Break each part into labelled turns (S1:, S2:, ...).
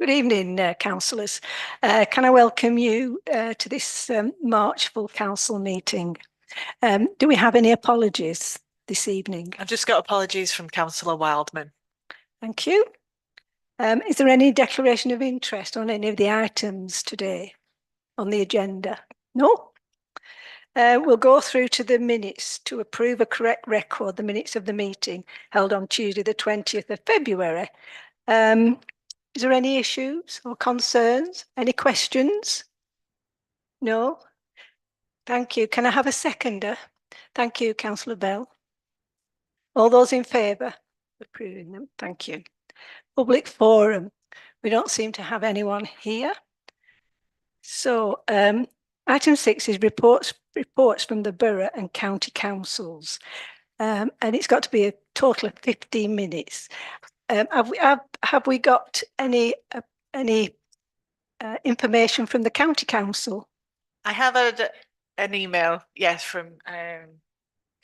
S1: Good evening, councillors. Can I welcome you to this March full council meeting? Do we have any apologies this evening?
S2: I've just got apologies from Councillor Wildman.
S1: Thank you. Is there any declaration of interest on any of the items today on the agenda? No? We'll go through to the minutes to approve a correct record, the minutes of the meeting held on Tuesday the 20th of February. Is there any issues or concerns? Any questions? No? Thank you. Can I have a seconder? Thank you, Councillor Bell. All those in favour of approving them? Thank you. Public forum. We don't seem to have anyone here. So item 6 is reports from the borough and county councils. And it's got to be a total of 15 minutes. Have we got any information from the county council?
S2: I have an email, yes, from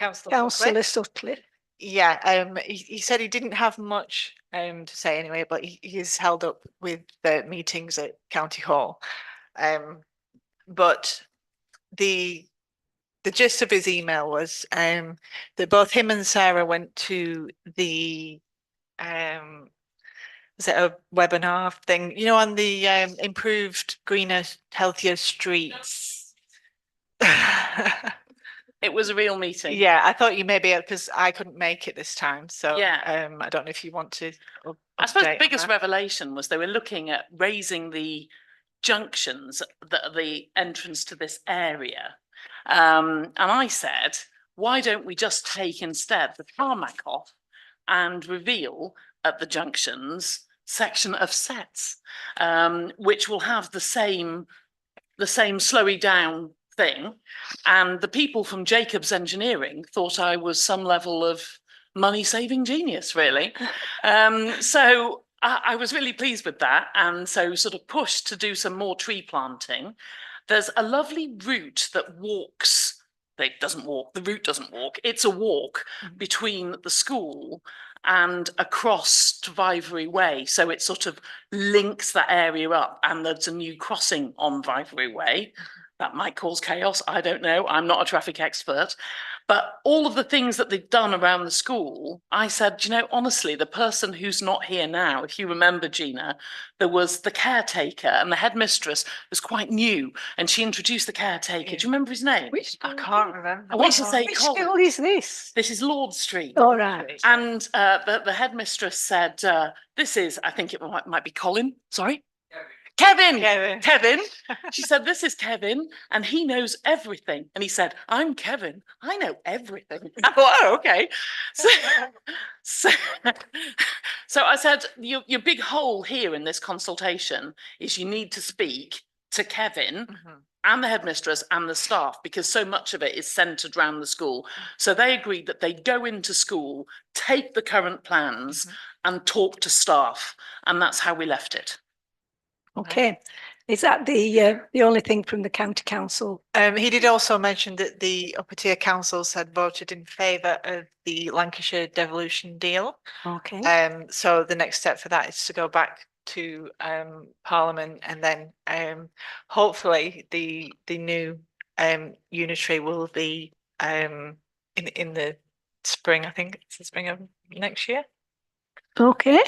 S1: Councillor Sutcliffe.
S2: Yeah, he said he didn't have much to say anyway, but he's held up with the meetings at County Hall. But the gist of his email was that both him and Sarah went to the was it a webinar thing, on the improved, greener, healthier streets?
S3: It was a real meeting.
S2: Yeah, I thought you maybe, because I couldn't make it this time. So
S3: yeah.
S2: I don't know if you want to.
S3: I suppose the biggest revelation was they were looking at raising the junctions that are the entrance to this area. And I said, why don't we just take instead the tarmac off and reveal at the junctions section of sets, which will have the same slowy down thing. And the people from Jacobs Engineering thought I was some level of money-saving genius, really. So I was really pleased with that, and so sort of pushed to do some more tree planting. There's a lovely route that walks. The route doesn't walk. It's a walk between the school and across to Vivery Way. So it sort of links that area up, and there's a new crossing on Vivery Way. That might cause chaos. I don't know. I'm not a traffic expert. But all of the things that they've done around the school, I said, honestly, the person who's not here now, if you remember, Gina, there was the caretaker, and the headmistress was quite new, and she introduced the caretaker.
S2: Yeah.
S3: Do you remember his name?
S2: I can't remember.
S3: I want to say
S1: Which
S3: Colin.
S1: school is this?
S3: This is Lord Street.
S1: All right.
S3: And the headmistress said, this is, I think it might be Colin. Sorry. Kevin. She said, this is Kevin, and he knows everything. And he said, I'm Kevin. I know everything. I thought, oh, okay. So I said, your big hole here in this consultation is you need to speak to Kevin and the headmistress and the staff, because so much of it is centred around the school. So they agreed that they'd go into school, take the current plans and talk to staff. And that's how we left it.
S1: Okay. Is that the only thing from the county council?
S2: He did also mention that the upper tier councils had voted in favour of the Lancashire devolution deal.
S1: Okay.
S2: So the next step for that is to go back to Parliament, and then hopefully the new unitary will be in the spring. I think it's the spring of next year.
S1: Okay.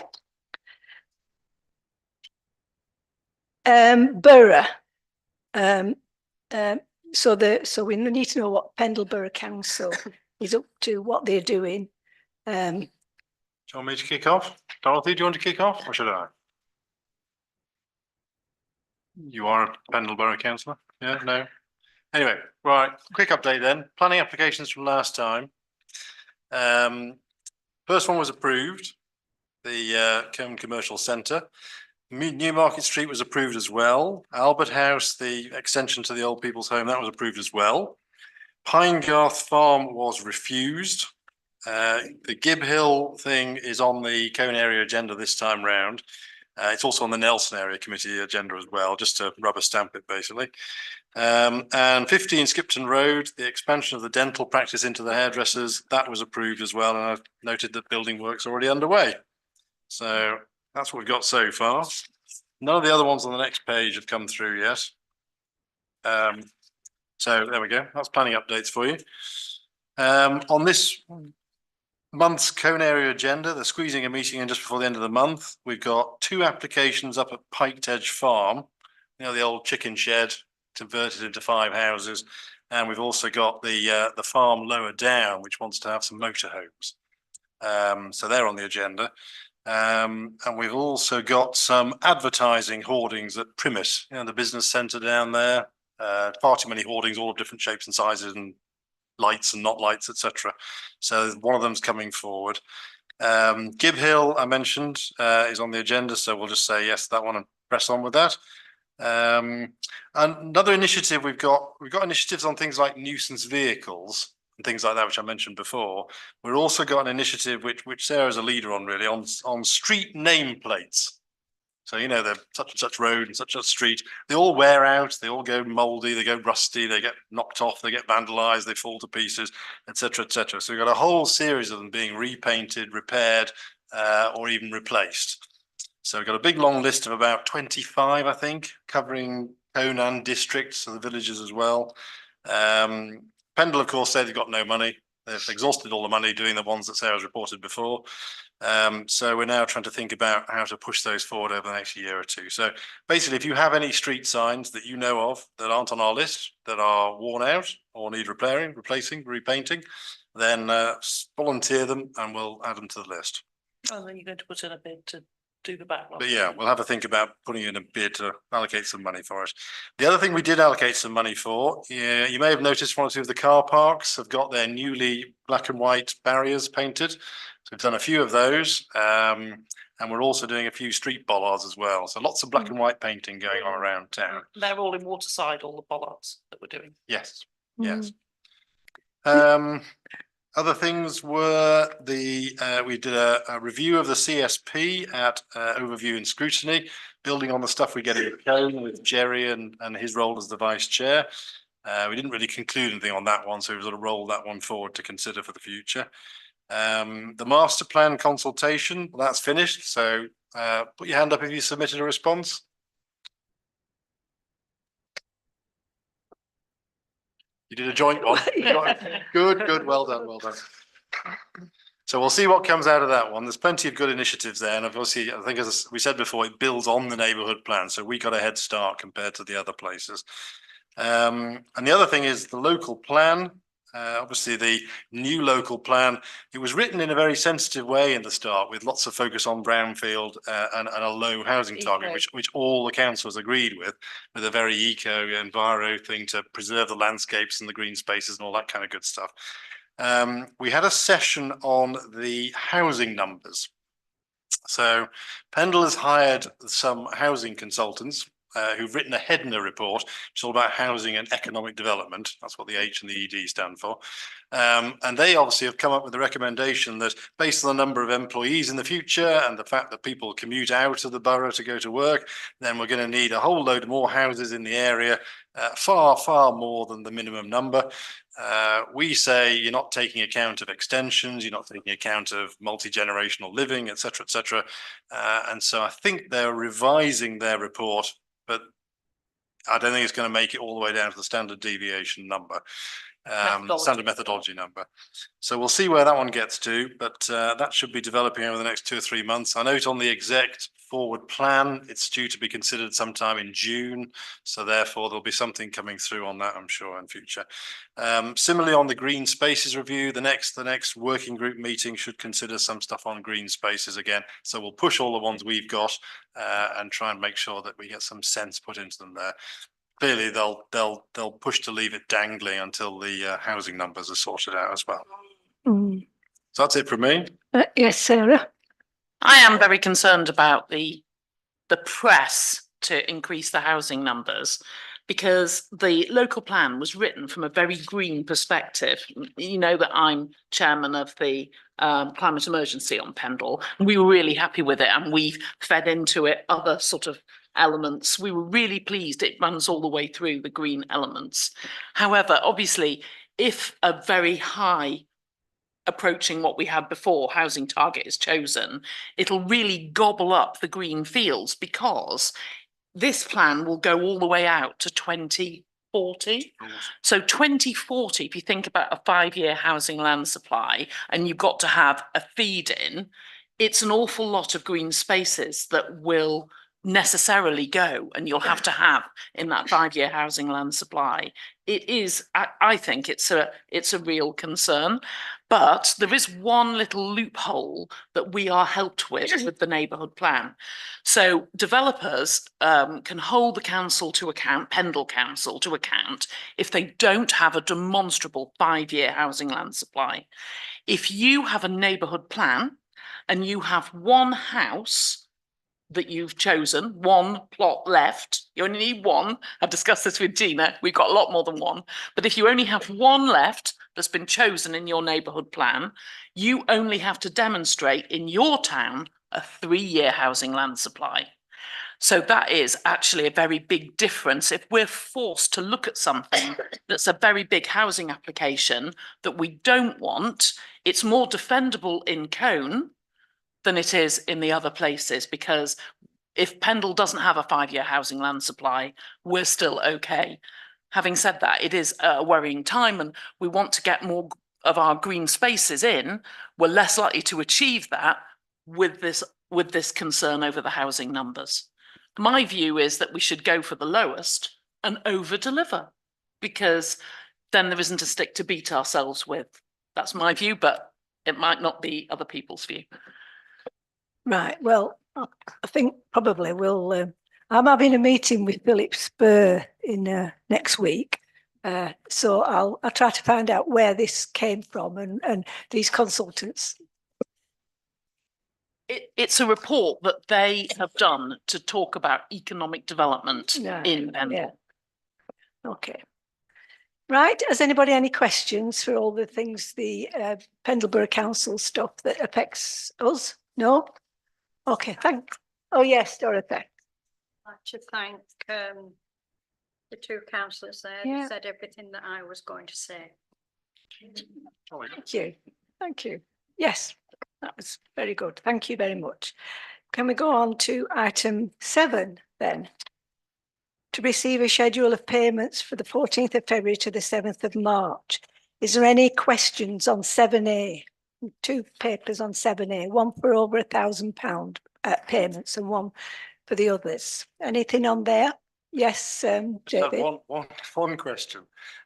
S1: Borough. So we need to know what Pendle Borough Council is up to, what they're doing.
S4: Do you want me to kick off? Dorothy, do you want to kick off, or should I? You are a Pendle Borough councillor? Yeah, no? Anyway, right, quick update then. Planning applications from last time. First one was approved, the Coombe Commercial Centre. Newmarket Street was approved as well. Albert House, the extension to the old people's home, that was approved as well. Pinegarth Farm was refused. The Gib Hill thing is on the Colne area agenda this time round. It's also on the Nelson area committee agenda as well, just to rubber stamp it basically. And 15 Skipton Road, the expansion of the dental practice into the hairdressers, that was approved as well. And I've noted that building work's already underway. So that's what we've got so far. None of the other ones on the next page have come through yet. So there we go. That's planning updates for you. On this month's Cone area agenda, they're squeezing a meeting in just before the end of the month. We've got 2 applications up at Piked Edge Farm, you know, the old chicken shed converted into 5 houses. And we've also got the farm lower down, which wants to have some motorhomes. So they're on the agenda. And we've also got some advertising hoardings at Primus, you know, the business centre down there. Far too many hoardings, all of different shapes and sizes and lights and not lights, etc. So one of them's coming forward. Gib Hill, I mentioned, is on the agenda, so we'll just say yes to that one and press on with that. Another initiative we've got initiatives on things like nuisance vehicles and things like that, which I mentioned before. We've also got an initiative which Sarah's a leader on, really, on street nameplates. So, you know, they're such and such road and such street. They all wear out, they all go mouldy, they go rusty, they get knocked off, they get vandalized, they fall to pieces, etc., etc. So we've got a whole series of them being repainted, repaired, or even replaced. So we've got a big long list of about 25, I think, covering Cone and districts, so the villages as well. Pendle, of course, said they've got no money. They've exhausted all the money doing the ones that Sarah's reported before. So we're now trying to think about how to push those forward over the next year or two. So basically, if you have any street signs that you know of that aren't on our list, that are worn out or need repairing, replacing, repainting, then volunteer them and we'll add them to the list.
S3: Oh, then you're going to put in a bid to do the backlog.
S4: But yeah, we'll have a think about putting in a bid to allocate some money for it. The other thing we did allocate some money for, yeah, you may have noticed 1 or 2 of the car parks have got their newly black and white barriers painted. So we've done a few of those, and we're also doing a few street bollards as well. So lots of black and white painting going on around town.
S3: They're all in Waterside, all the bollards that we're doing.
S4: Yes, yes. Other things were we did a review of the CSP at Overview and Scrutiny, building on the stuff we get in Cone with Jerry and his role as the vice chair. We didn't really conclude anything on that one, so we sort of rolled that one forward to consider for the future. The master plan consultation, well, that's finished. So put your hand up if you submitted a response. You did a joint one. Good, well done, well done. So we'll see what comes out of that one. There's plenty of good initiatives there, and obviously, I think as we said before, it builds on the neighbourhood plan, so we got a head start compared to the other places. And the other thing is the local plan. Obviously, the new local plan, it was written in a very sensitive way in the start, with lots of focus on brownfield and a low housing target, which all the councils agreed with a very eco-enviro thing to preserve the landscapes and the green spaces and all that kind of good stuff. We had a session on the housing numbers. So Pendle has hired some housing consultants who've written a Hedner report, which is all about housing and economic development. That's what the H and the ED stand for. And they obviously have come up with a recommendation that based on the number of employees in the future and the fact that people commute out of the borough to go to work, then we're going to need a whole load more houses in the area, far, far more than the minimum number. We say you're not taking account of extensions, you're not taking account of multi-generational living, etc., etc. And so I think they're revising their report, but I don't think it's going to make it all the way down to the standard deviation number, standard methodology number. So we'll see where that one gets to, but that should be developing over the next 2 or 3 months. I note on the exec forward plan, it's due to be considered sometime in June. So therefore there'll be something coming through on that, I'm sure, in future. Similarly on the green spaces review, the next working group meeting should consider some stuff on green spaces again. So we'll push all the ones we've got and try and make sure that we get some sense put into them there. Clearly they'll push to leave it dangling until the housing numbers are sorted out as well. So that's it from me.
S1: Yes, Sarah.
S3: I am very concerned about the press to increase the housing numbers, because the local plan was written from a very green perspective. You know that I'm chairman of the climate emergency on Pendle. We were really happy with it, and we've fed into it other sort of elements. We were really pleased it runs all the way through the green elements. However, obviously, if a very high approaching what we had before, housing target is chosen, it'll really gobble up the green fields, because this plan will go all the way out to 2040. So 2040, if you think about a 5-year housing land supply and you've got to have a feed in, it's an awful lot of green spaces that will necessarily go, and you'll have to have in that 5-year housing land supply. It is, I think it's a real concern, but there is one little loophole that we are helped with the neighbourhood plan. So developers can hold the council to account, Pendle Council to account, if they don't have a demonstrable 5-year housing land supply. If you have a neighbourhood plan and you have one house that you've chosen, one plot left, you only need one. I've discussed this with Gina, we've got a lot more than one. But if you only have one left that's been chosen in your neighbourhood plan, you only have to demonstrate in your town a 3-year housing land supply. So that is actually a very big difference. If we're forced to look at something that's a very big housing application that we don't want, it's more defendable in Colne than it is in the other places, because if Pendle doesn't have a 5-year housing land supply, we're still okay. Having said that, it is a worrying time and we want to get more of our green spaces in. We're less likely to achieve that with this concern over the housing numbers. My view is that we should go for the lowest and over-deliver, because then there isn't a stick to beat ourselves with. That's my view, but it might not be other people's view.
S1: Right, well, I think probably we'll, I'm having a meeting with Philip Spur in next week. So I'll try to find out where this came from and these consultants.
S3: It's a report that they have done to talk about economic development in Pendle.
S1: Yeah. Okay. Right, has anybody any questions for all the things, the Pendleborough Council stuff that affects us? No? Okay, thanks. Oh yes, Dorothy.
S5: I'd like to thank the two councillors there.
S1: Yeah.
S5: They said everything that I was going to say.
S1: Thank you. Thank you. Yes, that was very good. Thank you very much. Can we go on to item 7 then? To receive a schedule of payments for the 14th of February to the 7th of March. Is there any questions on 7A? 2 papers on 7A, one for over £1,000 payments and one for the others. Anything on there? Yes, David.
S4: One question.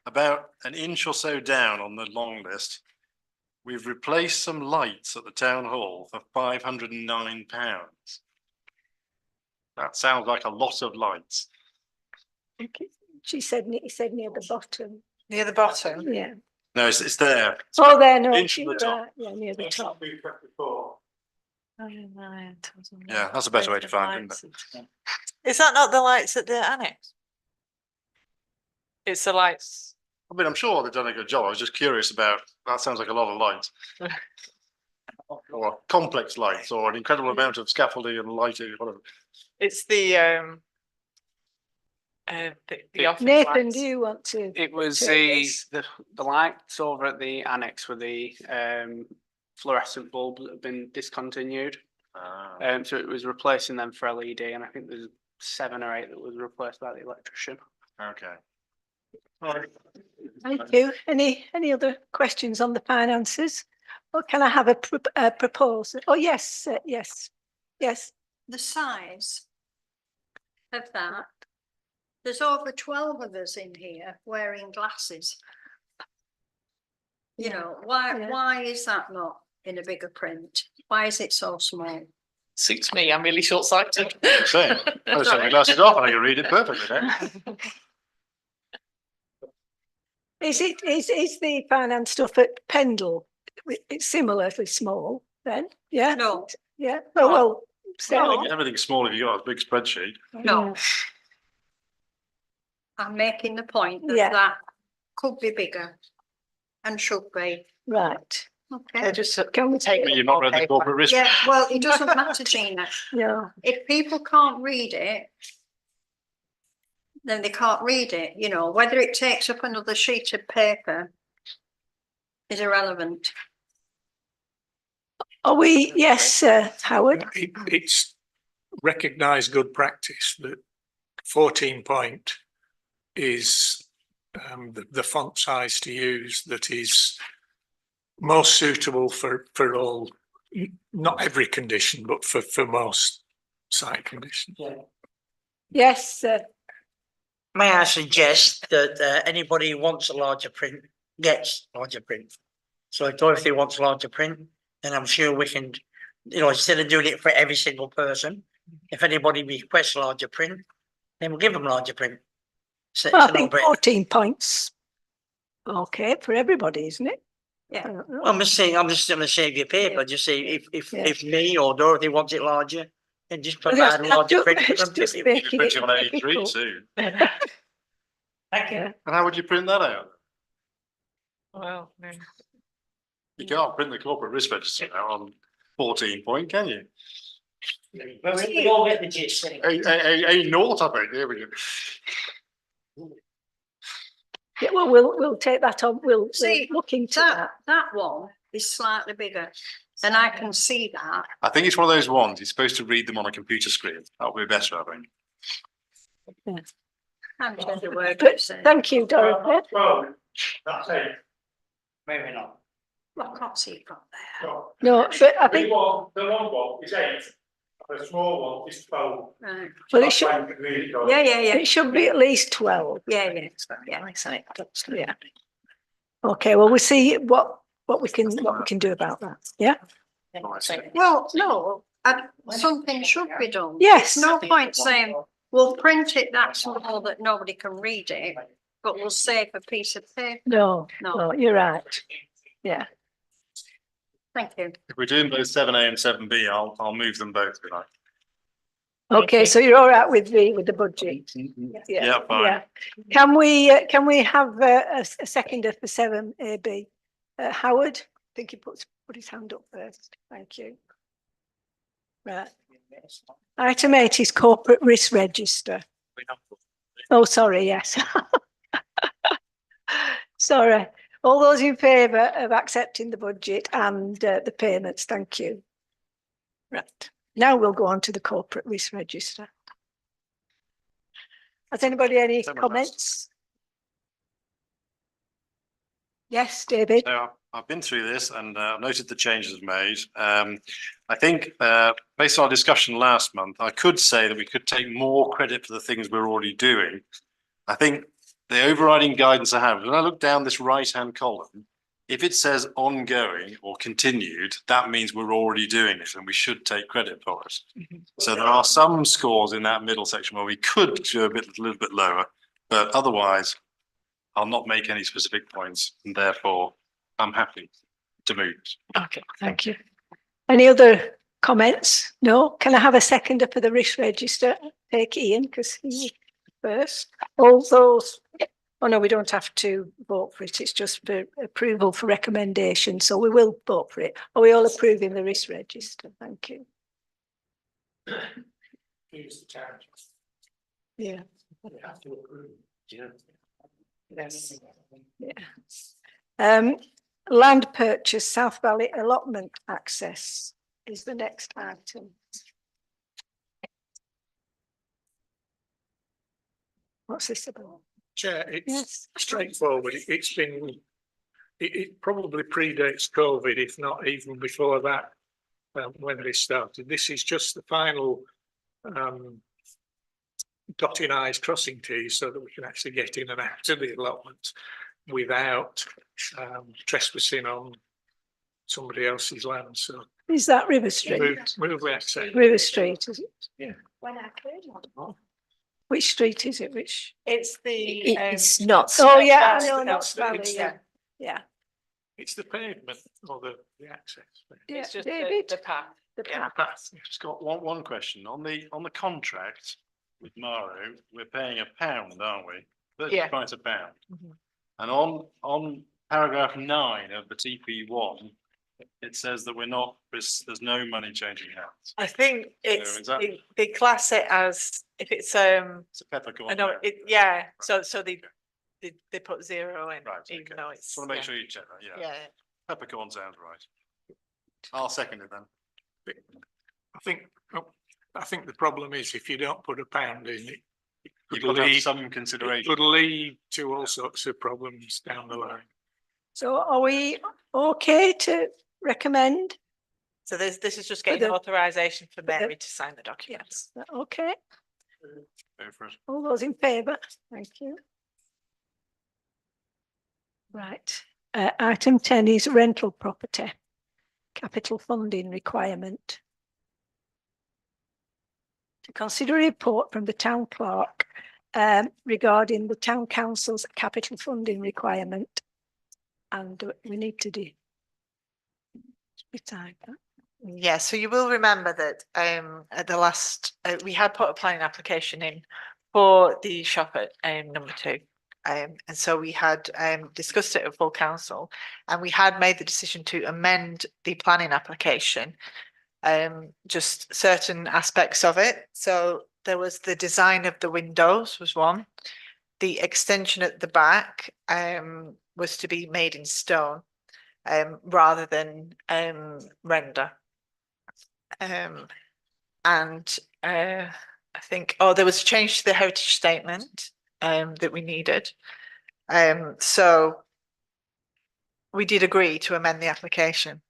S4: About an inch or so down on the long list, we've replaced some lights at the town hall for £509. That sounds like a lot of lights.
S1: She said, he said near the bottom.
S2: Near the bottom.
S1: Yeah.
S4: No, it's there.
S1: Oh, there, no.
S4: Inch from the top.
S1: Right, yeah, near the top.
S4: Yeah, that's the best way to find it, isn't it?
S2: Is that not the lights at the annex? It's the lights.
S4: I mean, I'm sure they've done a good job. I was just curious about, that sounds like a lot of lights. Or complex lights, or an incredible amount of scaffolding and lighting, whatever.
S2: It's the office
S1: Nathan,
S2: lights.
S1: do you want to?
S6: It was
S1: take
S6: the
S1: this?
S6: lights over at the annex were the fluorescent bulbs that have been discontinued. So it was replacing them for LED, and I think there's 7 or 8 that was replaced by the electrician.
S4: Okay.
S1: Thank you. Any other questions on the finances? Or can I have a proposal? Oh, yes, yes, yes.
S5: The size of that, there's over 12 of us in here wearing glasses. You know, why is that not in a bigger print? Why is it so small?
S3: Suits me, I'm really short-sighted.
S4: Same. I just take my glasses off and I can read it perfectly now.
S1: Is the finance stuff at Pendle? It's similarly small then? Yeah?
S5: No.
S1: Yeah. Oh, well, so.
S4: Everything's small if you've got a big spreadsheet.
S5: No. I'm making the point that
S1: Yeah.
S5: that could be bigger and should be.
S1: Right.
S5: Okay.
S2: Just
S1: Can we
S2: take
S4: You've not read the corporate risk.
S5: Yeah, well, it doesn't matter, Gina.
S1: Yeah.
S5: If people can't read it, then they can't read it, you know, whether it takes up another sheet of paper is irrelevant.
S1: Are we, yes, Howard?
S7: It's recognised good practice that 14 point is the font size to use that is most suitable for all, not every condition, but for most site conditions.
S1: Yes,
S8: May I suggest that anybody who wants a larger print gets larger print? So if Dorothy wants larger print, then I'm sure we can, instead of doing it for every single person, if anybody requests larger print, then we'll give them larger print. So
S1: well, I
S8: it's a
S1: think
S8: no-brainer.
S1: 14 points. Okay, for everybody, isn't it?
S5: Yeah.
S1: I don't know.
S8: I'm just saying, I'm just going to save you paper. Just say if me or Dorothy wants it larger, then just
S1: Well,
S8: provide larger print.
S1: it's just making
S4: You'll be printing
S1: it
S4: on A3
S1: difficult.
S4: soon.
S8: Thank you.
S1: Yeah.
S4: And how would you print that out?
S2: Well,
S4: You can't print the corporate risk register out on 14 point, can you?
S8: Well, we all get the gist.
S4: A naught, I think, there we go.
S1: Yeah, well, we'll take that on. We'll
S5: See,
S1: look into
S5: That,
S1: that.
S5: that one is slightly bigger, and I can see that.
S4: I think it's one of those ones, you're supposed to read them on a computer screen. That'll be better, I think.
S5: Can't tell the word
S1: But
S5: you say.
S1: thank you, Dorothy.
S7: That's it.
S8: Maybe not.
S5: Well, I can't see it from there.
S1: No, but I think,
S7: The long one is 8, and the small one is 12.
S5: Right.
S1: well, it should,
S5: Yeah, yeah, yeah.
S1: it should be at least 12.
S5: Yeah, yeah, yeah.
S1: Yeah. Okay, well, we'll see what we can do about that. Yeah.
S5: Well, no, something should be done.
S1: Yes.
S5: No point saying, we'll print it that small that nobody can read it, but we'll save a piece of paper.
S1: No,
S5: No.
S1: no, you're right. Yeah.
S5: Thank you.
S4: If we're doing both 7A and 7B, I'll move them both, if you like.
S1: Okay, so you're all right with the budget?
S4: Yeah, fine.
S1: Can we have a seconder for 7AB? Howard, I think he put his hand up first. Thank you. Right. Item 8 is corporate risk register. Oh, sorry, yes. Sorry. All those in favour of accepting the budget and the payments, thank you. Right. Now we'll go on to the corporate risk register. Has anybody any comments? Yes, David?
S4: So I've been through this and I've noted the changes made. I think based on our discussion last month, I could say that we could take more credit for the things we're already doing. I think the overriding guidance I have, when I look down this right-hand column, if it says ongoing or continued, that means we're already doing it and we should take credit for it. So there are some scores in that middle section where we could do a little bit lower, but otherwise I'll not make any specific points and therefore I'm happy to move.
S1: Okay, thank you. Any other comments? No? Can I have a seconder for the risk register? Take Ian, because he's first. All those, oh no, we don't have to vote for it. It's just for approval for recommendation. So we will vote for it. Are we all approving the risk register? Thank you. Yeah. Yeah. Land purchase, South Valley allotment access is the next item. What's this about?
S7: Chair, it's
S1: Yes.
S7: straightforward. It probably predates COVID, if not even before that, when this started. This is just the final dotting I's, crossing T's, so that we can actually get in and out of the allotment without trespassing on somebody else's land. So
S1: Is that River Street?
S7: move the access.
S1: River Street, is it?
S7: Yeah.
S1: Which street is it? Which?
S2: it's the.
S9: It's not.
S1: Oh, yeah,
S2: that's
S1: I know,
S2: the-
S1: Knox Valley,
S7: it's-
S1: yeah, yeah.
S7: It's the pavement or the access.
S1: Yeah,
S2: It's just
S1: David,
S2: the path.
S1: the
S2: yeah.
S1: path.
S4: Just got one question on the contract with Maru, we're paying £1, aren't we?
S2: Yeah.
S4: £30 a pound.
S2: Mhm.
S4: And on paragraph 9 of the TP1, it says that there's no money changing hands.
S2: I think it's,
S4: is that-
S2: they class it as, if it's,
S4: It's a peppercorn.
S2: I know,
S4: there.
S2: yeah, so they put 0 in,
S4: Right,
S2: even
S4: okay.
S2: though it's.
S4: Just want to make
S2: yeah.
S4: sure you check that, yeah.
S2: Yeah,
S4: Peppercorn sounds right. I'll second it then.
S7: I think the problem is if you don't put a pound in it,
S4: You've
S7: could
S4: got to have
S7: lead,
S4: some
S7: it
S4: consideration.
S7: could lead to all sorts of problems down the line.
S1: So are we okay to recommend?
S2: So this is just
S1: For
S2: getting
S1: the-
S2: authorization for
S1: the-
S2: Mary to sign the documents.
S1: Okay,
S4: Go for it.
S1: all those in favour? Thank you. Right, item 10 is rental property, capital funding requirement. To consider a report from the town clerk regarding the town council's capital funding requirement. And we need to do. Beside that.
S2: Yeah, so you will remember that at the last, we had put a planning application in for the shop at number 2. And so we had discussed it at full council, and we had made the decision to amend the planning application, just certain aspects of it. So there was the design of the windows was one. The extension at the back was to be made in stone rather than render. And I think, there was a change to the heritage statement that we needed. So we did agree to amend the application.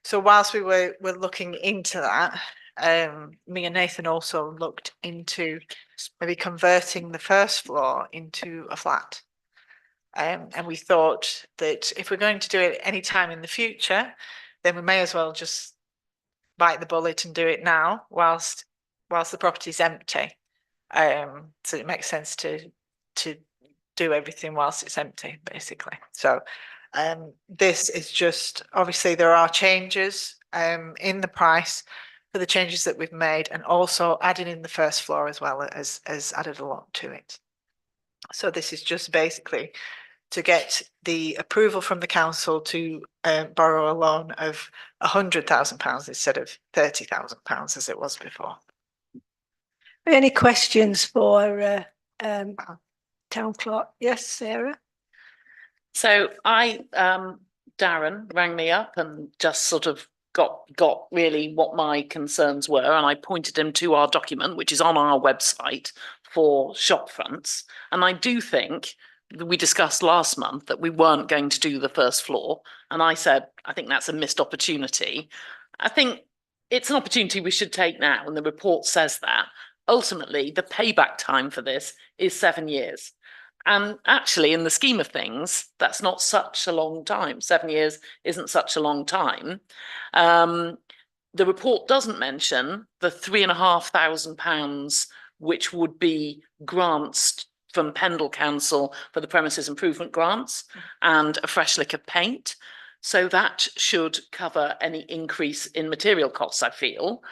S2: So whilst we were looking into that, me and Nathan also looked into maybe converting the first floor into a flat. And we thought that if we're going to do it any time in the future, then we may as well just bite the bullet and do it now whilst the property is empty. So it makes sense to do everything whilst it's empty, basically. So this is just, obviously there are changes in the price for the changes that we've made, and also adding in the first floor as well as added a lot to it. So this is just basically to get the approval from the council to borrow a loan of £100,000 instead of £30,000 as it was before.
S1: Any questions for town clerk? Yes, Sarah?
S3: So Darren rang me up and just sort of got really what my concerns were, and I pointed him to our document, which is on our website for shop fronts. And I do think we discussed last month that we weren't going to do the first floor, and I said I think that's a missed opportunity. I think it's an opportunity we should take now, and the report says that. Ultimately, the payback time for this is 7 years. And actually, in the scheme of things, that's not such a long time. 7 years isn't such a long time. The report doesn't mention the £3,500, which would be grants from Pendle Council for the premises improvement grants and a fresh lick of paint. So that should cover any increase in material costs, I feel.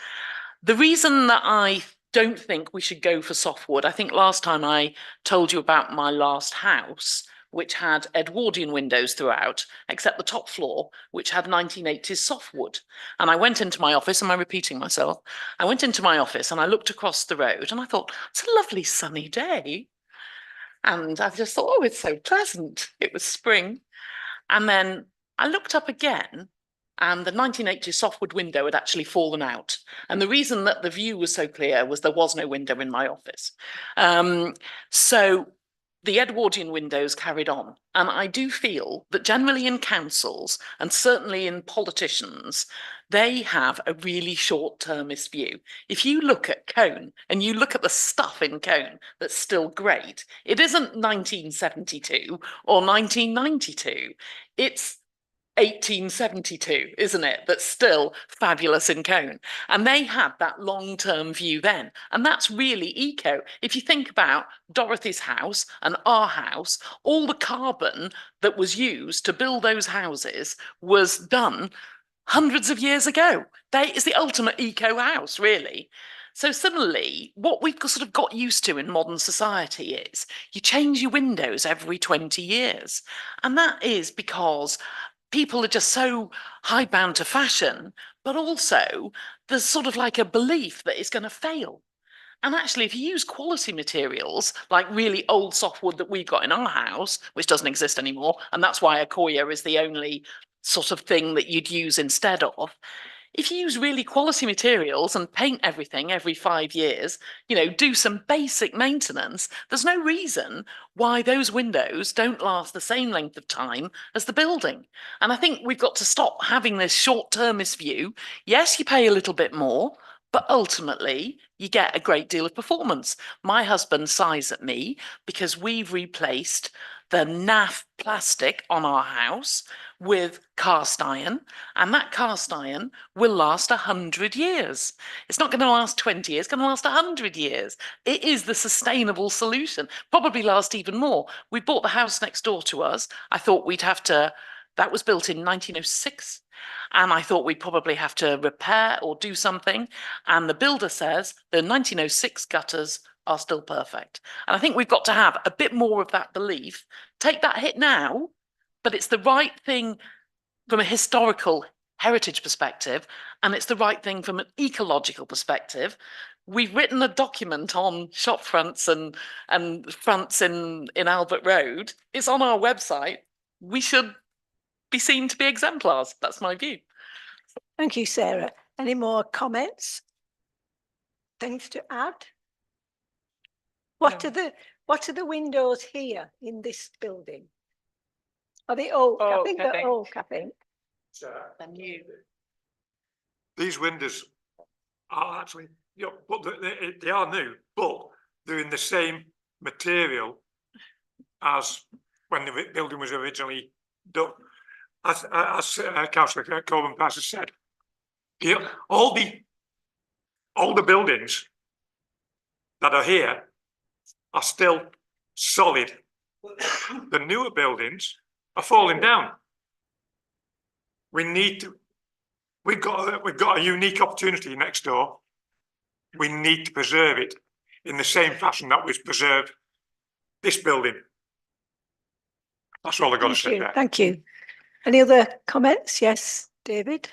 S3: The reason that I don't think we should go for softwood, I think last time I told you about my last house, which had Edwardian windows throughout, except the top floor, which had 1980s softwood. And I went into my office, am I repeating myself? I went into my office and I looked across the road and I thought, it's a lovely sunny day. And I just thought, oh, it's so pleasant. It was spring. And then I looked up again and the 1980s softwood window had actually fallen out. And the reason that the view was so clear was there was no window in my office. So the Edwardian windows carried on. And I do feel that generally in councils and certainly in politicians, they have a really short-termist view. If you look at Cone and you look at the stuff in Cone that's still great, it isn't 1972 or 1992. It's 1872, isn't it? That's still fabulous in Cone. And they had that long-term view then. And that's really eco. If you think about Dorothy's house and our house, all the carbon that was used to build those houses was done hundreds of years ago. It's the ultimate eco house, really. So similarly, what we've sort of got used to in modern society is you change your windows every 20 years. And that is because people are just so hidebound to fashion, but also there's sort of like a belief that it's going to fail. And actually, if you use quality materials, like really old softwood that we've got in our house, which doesn't exist anymore, and that's why Accoya is the only sort of thing that you'd use instead of, if you use really quality materials and paint everything every 5 years, you know, do some basic maintenance, there's no reason why those windows don't last the same length of time as the building. And I think we've got to stop having this short-termist view. Yes, you pay a little bit more, but ultimately you get a great deal of performance. My husband sighs at me because we've replaced the NAF plastic on our house with cast iron, and that cast iron will last 100 years. It's not going to last 20 years, it's going to last 100 years. It is the sustainable solution, probably last even more. We bought the house next door to us. I thought we'd have to, that was built in 1906. And I thought we'd probably have to repair or do something. And the builder says the 1906 gutters are still perfect. And I think we've got to have a bit more of that belief. Take that hit now, but it's the right thing from a historical heritage perspective, and it's the right thing from an ecological perspective. We've written a document on shop fronts and fronts in Albert Road. It's on our website. We should be seen to be exemplars. That's my view.
S1: Thank you, Sarah. Any more comments? Things to add? What are the windows here in this building? Are they oak? I think they're oak, I think.
S3: They're new.
S7: These windows are actually, but they are new, but they're in the same material as when the building was originally done. As Councillor Coleman Pass has said, all the buildings that are here are still solid. The newer buildings are falling down. We've got a unique opportunity next door. We need to preserve it in the same fashion that we've preserved this building. That's all I've got to say there.
S1: Thank you. Any other comments? Yes, David?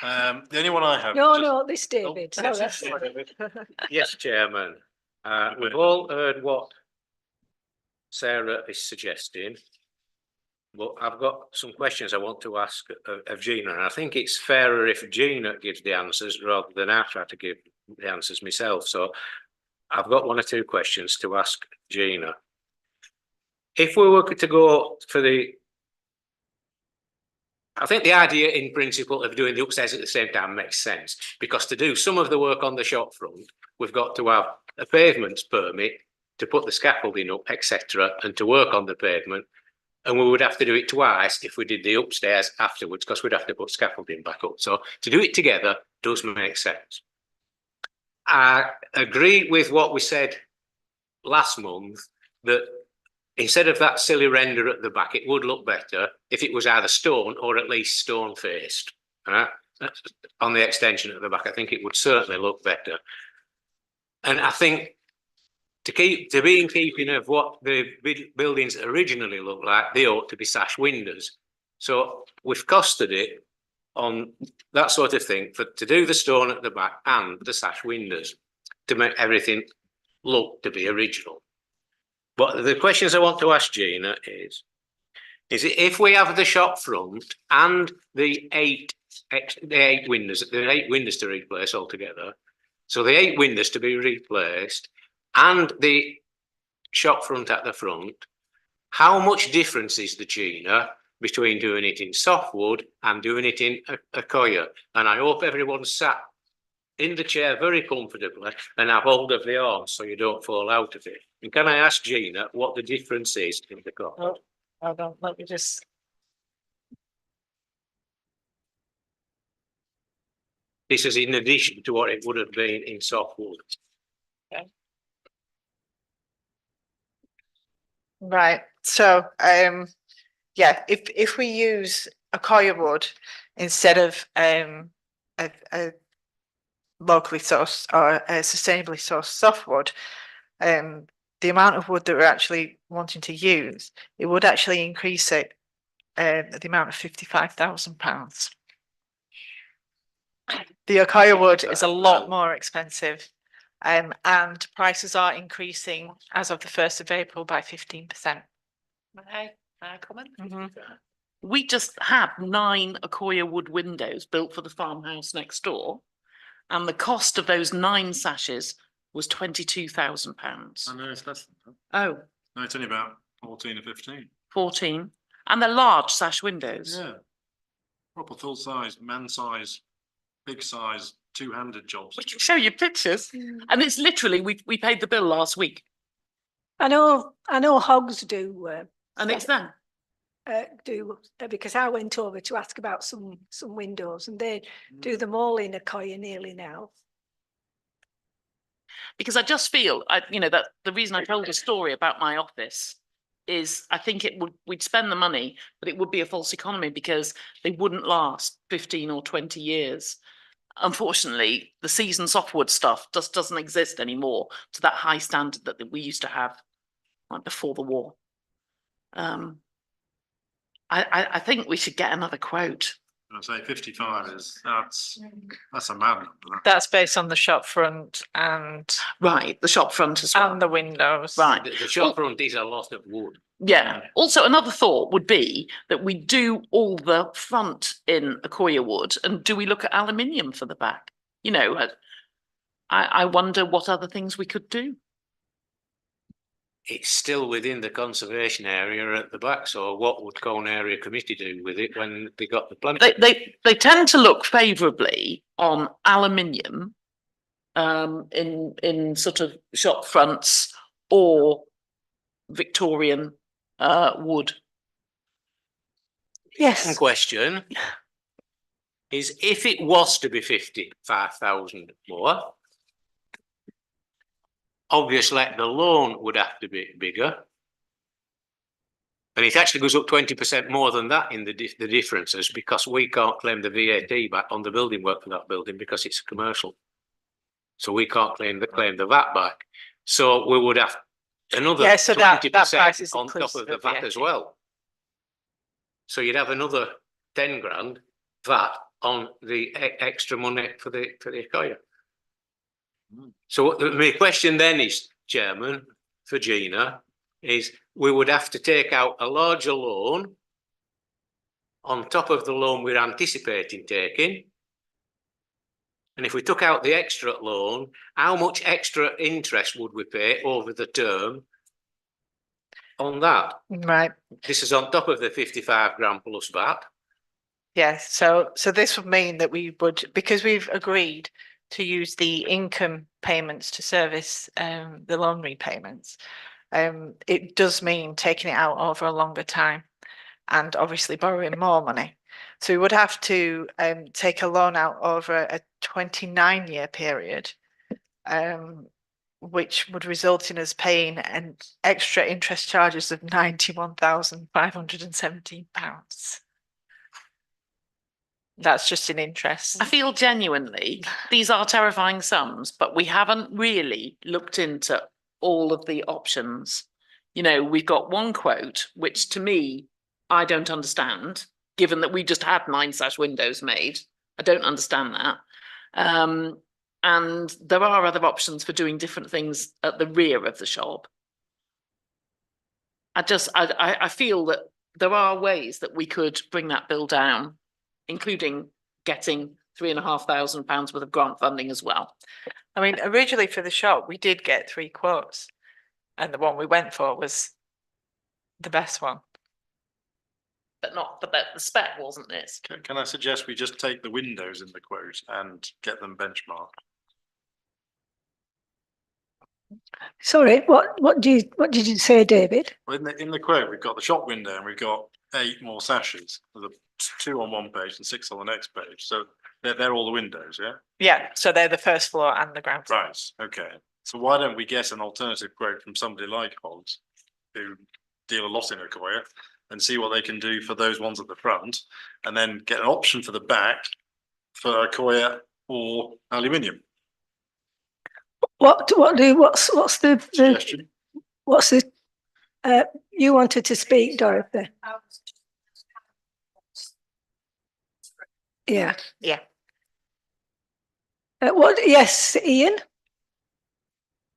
S4: The only one I have.
S1: No, this David.
S4: Oh,
S1: No, that's
S9: Yes, Chairman. We've all heard what Sarah is suggesting, but I've got some questions I want to ask of Gina, and I think it's fairer if Gina gives the answers rather than I try to give the answers myself. So I've got 1 or 2 questions to ask Gina. If we were to go for I think the idea in principle of doing the upstairs at the same time makes sense, because to do some of the work on the shop front, we've got to have a pavements permit to put the scaffolding up, etc., and to work on the pavement. And we would have to do it twice if we did the upstairs afterwards, because we'd have to put scaffolding back up. So to do it together does make sense. I agree with what we said last month, that instead of that silly render at the back, it would look better if it was either stone or at least stone faced. Right? On the extension at the back, I think it would certainly look better. And I think to be in keeping of what the buildings originally looked like, they ought to be sash windows. So we've costed it on that sort of thing to do the stone at the back and the sash windows to make everything look to be original. But the questions I want to ask Gina is if we have the shop front and the eight windows to replace altogether, so the 8 windows to be replaced and the shop front at the front, how much difference is there, Gina, between doing it in softwood and doing it in Accoya? And I hope everyone's sat in the chair very comfortably and have hold of the arms so you don't fall out of it. And can I ask Gina what the difference is in the cost?
S2: Oh, hold on, let me just.
S9: This is in addition to what it would have been in softwood.
S2: Okay. Right, so yeah, if we use Accoya wood instead of a locally sourced or a sustainably sourced softwood, the amount of wood that we're actually wanting to use, it would actually increase it the amount of £55,000. The Accoya wood is a lot more expensive, and prices are increasing as of the 1st of April by 15%.
S3: May I comment? we just had 9 Accoya wood windows built for the farmhouse next door. And the cost of those 9 sashes was £22,000.
S4: I know it's less than that.
S3: Oh,
S4: No, it's only about 14 or 15.
S3: 14. And they're large sash windows.
S4: Yeah. Proper full size, man size, big size, two-handed jobs.
S3: We can show you pictures. And it's literally, we paid the bill last week.
S1: I know Hogs do,
S3: And it's them.
S1: because I went over to ask about some windows, and they do them all in Accoya nearly now.
S3: Because I just feel, that the reason I told a story about my office is I think we'd spend the money, but it would be a false economy because they wouldn't last 15 or 20 years. Unfortunately, the seasoned softwood stuff just doesn't exist anymore to that high standard that we used to have like before the war. I think we should get another quote.
S4: I say 55 that's a mad number.
S2: That's based on the shop front and
S3: Right, the shop front as well.
S2: and the windows.
S3: Right.
S9: The shop front is a lot of wood.
S3: Yeah. Also, another thought would be that we do all the front in Accoya wood, and do we look at aluminium for the back? I wonder what other things we could do.
S9: It's still within the conservation area at the back, so what would Colne Area Committee do with it when they got the plan?
S3: They tend to look favourably on aluminium in sort of shop fronts or Victorian wood.
S1: Yes.
S9: Question is, if it was to be 55,000 more, obviously the loan would have to be bigger. And it actually goes up 20% more than that in the differences, because we can't claim the VAT back on the building work for that building because it's commercial. So we can't claim the VAT back. So we would have another
S2: So that price
S9: 20%
S2: is
S9: on top
S2: inclusive
S9: of the
S2: of
S9: VAT as well. So you'd have another 10 grand VAT on the extra money for the Accoya. So my question then is, Chairman, for Gina, is we would have to take out a larger loan on top of the loan we're anticipating taking. And if we took out the extra loan, how much extra interest would we pay over the term on that?
S2: Right.
S9: This is on top of the 55 grand plus VAT.
S2: Yes. So this would mean that we would, because we've agreed to use the income payments to service the loan repayments. It does mean taking it out over a longer time and obviously borrowing more money. So we would have to take a loan out over a 29-year period, which would result in us paying an extra interest charges of £91,517. That's just in interest.
S3: I feel genuinely these are terrifying sums, but we haven't really looked into all of the options. We've got one quote, which to me, I don't understand, given that we just had 9 sash windows made. I don't understand that. And there are other options for doing different things at the rear of the shop. I feel that there are ways that we could bring that bill down, including getting £3,500 worth of grant funding as well.
S2: I mean, originally for the shop, we did get 3 quotes, and the one we went for was the best one.
S3: But the spec wasn't this.
S4: Can I suggest we just take the windows in the quote and get them benchmarked?
S1: Sorry, what did you say, David?
S4: Well, in the quote, we've got the shop window and we've got 8 more sashes. There's 2 on one page and 6 on the next page. So they're all the windows, yeah?
S2: Yeah, so they're the first floor and the ground floor.
S4: Right, okay. So why don't we get an alternative quote from somebody like Hogs, who deal a lot in Accoya, and see what they can do for those ones at the front, and then get an option for the back for Accoya or aluminium.
S1: What's the
S4: Suggestion?
S1: you wanted to speak, Dorothy? Yeah.
S2: Yeah.
S1: Yes, Ian?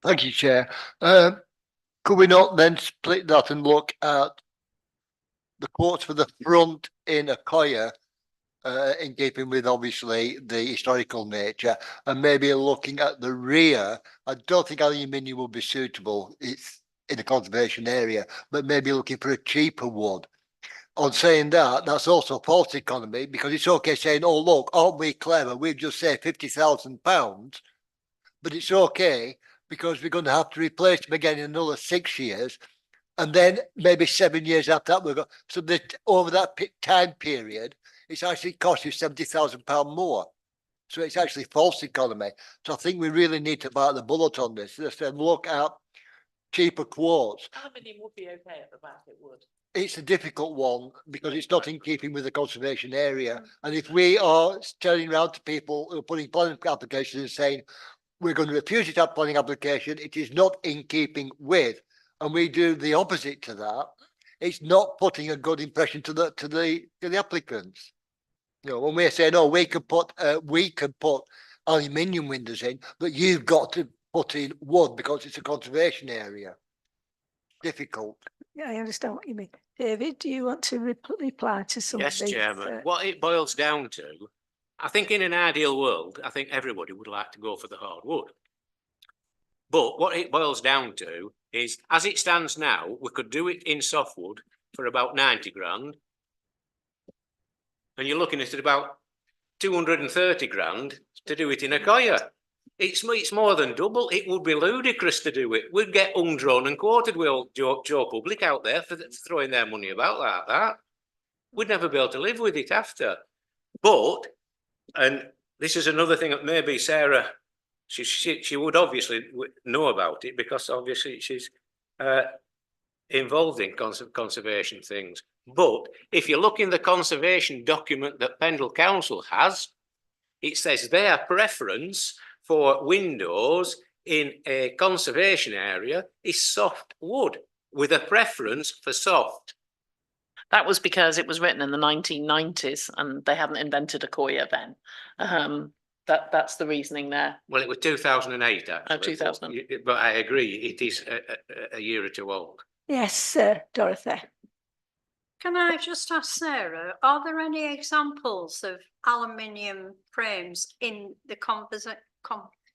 S10: Thank you, Chair. Could we not then split that and look at the quotes for the front in Akoya, in keeping with obviously the historical nature, and maybe looking at the rear. I don't think aluminium will be suitable. It's in a conservation area, but maybe looking for a cheaper wood. On saying that, that's also false economy, because it's okay saying, oh, look, aren't we clever? We've just saved £50,000, but it's okay because we're going to have to replace them again in another 6 years. And then maybe 7 years after that, we've got, so that over that time period, it's actually cost you £70,000 more. So it's actually false economy. So I think we really need to bite the bullet on this. Just look at cheaper quotes.
S3: Aluminium would be okay at the back, it would.
S10: It's a difficult one because it's not in keeping with the conservation area. And if we are turning around to people who are putting planning applications and saying, we're going to refuse you that planning application, it is not in keeping with, and we do the opposite to that, it's not putting a good impression to the applicants. You know, when we're saying, oh, we can put aluminium windows in, but you've got to put in wood because it's a conservation area. Difficult.
S1: Yeah, I understand what you mean. David, do you want to reply to some
S9: Yes,
S1: of these?
S9: Chairman. What it boils down to, I think in an ideal world, I think everybody would like to go for the hardwood. But what it boils down to is, as it stands now, we could do it in softwood for about 90 grand. And you're looking at about 230 grand to do it in Akoya. It's more than double. It would be ludicrous to do it. We'd get undrawn and quartered with old Joe Public out there for throwing their money about like that. We'd never be able to live with it after. But, and this is another thing that maybe Sarah, she would obviously know about it because obviously she's involved in conservation things. But if you look in the conservation document that Pendle Council has, it says their preference for windows in a conservation area is soft wood, with a preference for soft.
S3: That was because it was written in the 1990s and they hadn't invented Akoya then. That's the reasoning there.
S9: Well, it was 2008 actually.
S3: 2000.
S9: But I agree, it is a year or two old.
S1: Yes, Dorothy.
S5: Can I just ask Sarah, are there any examples of aluminium frames in the composite?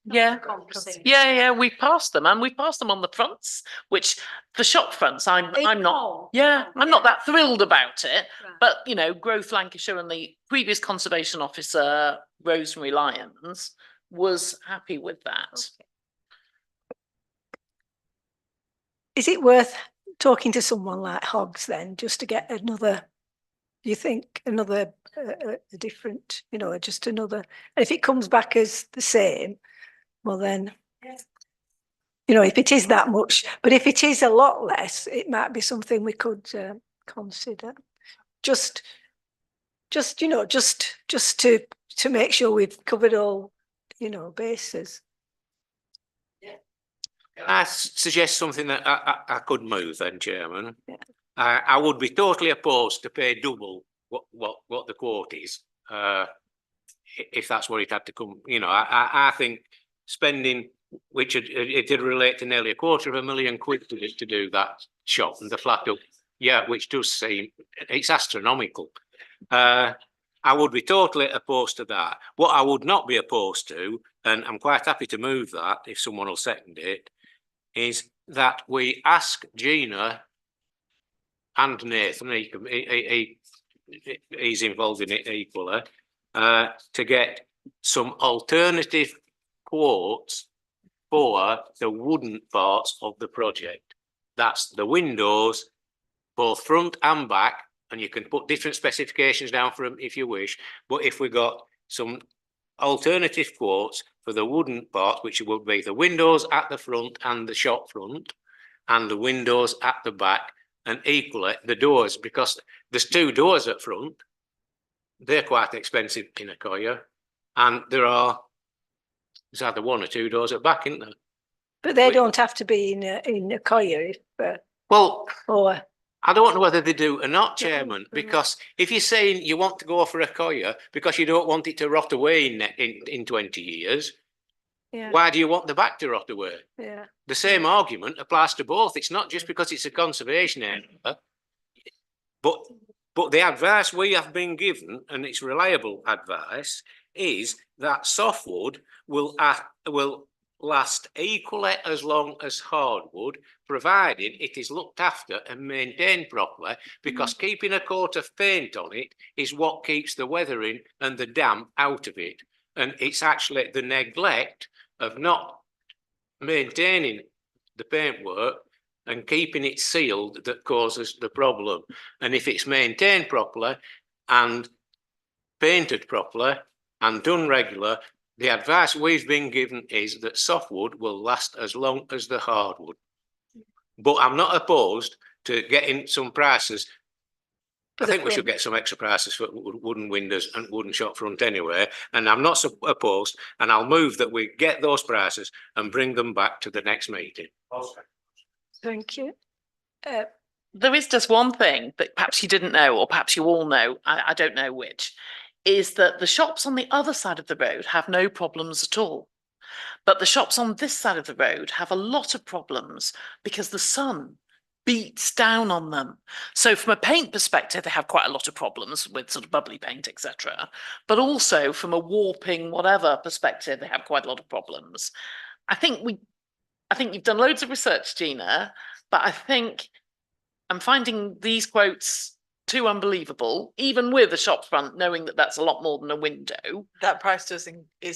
S3: Yeah, we passed them, and we passed them on the fronts, which the shop fronts, I'm not that thrilled about it.
S5: Right.
S3: But you know, Growth Lancashire and the previous conservation officer, Rosemary Lyons, was happy with that.
S5: Okay.
S1: Is it worth talking to someone like Hoggs then, just to get another, do you think, another a different, you know, just another, and if it comes back as the same, well then, you know, if it is that much, but if it is a lot less, it might be something we could consider. Just you know, just to make sure we've covered all, you know, bases.
S9: I suggest something that I could move then, Chairman.
S1: Yeah.
S9: I would be totally opposed to pay double what the quote is, if that's what it had to come. You know, I think spending, which it did relate to nearly £250,000 to do that shop and the flat up, yeah, which does seem, it's astronomical. I would be totally opposed to that. What I would not be opposed to, and I'm quite happy to move that if someone will second it, is that we ask Gina and Nathan, he's involved in it equally, to get some alternative quotes for the wooden parts of the project. That's the windows, both front and back, and you can put different specifications down for them if you wish. But if we got some alternative quotes for the wooden part, which would be the windows at the front and the shop front, and the windows at the back, and equally the doors, because there's 2 doors at front. They're quite expensive in Akoya, and there's either 1 or 2 doors at back, isn't there?
S1: But they don't have to be in Akoya if
S9: well,
S1: or
S9: I don't know whether they do or not, Chairman, because if you're saying you want to go for Akoya because you don't want it to rot away in 20 years,
S1: yeah,
S9: why do you want the back to rot away?
S1: yeah.
S9: The same argument applies to both. It's not just because it's a conservation area, but But the advice we have been given, and it's reliable advice, is that softwood will last equally as long as hardwood, provided it is looked after and maintained properly, because keeping a coat of paint on it is what keeps the weathering and the damp out of it. And it's actually the neglect of not maintaining the paintwork and keeping it sealed that causes the problem. And if it's maintained properly and painted properly and done regular, the advice we've been given is that softwood will last as long as the hardwood. But I'm not opposed to getting some prices. I think we should get some extra prices for wooden windows and wooden shop front anyway. And I'm not opposed, and I'll move that we get those prices and bring them back to the next meeting.
S1: Thank you.
S3: There is just one thing that perhaps you didn't know, or perhaps you all know, I don't know which, is that the shops on the other side of the road have no problems at all. But the shops on this side of the road have a lot of problems because the sun beats down on them. So from a paint perspective, they have quite a lot of problems with sort of bubbly paint, etc. But also from a warping, whatever perspective, they have quite a lot of problems. I think you've done loads of research, Gina, but I think I'm finding these quotes too unbelievable, even with a shop front, knowing that that's a lot more than a window.
S2: That price is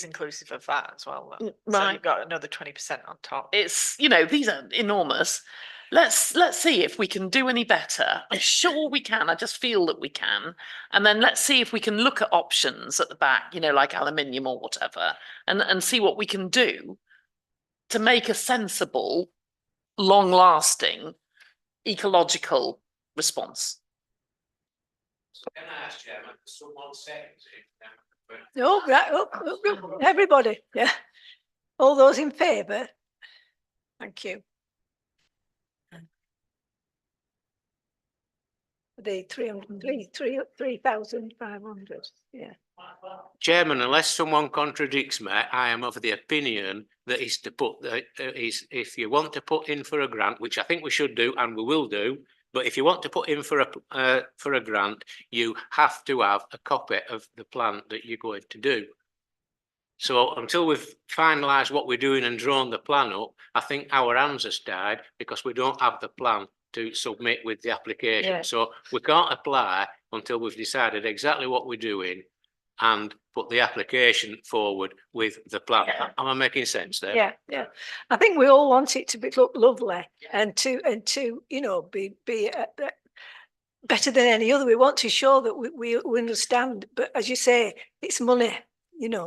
S2: inclusive of that as well, though. So
S3: Right.
S2: you've got another 20% on top.
S3: It's, these are enormous. Let's see if we can do any better. I'm sure we can. I just feel that we can. And then let's see if we can look at options at the back, like aluminium or whatever, and see what we can do to make a sensible, long-lasting, ecological response.
S9: Can I ask, Chairman, someone said,
S1: Oh, right, oh, everybody, yeah. All those in favour? Thank you. The 3,500, yeah.
S9: Chairman, unless someone contradicts me, I am of the opinion that is to put if you want to put in for a grant, which I think we should do and we will do, but if you want to put in for a grant, you have to have a copy of the plan that you're going to do. So until we've finalised what we're doing and drawn the plan up, I think our hands are tied because we don't have the plan to submit with the application.
S1: Yeah.
S9: So we can't apply until we've decided exactly what we're doing and put the application forward with the plan.
S1: Yeah.
S9: Am I making sense there?
S1: Yeah. I think we all want it to look lovely and to be better than any other. We want to show that we understand, but as you say, it's money,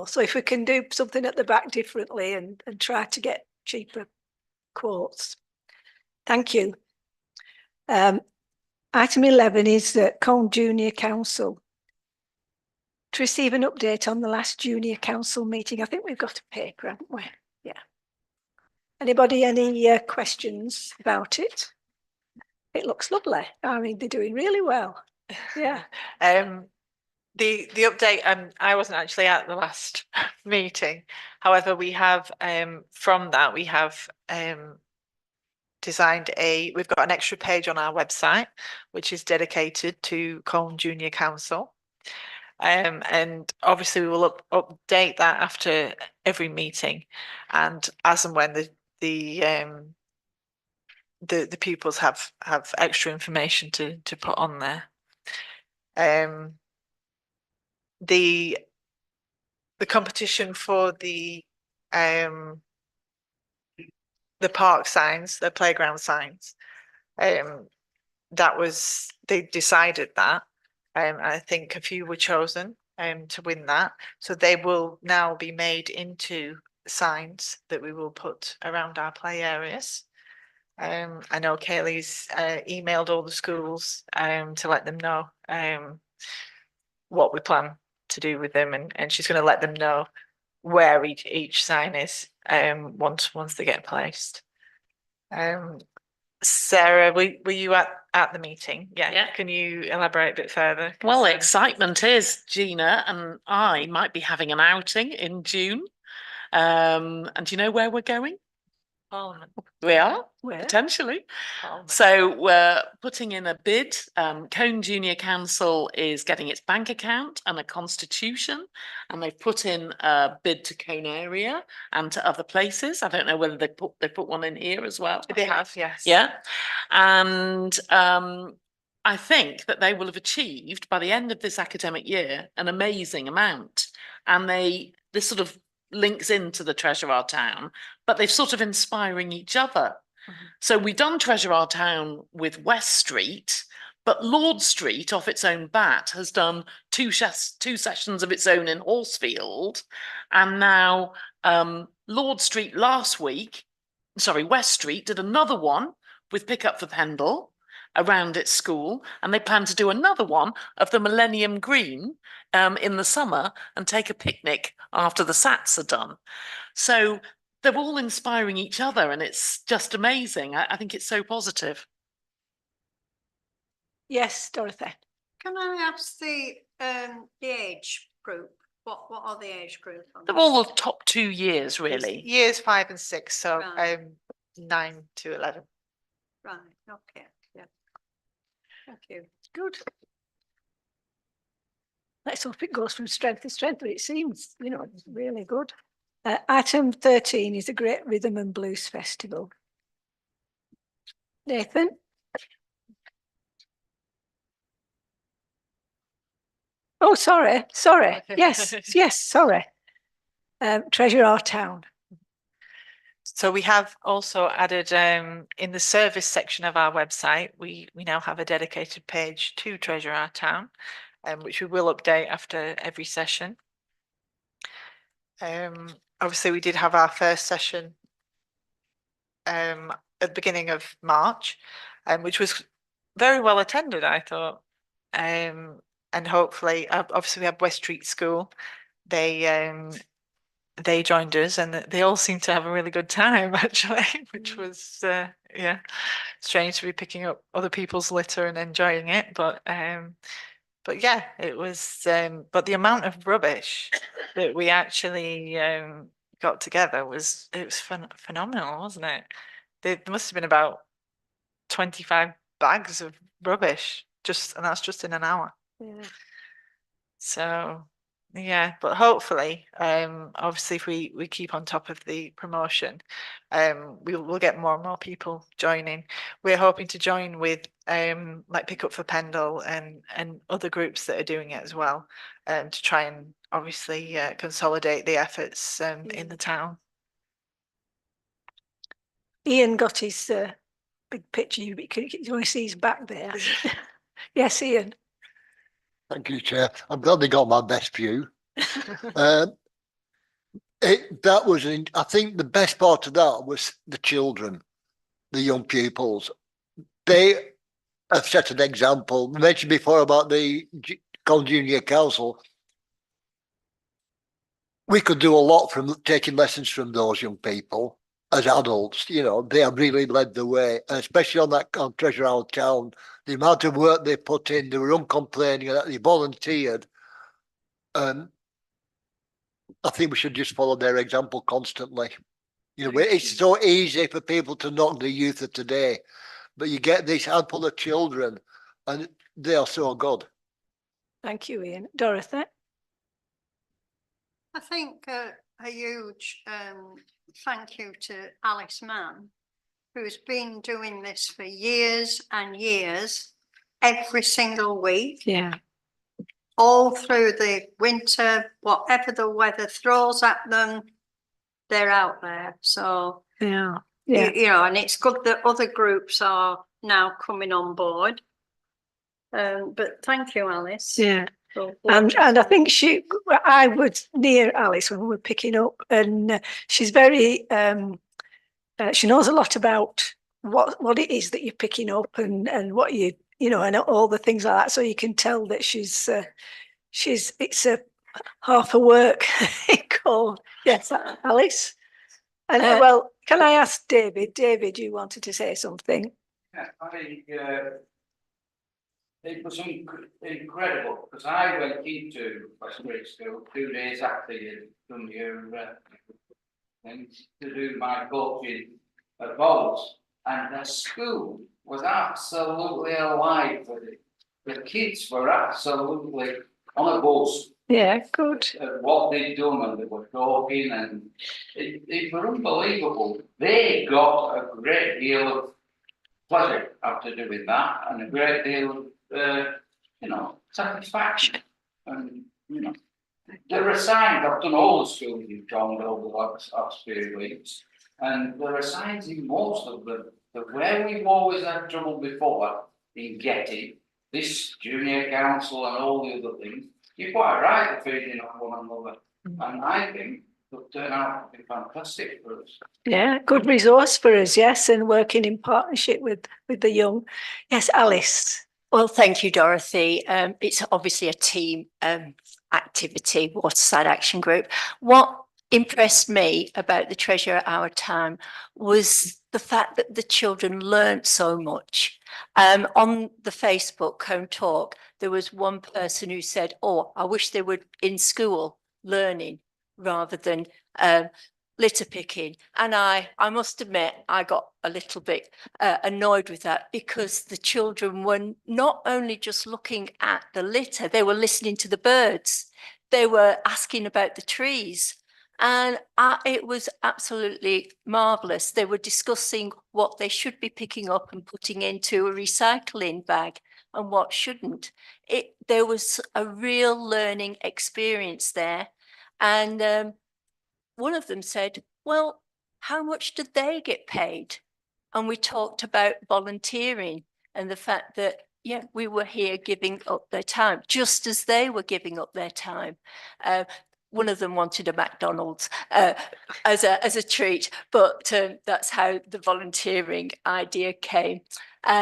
S1: so if we can do something at the back differently and try to get cheaper quotes. Thank you. Item 11 is Colne Junior Council. To receive an update on the last Junior Council meeting. I think we've got a paper, haven't we? Yeah. Anybody, any questions about it? It looks lovely. I mean, they're doing really well. Yeah.
S2: The update, I wasn't actually at the last meeting. However, we have from that we have designed we've got an extra page on our website which is dedicated to Colne Junior Council. And obviously we will update that after every meeting, and as and when the pupils have extra information to put on there. The competition for the park signs, the playground signs, they decided that. I think a few were chosen to win that. So they will now be made into signs that we will put around our play areas. I know Kaylee's emailed all the schools to let them know what we plan to do with them, and she's going to let them know where each sign is once they get placed. Sarah, were you at the meeting? Yeah. Can you elaborate a bit further?
S3: Well, excitement is, Gina and I might be having an outing in June. And do you know where we're going?
S2: Parliament.
S3: We are,
S1: Where?
S3: potentially.
S2: Parliament.
S3: So we're putting in a bid. Cone Junior Council is getting its bank account and a constitution, and they've put in a bid to Cone area and to other places. I don't know whether they put one in here as well.
S2: They have, yes.
S3: Yeah, and I think that they will have achieved by the end of this academic year an amazing amount, and this sort of links into the Treasure Our Town, but they're sort of inspiring each other. So we've done Treasure Our Town with West Street, but Lord Street off its own bat has done two sessions of its own in Horsefield, and now Lord Street West Street did another one with Pick Up for Pendle around its school, and they plan to do another one of the Millennium Green in the summer and take a picnic after the SATs are done. So they're all inspiring each other, and it's just amazing. I think it's so positive.
S1: Yes, Dorothy.
S5: Can I ask the age group? What are the age group? on
S3: They're
S5: this?
S3: all the top 2 years, really.
S2: Years 5 and 6, so
S5: Right.
S2: 9 to 11.
S5: Right, okay, yeah. Thank you.
S1: Good. Let's hope it goes from strength to strength, but it seems, it's really good. Item 13 is a Great Rhythm and Blues Festival. Nathan? Oh, sorry. Yes, sorry. Treasure Our Town.
S2: So we have also added in the service section of our website, we now have a dedicated page to Treasure Our Town, which we will update after every session. Obviously, we did have our first session at the beginning of March, which was very well attended, I thought. And hopefully, obviously, we have West Street School. They joined us, and they all seemed to have a really good time, actually, which was strange to be picking up other people's litter and enjoying it. But yeah, it was. But the amount of rubbish that we actually got together it was phenomenal, wasn't it? There must have been about 25 bags of rubbish, and that's just in an hour.
S1: Yeah.
S2: So yeah, but hopefully, obviously, if we keep on top of the promotion, we'll get more and more people joining. We're hoping to join with like Pick Up for Pendle and other groups that are doing it as well, to try and obviously consolidate the efforts in the town.
S1: Ian got his big picture. You only see his back there. Yes, Ian.
S10: Thank you, Chair. I'm glad they got my best view. I think the best part of that was the children, the young pupils. They have set an example. I mentioned before about the Cone Junior Council. We could do a lot from taking lessons from those young people as adults. They have really led the way, and especially on Treasure Our Town. The amount of work they put in, they were uncomplaining, that they volunteered. I think we should just follow their example constantly. It's so easy for people to knock the youth of today, but you get this handful of children, and they are so good.
S1: Thank you, Ian. Dorothy?
S5: I think a huge thank you to Alice Mann, who's been doing this for years and years, every single week.
S1: Yeah.
S5: All through the winter, whatever the weather throws at them, they're out there. So,
S1: Yeah.
S5: and it's good that other groups are now coming on board. But thank you, Alice.
S1: Yeah. And I think I was near Alice when we were picking up, and she's very, she knows a lot about what it is that you're picking up and what and all the things like that. So you can tell that it's a half a work. Yes, Alice. And well, can I ask David? David, you wanted to say something?
S11: Yeah, it was incredible because I went into West Street School 2 days after you'd done your and to do my coaching at Bowles, and the school was absolutely alive with it. The kids were absolutely on a buzz
S1: Yeah, good.
S11: at what they'd done, and they were talking, and it were unbelievable. They got a great deal of pleasure after doing that, and a great deal of, satisfaction. And, there are signs, I've done all the schools you've gone over the last few weeks, and there are signs in most of them that where we've always had trouble before in getting this junior council and all the other things, you're quite right, they're feeding on one another. And I think it'll turn out to be fantastic for us.
S1: Yeah, good resource for us, yes, and working in partnership with the young. Yes, Alice.
S12: Well, thank you, Dorothy. It's obviously a team activity, Waterside Action Group. What impressed me about the Treasure Hour time was the fact that the children learnt so much. On the Facebook Home Talk, there was one person who said, "Oh, I wish they were in school learning rather than litter picking." And I must admit, I got a little bit annoyed with that, because the children were not only just looking at the litter, they were listening to the birds. They were asking about the trees. And it was absolutely marvellous. They were discussing what they should be picking up and putting into a recycling bag and what shouldn't. There was a real learning experience there. And one of them said, "Well, how much did they get paid?" And we talked about volunteering and the fact that, yeah, we were here giving up their time, just as they were giving up their time. One of them wanted a McDonald's as a treat, but that's how the volunteering idea came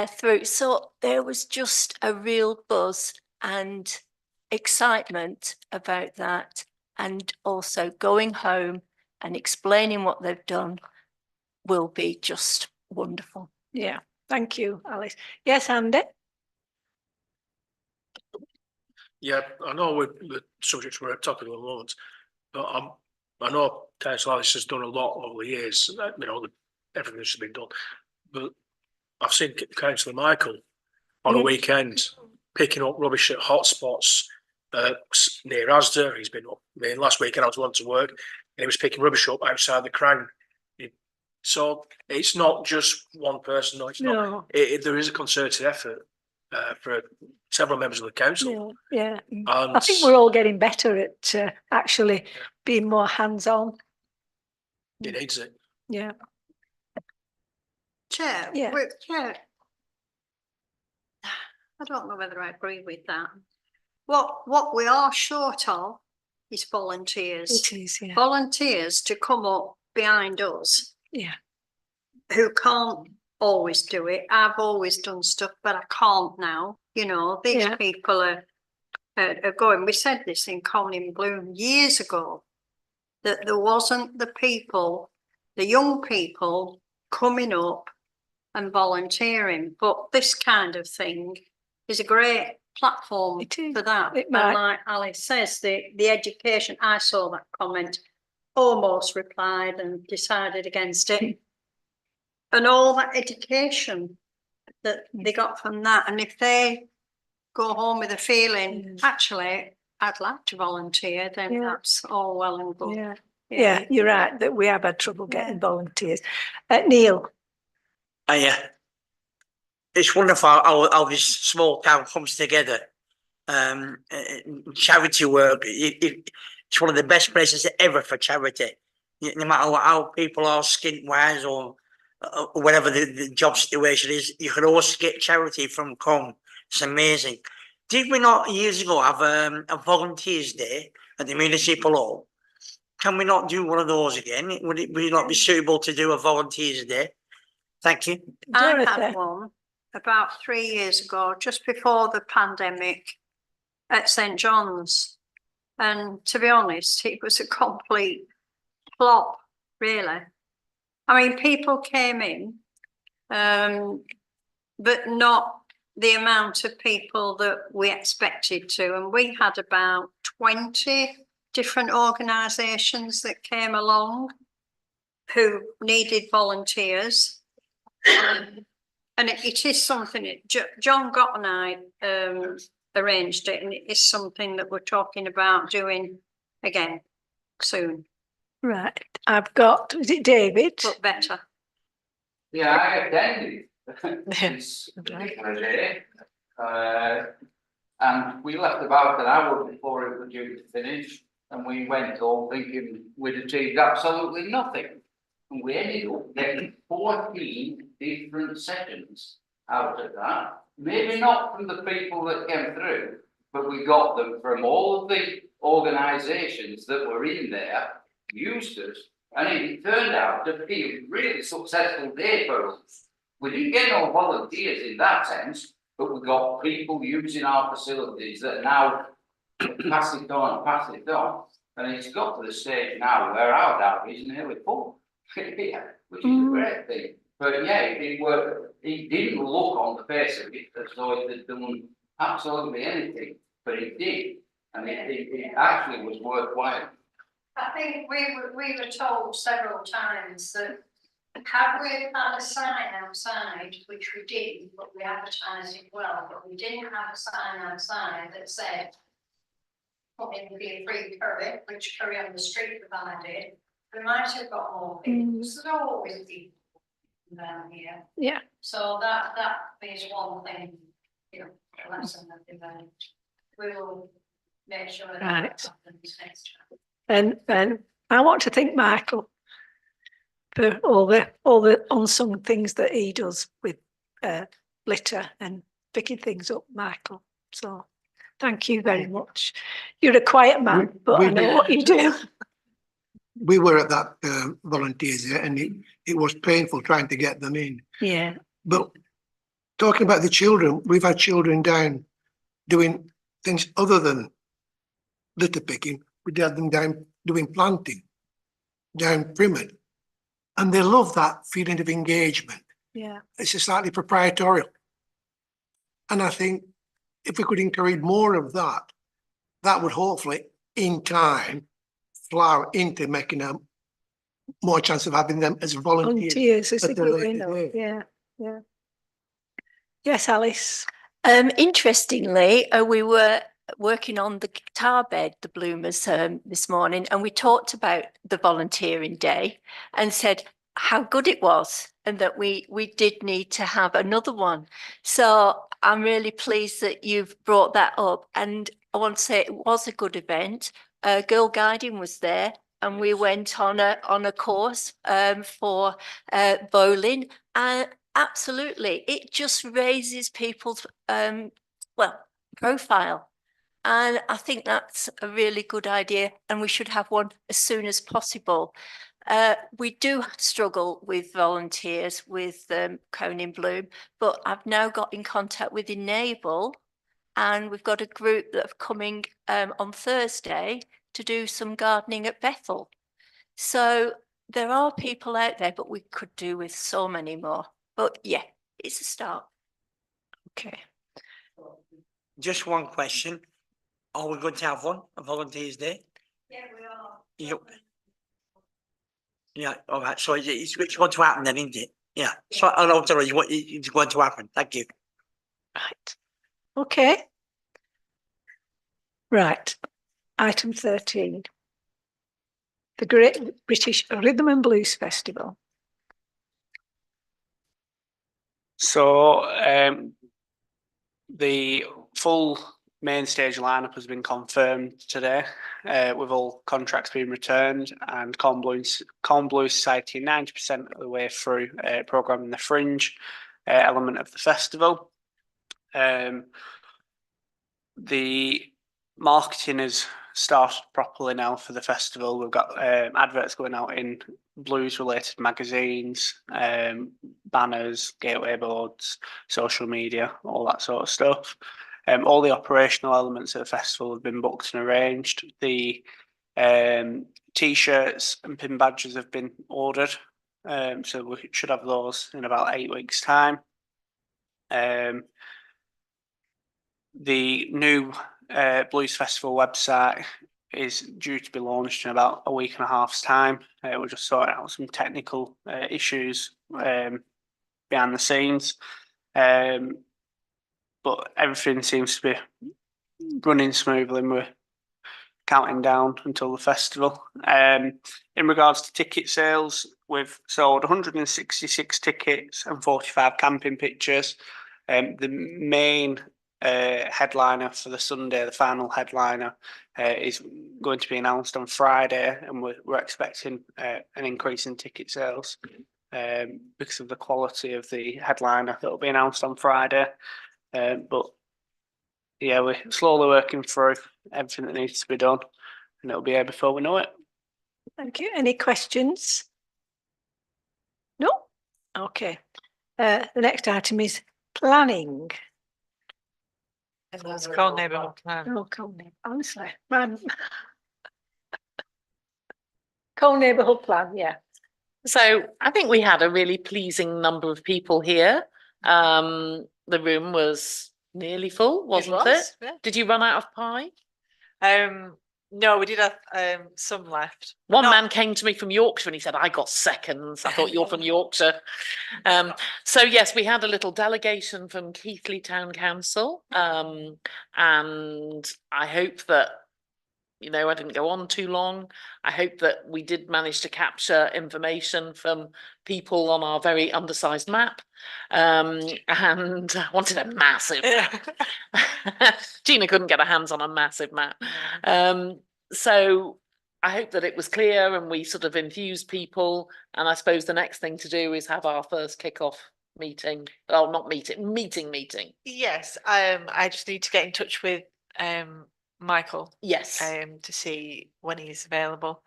S12: through. So there was just a real buzz and excitement about that. And also going home and explaining what they've done will be just wonderful.
S1: Yeah, thank you, Alice. Yes, Andy?
S13: Yeah, I know the subjects we're talking at the moment, but I know Council Alice has done a lot over the years, everything that's been done. But I've seen Councillor Michael on a weekend picking up rubbish at hotspots near Asda. He's been up. Last weekend I was going to work and he was picking rubbish up outside the Crown. So it's not just one person. No, it's not. There is a concerted effort for several members of the council.
S1: Yeah.
S13: And
S1: I think we're all getting better at actually being more hands-on.
S13: It needs it.
S1: Yeah.
S5: Chair,
S1: Yeah.
S5: Chair, I don't know whether I agree with that. What we are short of is volunteers.
S1: It is, yeah.
S5: Volunteers to come up behind us.
S1: Yeah.
S5: Who can't always do it. I've always done stuff, but I can't now. These people are going. We said this in Colin Bloom years ago, that there wasn't the young people coming up and volunteering. But this kind of thing is a great platform for that. And like Alice says, the education, I saw that comment, almost replied and decided against it. And all that education that they got from that. And if they go home with a feeling, actually, I'd like to volunteer, then that's all well and good.
S1: Yeah, you're right, that we have had trouble getting volunteers. Neil.
S8: It's wonderful how this small town comes together. Charity work, it's one of the best places ever for charity. No matter how people are skint-wise or whatever the job situation is, you can always get charity from Com. It's amazing. Did we not years ago have a volunteers day at the municipal hall? Can we not do one of those again? Would it not be suitable to do a volunteers day? Thank you.
S5: I had one about 3 years ago, just before the pandemic, at St John's. And to be honest, it was a complete flop, really. I mean, people came in, but not the amount of people that we expected to. And we had about 20 different organisations that came along. who needed volunteers. And it is something that John Gott and I arranged it, and it is something that we're talking about doing again soon,
S1: Right, I've got, is it David?
S5: but better.
S11: Yeah, I attended this particular day. And we left about an hour before it was due to finish, and we went home thinking we'd achieved absolutely nothing. And we ended up getting 14 different sessions out of that. Maybe not from the people that came through, but we got them from all of the organisations that were in there, used us, and it turned out to be a really successful day for us. We didn't get no volunteers in that sense, but we got people using our facilities that now pass it on, and it's got to the stage now where our diary is nearly full. Yeah, which is a great thing. But yeah, it didn't look on the face of it as though it had done absolutely anything, but it did, and it actually was worthwhile.
S5: I think we were told several times that had we had a sign outside, which we did, but we advertised it well, but we didn't have a sign outside that said, "Come in, be a free curry," which curry on the street provided, we might have got more people. There's always people down here.
S1: Yeah.
S5: So that is one thing, you know, a lesson that we've learned. We will make sure that
S1: Right.
S5: happens next time.
S1: And I want to thank Michael for all the unsung things that he does with litter and picking things up, Michael. So thank you very much. You're a quiet man, but I know what you do.
S13: We were at that volunteers there, and it was painful trying to get them in.
S1: Yeah.
S13: But talking about the children, we've had children down doing things other than litter picking. We had them down doing planting down Primid, and they love that feeling of engagement.
S1: Yeah.
S13: It's a slightly proprietorial, and I think if we could encourage more of that, that would hopefully in time flower into making a more chance of having them as volunteers.
S1: As
S13: at
S1: they
S13: a
S1: go
S13: later
S1: in.
S13: date.
S1: Yeah. Yes, Alice.
S12: Interestingly, we were working on the guitar bed, the Bloomers, this morning, and we talked about the volunteering day and said how good it was and that we did need to have another one. So I'm really pleased that you've brought that up, and I want to say it was a good event. Girl Guiding was there, and we went on a course for bowling, and absolutely it just raises people's profile. And I think that's a really good idea, and we should have one as soon as possible. We do struggle with volunteers with Cone in Bloom, but I've now got in contact with Enable, and we've got a group that are coming on Thursday to do some gardening at Bethel. So there are people out there, but we could do with so many more. But yeah, it's a start.
S1: Okay.
S8: Just one question. Are we going to have one, a Volunteers Day?
S5: Yeah, we are.
S8: Yep. Yeah, all right. So it's going to happen then, isn't it? Yeah. So I know, sorry, it's going to happen. Thank you.
S1: Right. Okay. Right. Item 13. The Great British Rhythm and Blues Festival.
S6: So the full main stage lineup has been confirmed today, with all contracts being returned, and Corn Blue Society 90% of the way through programming the fringe element of the festival. The marketing has started properly now for the festival. We've got adverts going out in blues related magazines, banners, gateway boards, social media, all that sort of stuff. All the operational elements of the festival have been booked and arranged. The t-shirts and pin badges have been ordered, so we should have those in about 8 weeks' time. The new Blues Festival website is due to be launched in about a week and a half's time. We're just sorting out some technical issues behind the scenes. But everything seems to be running smoothly, and we're counting down until the festival. In regards to ticket sales, we've sold 166 tickets and 45 camping pictures. The main headliner for the Sunday, the final headliner, is going to be announced on Friday, and we're expecting an increase in ticket sales because of the quality of the headliner that will be announced on Friday. But yeah, we're slowly working through everything that needs to be done, and it'll be here before we know it.
S1: Thank you. Any questions? No? Okay. The next item is planning.
S2: It's called neighbourhood plan.
S1: Oh, Cole, honestly, man. Cole neighbourhood plan, yeah.
S3: So I think we had a really pleasing number of people here. The room was nearly full, wasn't it?
S2: Yeah.
S3: Did you run out of pie?
S2: No, we did have some left.
S3: One
S2: Not-
S3: man came to me from Yorkshire and he said, I got seconds. I thought you're from Yorkshire. So yes, we had a little delegation from Keighley Town Council. And I hope that, you know, I didn't go on too long. I hope that we did manage to capture information from people on our very undersized map. And I wanted a massive map. Gina couldn't get her hands on a massive map. So I hope that it was clear and we sort of enthused people. And I suppose the next thing to do is have our first kickoff meeting. Oh, not meeting.
S2: Yes, I just need to get in touch with Michael.
S3: Yes.
S2: To see when he's available.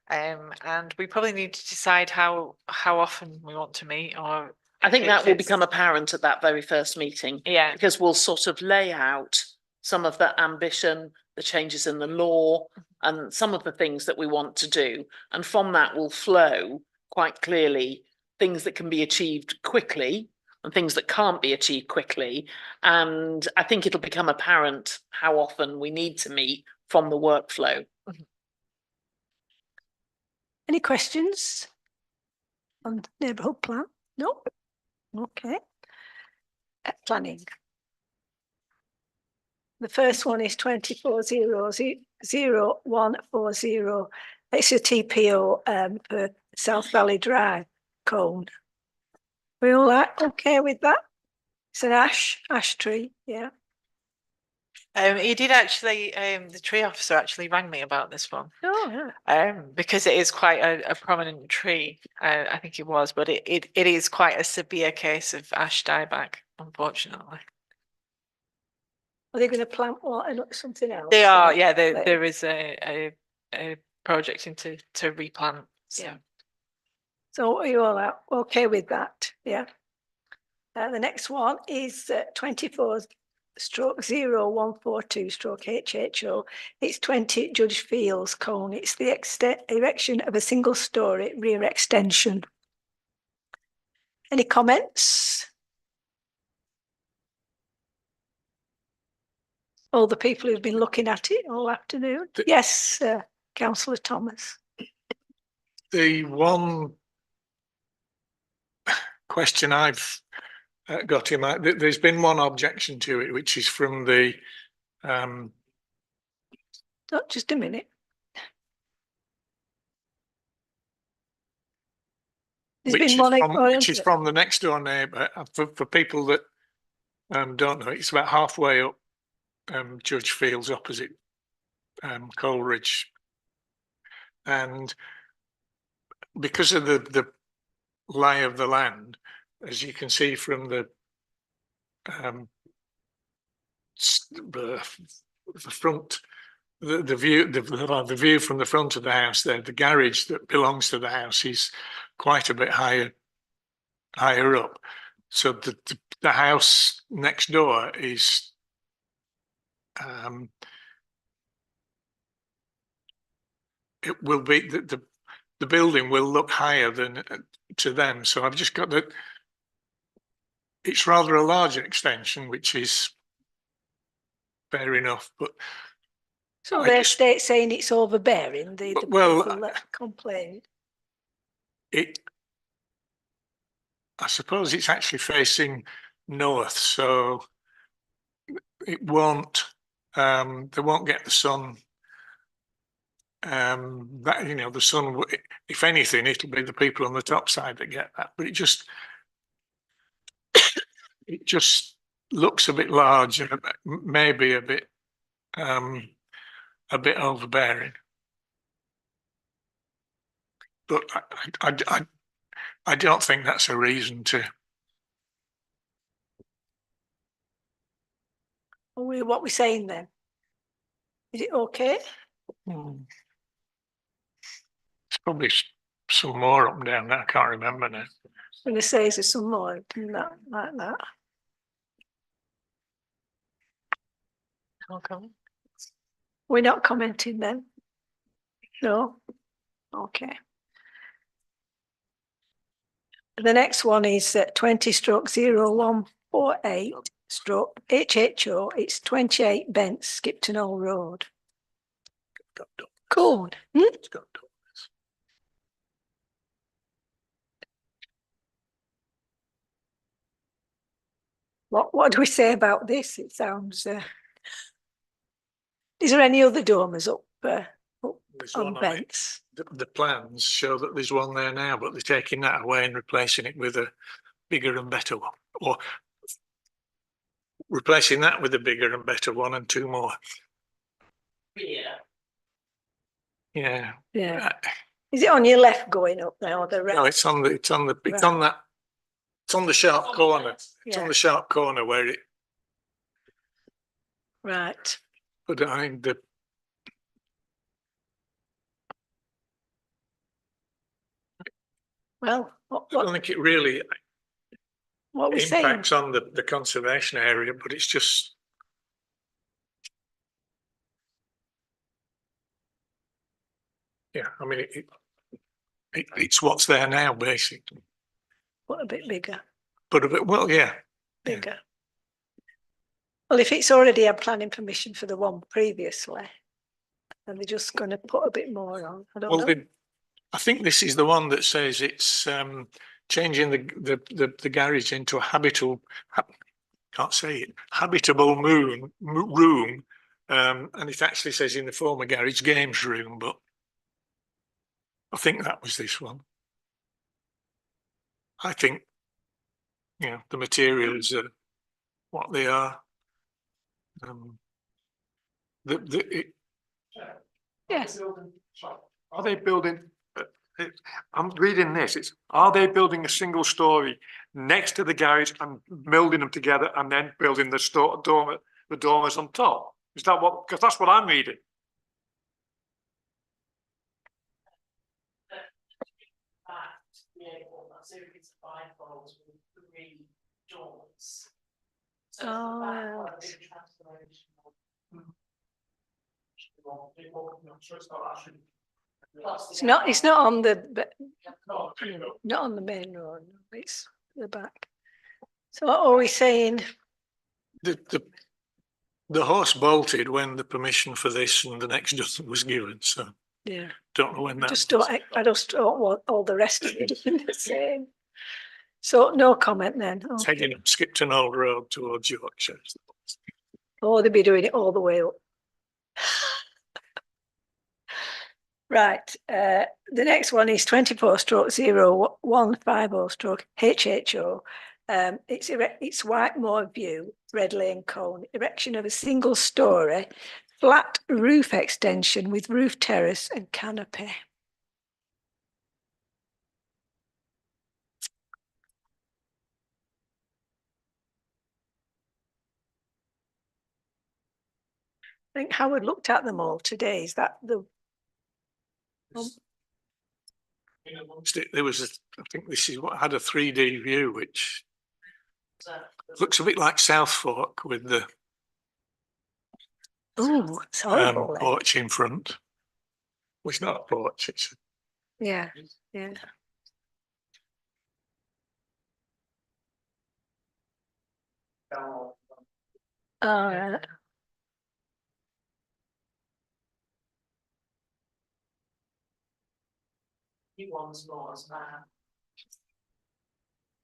S2: And we probably need to decide how often we want to meet, or
S3: I think
S2: if
S3: that will
S2: it's-
S3: become apparent at that very first meeting.
S2: Yeah.
S3: Because we'll sort of lay out some of the ambition, the changes in the law, and some of the things that we want to do. And from that will flow quite clearly things that can be achieved quickly and things that can't be achieved quickly. And I think it'll become apparent how often we need to meet from the workflow.
S1: Any questions on neighbourhood plan? No? Okay. Planning. The first one is 24000140. It's a TPO for South Valley Drive, Colne. We all okay with that? It's an ash tree, yeah.
S2: He did actually, the tree officer actually rang me about this one.
S1: Oh, yeah.
S2: Because it is quite a prominent tree, I think it was, but it is quite a severe case of ash dieback, unfortunately.
S1: Are they going to plant something else?
S2: They are, yeah. There is a project to replant. So.
S1: Yeah. So are you all okay with that? Yeah. The next one is 24/0142/HHO. It's 20 Judge Fields, Colne. It's the erection of a single-storey rear extension. Any comments? All the people who've been looking at it all afternoon. Yes, Councillor Thomas.
S7: The one question I've got in mind, there's been one objection to it, which is from the
S1: Oh, just a minute.
S7: which is from the next door neighbour. For people that don't know, it's about halfway up Judge Fields opposite Coleridge, and because of the lay of the land, as you can see from the front, the view from the front of the house there, the garage that belongs to the house is quite a bit higher up. So the house next door is it will be the building will look higher than to them. So I've just got that. It's rather a larger extension, which is fair enough, but
S1: So
S7: I
S1: their
S7: just-
S1: state saying it's overbearing, the
S7: Well,
S1: people that complain.
S7: It, I suppose it's actually facing north, so it won't, they won't get the sun. That, you know, the sun, if anything, it'll be the people on the top side that get that, but it just looks a bit large and maybe a bit overbearing. But I don't think that's a reason to.
S1: What we're saying then? Is it okay?
S7: It's probably some more up and down there. I can't remember now.
S1: I'm going to say there's some more than that, like that.
S2: Okay.
S1: We're not commenting then? No? Okay. The next one is 20/0148 stroke HHO. It's 28 Bent Skipton Hall Road. Code.
S7: It's got doors.
S1: What do we say about this? It sounds. Is there any other dormers up
S7: There's
S1: on
S7: one on it.
S1: Bents?
S7: The plans show that there's one there now, but they're taking that away and replacing it with a bigger and better one, or replacing that with a bigger and better one and two more.
S3: Yeah.
S7: Yeah.
S1: Yeah. Is it on your left going up there or the right?
S7: No, it's on the sharp corner. It's on
S1: Yeah.
S7: the sharp corner where it,
S1: Right.
S7: but I mean,
S1: Well,
S7: I don't think it really
S1: what we're saying?
S7: impacts on the conservation area, but it's just. Yeah, I mean, it's what's there now, basically.
S1: What, a bit bigger?
S7: But a bit, well, yeah.
S1: Bigger. Well, if it's already had planning permission for the one previously, and they're just going to put a bit more on. I don't know.
S7: I think this is the one that says it's changing the garage into a habitable room, and it actually says in the former garage games room, but I think that was this one. I think, you know, the materials are what they are.
S1: Yes.
S14: Are they building? I'm reading this. Are they building a single story next to the garage and building them together and then building the dormers on top? Is that what? Because that's what I'm reading.
S1: Oh. It's not on the not on the main road. It's the back. So what are we saying?
S7: The horse bolted when the permission for this and the next dozen was given, so
S1: Yeah.
S7: don't know when that was.
S1: I just don't want all the rest of it in the same. So no comment then.
S7: It's
S1: Okay.
S7: heading up Skipton Old Road towards Yorkshire.
S1: Oh, they'll be doing it all the way up. Right, the next one is 24/0150/HHO. It's Whitemoor View, Red Lane Cone, erection of a single story flat roof extension with roof terrace and canopy. I think Howard looked at them all today. Is that the?
S7: There was I think this is what had a 3D view, which looks a bit like South Fork with the
S1: It's horrible.
S7: porch in front. Well, it's not a porch, it's
S1: Yeah. All right.
S3: One's not as bad.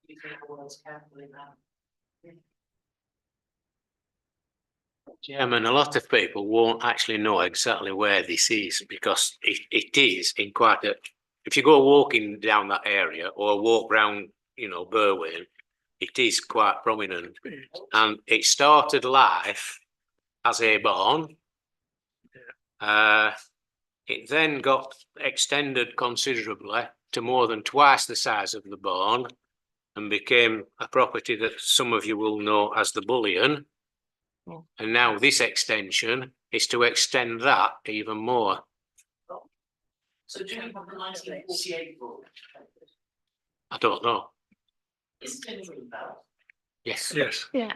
S3: You think all those carefully now.
S9: Chairman, a lot of people won't actually know exactly where this is because it is in quite a, if you go walking down that area or walk round, you know, Berwyn, it is quite prominent. And it started life as a barn. It then got extended considerably to more than twice the size of the barn and became a property that some of you will know as the Bullion. And now this extension is to extend that even more.
S3: So do you have the 1948 rule?
S9: I don't know.
S3: Is it in Greenbelt?
S9: Yes.
S7: Yes.
S1: Yeah.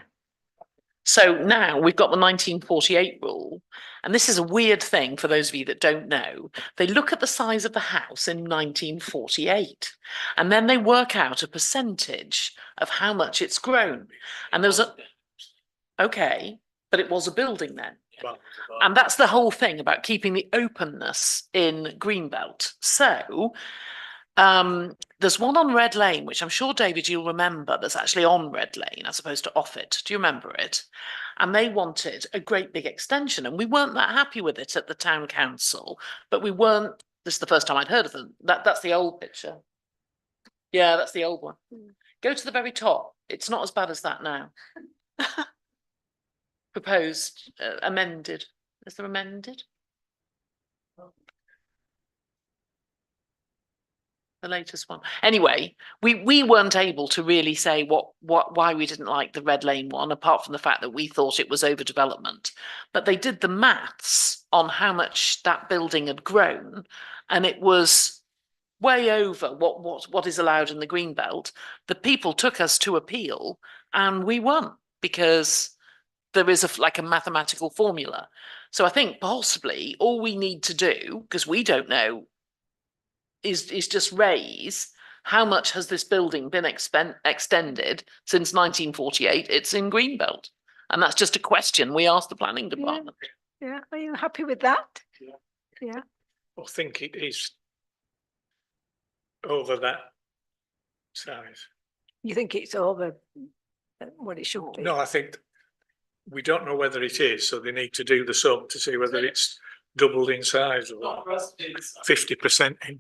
S3: So now we've got the 1948 rule, and this is a weird thing for those of you that don't know. They look at the size of the house in 1948, and then they work out a percentage of how much it's grown. And there's a, okay, but it was a building then. And that's the whole thing about keeping the openness in Greenbelt. So there's one on Red Lane, which I'm sure, David, you'll remember, that's actually on Red Lane as opposed to off it. Do you remember it? And they wanted a great big extension, and we weren't that happy with it at the town council, but we weren't, this is the first time I'd heard of them. That's the old picture. Yeah, that's the old one. Go to the very top. It's not as bad as that now. Proposed, amended. Is there amended? The latest one. Anyway, we weren't able to really say why we didn't like the Red Lane one, apart from the fact that we thought it was overdevelopment. But they did the maths on how much that building had grown, and it was way over what is allowed in the Greenbelt. The people took us to appeal, and we won because there is like a mathematical formula. So I think possibly all we need to do, because we don't know, is just raise how much has this building been extended since 1948? It's in Greenbelt. And that's just a question we asked the planning department.
S1: Yeah. Are you happy with that? Yeah.
S7: I think it is over that size.
S1: You think it's over what it should be?
S7: No, I think we don't know whether it is, so they need to do the sum to see whether it's doubled in size or 50% in.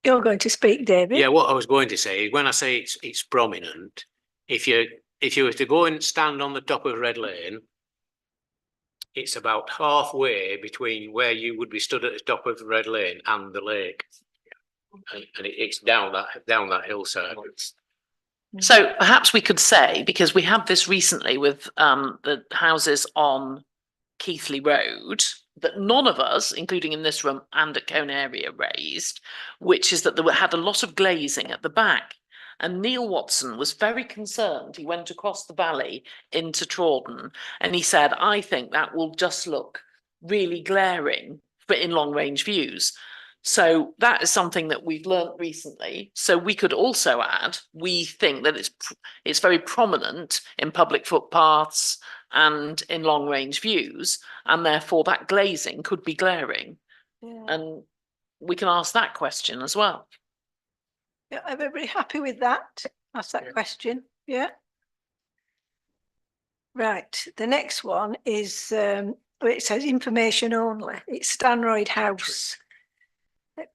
S1: You're going to speak, David?
S9: Yeah, what I was going to say is when I say it's prominent, if you were to go and stand on the top of Red Lane, it's about halfway between where you would be stood at the top of Red Lane and the lake. And it's down that hillside.
S3: So perhaps we could say, because we had this recently with the houses on Keighley Road, that none of us, including in this room and at Cone area, raised, which is that there had a lot of glazing at the back. And Neil Watson was very concerned. He went across the valley into Trawden and he said, I think that will just look really glaring for in long range views. So that is something that we've learnt recently. So we could also add, we think that it's very prominent in public footpaths and in long range views, and therefore that glazing could be glaring.
S1: Yeah.
S3: And we can ask that question as well.
S1: Yeah, everybody happy with that? Ask that question. Yeah. Right. The next one is it says information only. It's Stanroyd House.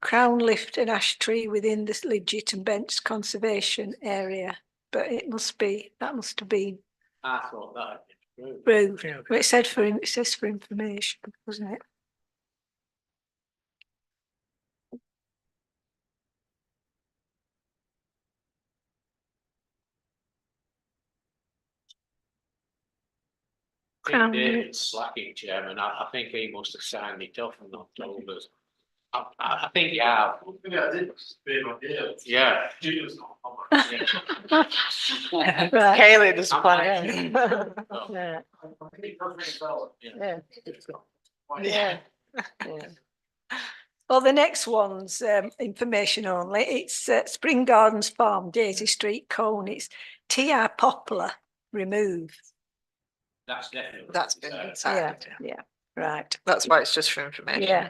S1: Crown Lift and Ash Tree within this Lidget and Bents conservation area, but it must be that must have been.
S9: I thought that.
S1: Approved. Well, it says for information, wasn't it?
S9: Crown David's slacking, Chairman. I think he must have signed it off and not told us. I think you have. Yeah.
S1: Right.
S2: Kaylee does plan.
S1: Yeah.
S2: Yeah.
S1: Yeah. Yeah. Well, the next one's information only. It's Spring Gardens Farm, Daisy Street, Cone. It's TR Poplar remove.
S9: That's definitely.
S2: That's been
S1: Yeah,
S2: decided.
S1: yeah, right.
S2: That's why it's just for information.
S1: Yeah.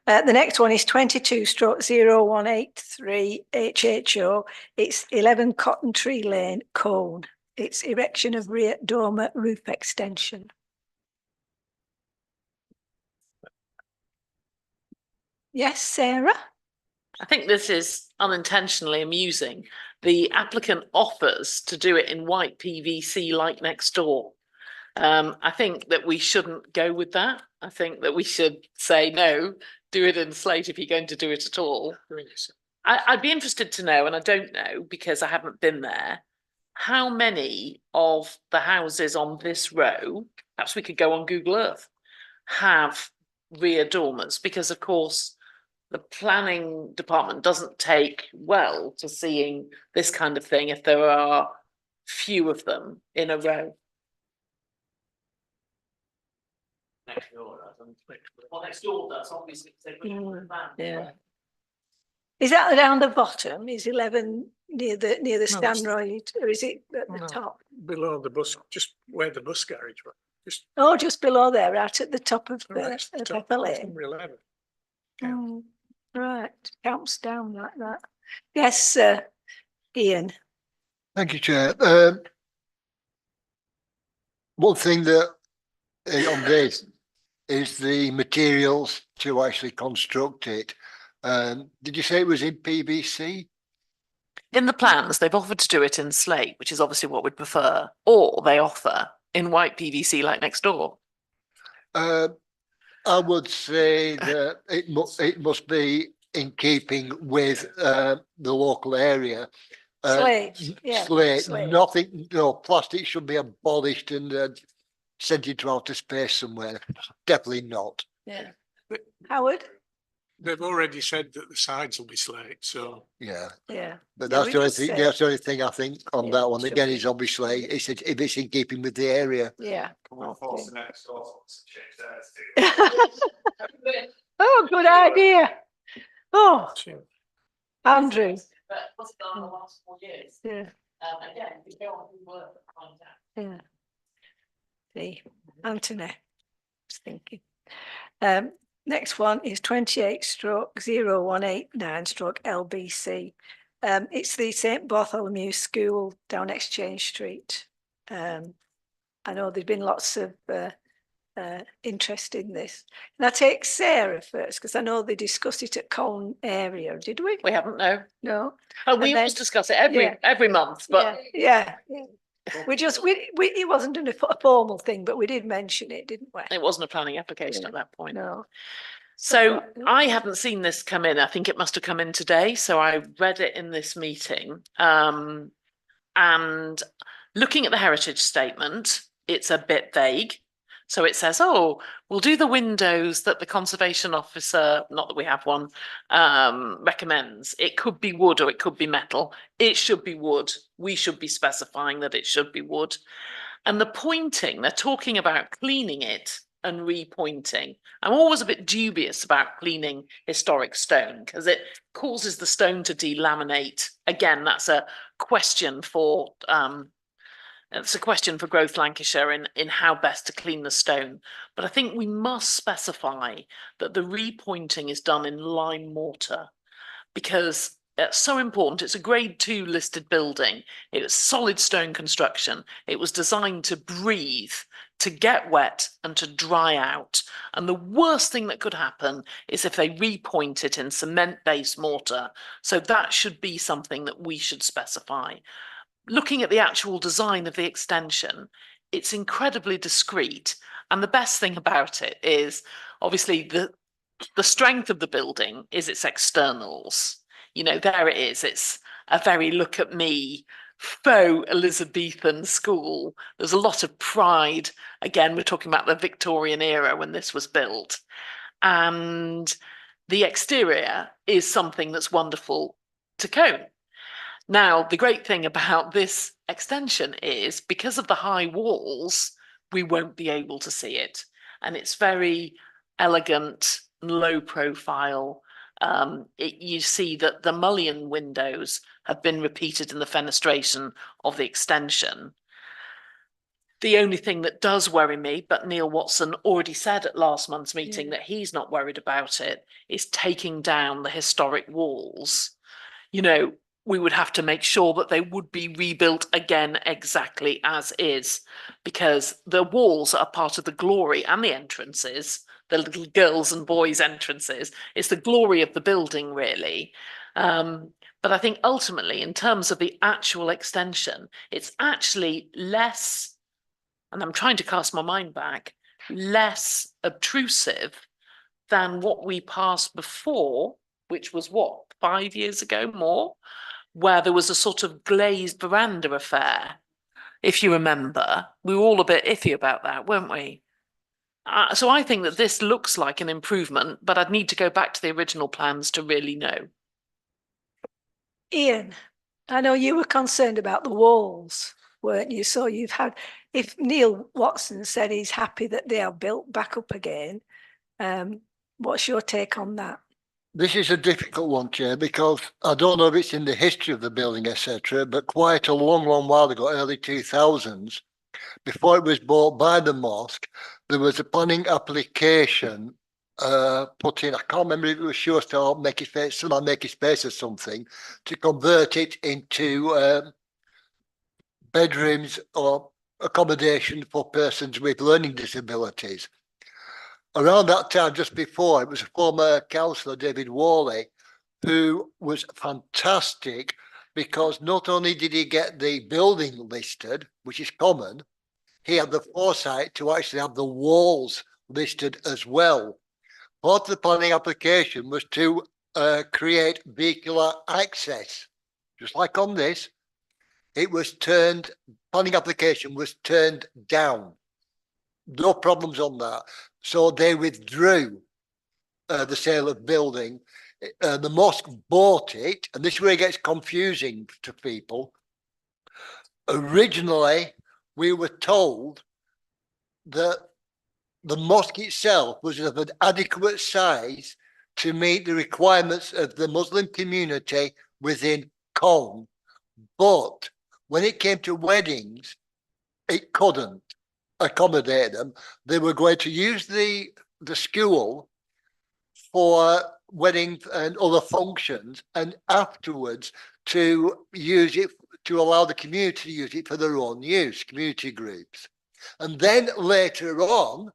S1: The next one is 22/0183 HHO. It's 11 Cotton Tree Lane, Colne. It's erection of rear dormer roof extension. Yes, Sarah?
S3: I think this is unintentionally amusing. The applicant offers to do it in white PVC like next door. I think that we shouldn't go with that. I think that we should say, no, do it in slate if you're going to do it at all. I'd be interested to know, and I don't know because I haven't been there, how many of the houses on this row, perhaps we could go on Google Earth, have rear dormers, because of course the planning department doesn't take well to seeing this kind of thing if there are few of them in a row. Next door does. Well, next door does, obviously.
S1: Yeah. Is that down the bottom? Is 11 near the Stanroyd, or is it at the top?
S14: Below the bus, just where the bus garage was. Just
S1: Oh, just below there, right at the top of
S14: right,
S1: the
S14: top,
S1: Pepper
S14: that's
S1: Lane.
S14: number 11.
S1: Oh, right, counts down like that. Yes, Ian.
S10: Thank you, Chair. One thing that on this is the materials to actually construct it. Did you say it was in PVC?
S3: In the plans, they've offered to do it in slate, which is obviously what we'd prefer, or they offer in white PVC like next door.
S10: I would say that it must be in keeping with the local area.
S1: Slate, yeah.
S10: Slate, nothing, no, plastic should be abolished and sent into outer space somewhere. Definitely not.
S1: Yeah. Howard?
S14: They've already said that the sides will be slate, so.
S10: Yeah.
S1: Yeah.
S10: But
S1: Yeah,
S10: that's
S1: we
S10: the only
S1: just
S10: thing,
S1: said-
S10: that's the only thing I think on
S1: Yeah,
S10: that one.
S1: should
S10: Again,
S1: be.
S10: is obviously, if it's in keeping with the area.
S1: Yeah.
S13: We'll
S1: Okay.
S13: force the next door to change theirs too.
S1: Oh, good idea. Oh, Andrew.
S3: But what's it done in the last 4 years?
S1: Yeah.
S3: Again, we go on Google Earth and find out.
S1: Yeah. See, Anthony, just thinking. Next one is 28/0189/LBC. It's the St Bartholomew School down Exchange Street. I know there's been lots of interest in this. And I take Sarah first, because I know they discussed it at Colne area, did we?
S3: We haven't, no.
S1: No.
S3: Oh, we
S1: And
S3: always
S1: then-
S3: discuss it
S1: yeah.
S3: every month, but
S1: Yeah. We it wasn't a formal thing, but we did mention it, didn't we?
S3: it wasn't a planning application
S1: Yeah.
S3: at that point.
S1: No.
S3: So I hadn't seen this come in. I think it must have come in today. So I read it in this meeting. And looking at the heritage statement, it's a bit vague. So it says, oh, we'll do the windows that the conservation officer, not that we have one, recommends. It could be wood or it could be metal. It should be wood. We should be specifying that it should be wood. And the pointing, they're talking about cleaning it and repointing. I'm always a bit dubious about cleaning historic stone because it causes the stone to delaminate. Again, that's a question for Growth Lancashire in how best to clean the stone. But I think we must specify that the repointing is done in lime mortar because it's so important. It's a grade 2 listed building. It was solid stone construction. It was designed to breathe, to get wet and to dry out. And the worst thing that could happen is if they repoint it in cement-based mortar. So that should be something that we should specify. Looking at the actual design of the extension, it's incredibly discreet. And the best thing about it is obviously the strength of the building is its externals. You know, there it is. It's a very look at me, faux Elizabethan school. There's a lot of pride. Again, we're talking about the Victorian era when this was built. And the exterior is something that's wonderful to Colne. Now, the great thing about this extension is because of the high walls, we won't be able to see it. And it's very elegant, low profile. You see that the mullion windows have been repeated in the fenestration of the extension. The only thing that does worry me, but Neil Watson already said at last month's meeting that he's not worried about it, is taking down the historic walls. You know, we would have to make sure that they would be rebuilt again exactly as is, because the walls are part of the glory, and the entrances, the little girls and boys entrances, it's the glory of the building, really. But I think ultimately, in terms of the actual extension, it's actually less, and I'm trying to cast my mind back, less obtrusive than what we passed before, which was what, 5 years ago more, where there was a sort of glazed veranda affair. If you remember, we were all a bit iffy about that, weren't we? So I think that this looks like an improvement, but I'd need to go back to the original plans to really know.
S1: Ian, I know you were concerned about the walls, weren't you? So you've had, if Neil Watson said he's happy that they are built back up again, what's your take on that?
S10: This is a difficult one, Chair, because I don't know if it's in the history of the building, etc., but quite a long while ago, early 2000s, before it was bought by the mosque, there was a planning application put in. I can't remember if it was Sure Start, Make It Space, somehow Make It Space or something, to convert it into bedrooms or accommodation for persons with learning disabilities. Around that time, just before, it was a former councillor, David Worley, who was fantastic because not only did he get the building listed, which is common, he had the foresight to actually have the walls listed as well. Part of the planning application was to create vehicular access. Just like on this, it was turned, planning application was turned down. No problems on that. So they withdrew the sale of building. The mosque bought it, and this is where it gets confusing to people. Originally, we were told that the mosque itself was of an adequate size to meet the requirements of the Muslim community within Colne. But when it came to weddings, it couldn't accommodate them. They were going to use the school for weddings and other functions, and afterwards to use it, to allow the community to use it for their own use, community groups. And then later on,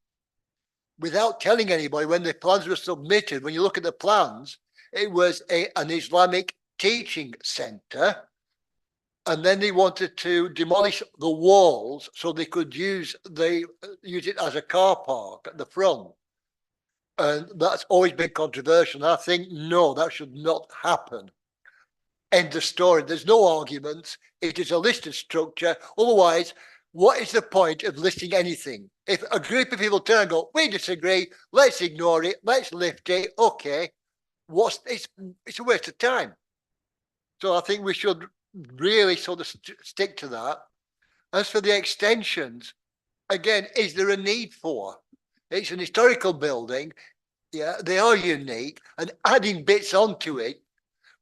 S10: without telling anybody, when the plans were submitted, when you look at the plans, it was an Islamic teaching centre. And then they wanted to demolish the walls so they could use it as a car park at the front. And that's always been controversial. And I think, no, that should not happen. End of story. There's no arguments. It is a listed structure. Otherwise, what is the point of listing anything? If a group of people turn and go, we disagree, let's ignore it, let's lift it, okay, it's a waste of time. So I think we should really sort of stick to that. As for the extensions, again, is there a need for? It's an historical building. Yeah, they are unique, and adding bits onto it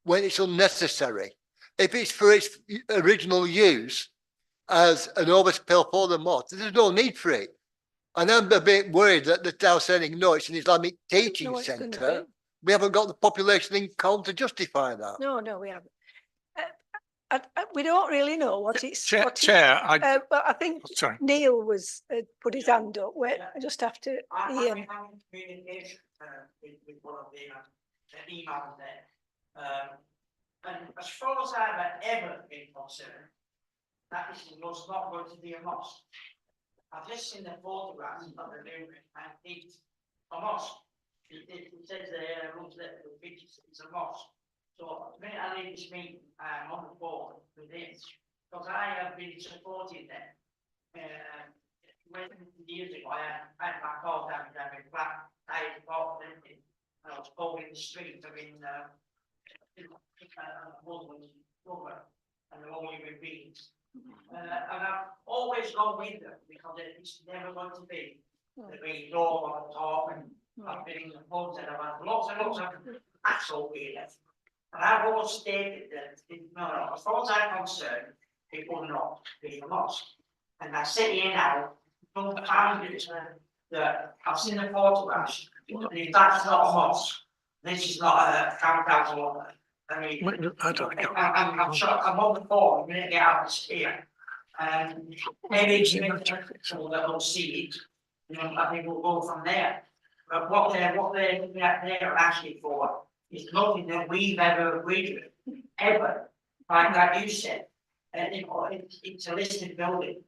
S10: when it's unnecessary. If it's for its original use as an overspill for the mosque, there's no need for it. And I'm a bit worried that they're now saying, no, it's an Islamic teaching centre. We haven't got the population in Colne to justify that.
S1: No, we haven't. We don't really know what it's.
S7: Chair,
S1: but I think
S7: sorry.
S1: Neil was put his hand up. Wait, I just have to.
S8: I'm
S1: Ian.
S8: having communication with one of the emails there. And as far as I've ever been concerned, that was not going to be a mosque. I've just seen the photographs of the new and it's a mosque. It says there, the pictures, it's a mosque. So when I leave this meeting, I'm on the board with this, because I have been supporting them. When years ago, I had my car down in flat, I had bought them, and I was going in the street, I mean, and the only beans. And I've always gone with them because it's never going to be the big door on the top, and I've been in the pubs and I've had lots and lots of asshole here. And I've always stated that, no, as far as I'm concerned, it will not be a mosque. And I sit here now, from the hundreds that I've seen the photographs, and if that's not a mosque, this is not a countdown. I mean,
S14: I don't know.
S8: I'm sure, I'm on the phone, I'm gonna get out of this here. And maybe it's people that will see it, you know, I think we'll go from there. But what they're looking at there asking for is nothing that we've ever agreed with, ever, like you said. And you know, it's a listed building.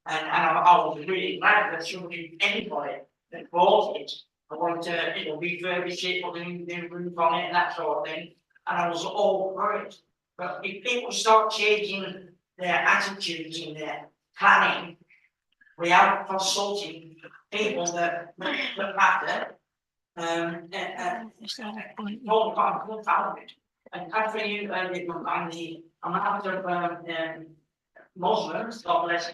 S8: And I was really glad that somebody, anybody that bought it, I wanted to, you know, refurbish it, put a new roof on it and that sort of thing. And I was all for it. But if people start changing their attitudes in their planning without consulting people that matter, I'm confounded. And for you, I'm after Muslims, God bless.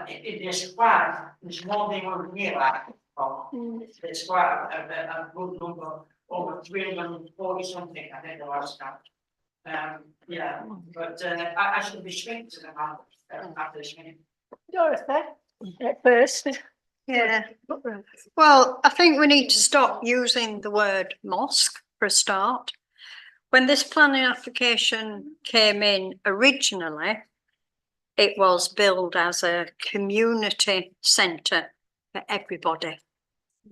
S8: In this square, there's one thing over here, like, it's quite a good number, over 340 something, I think the last time. Yeah, but I should be speaking to them after this meeting.
S1: Dorothy, at first.
S5: Yeah. Well, I think we need to stop using the word mosque for a start. When this planning application came in originally, it was billed as a community centre for everybody.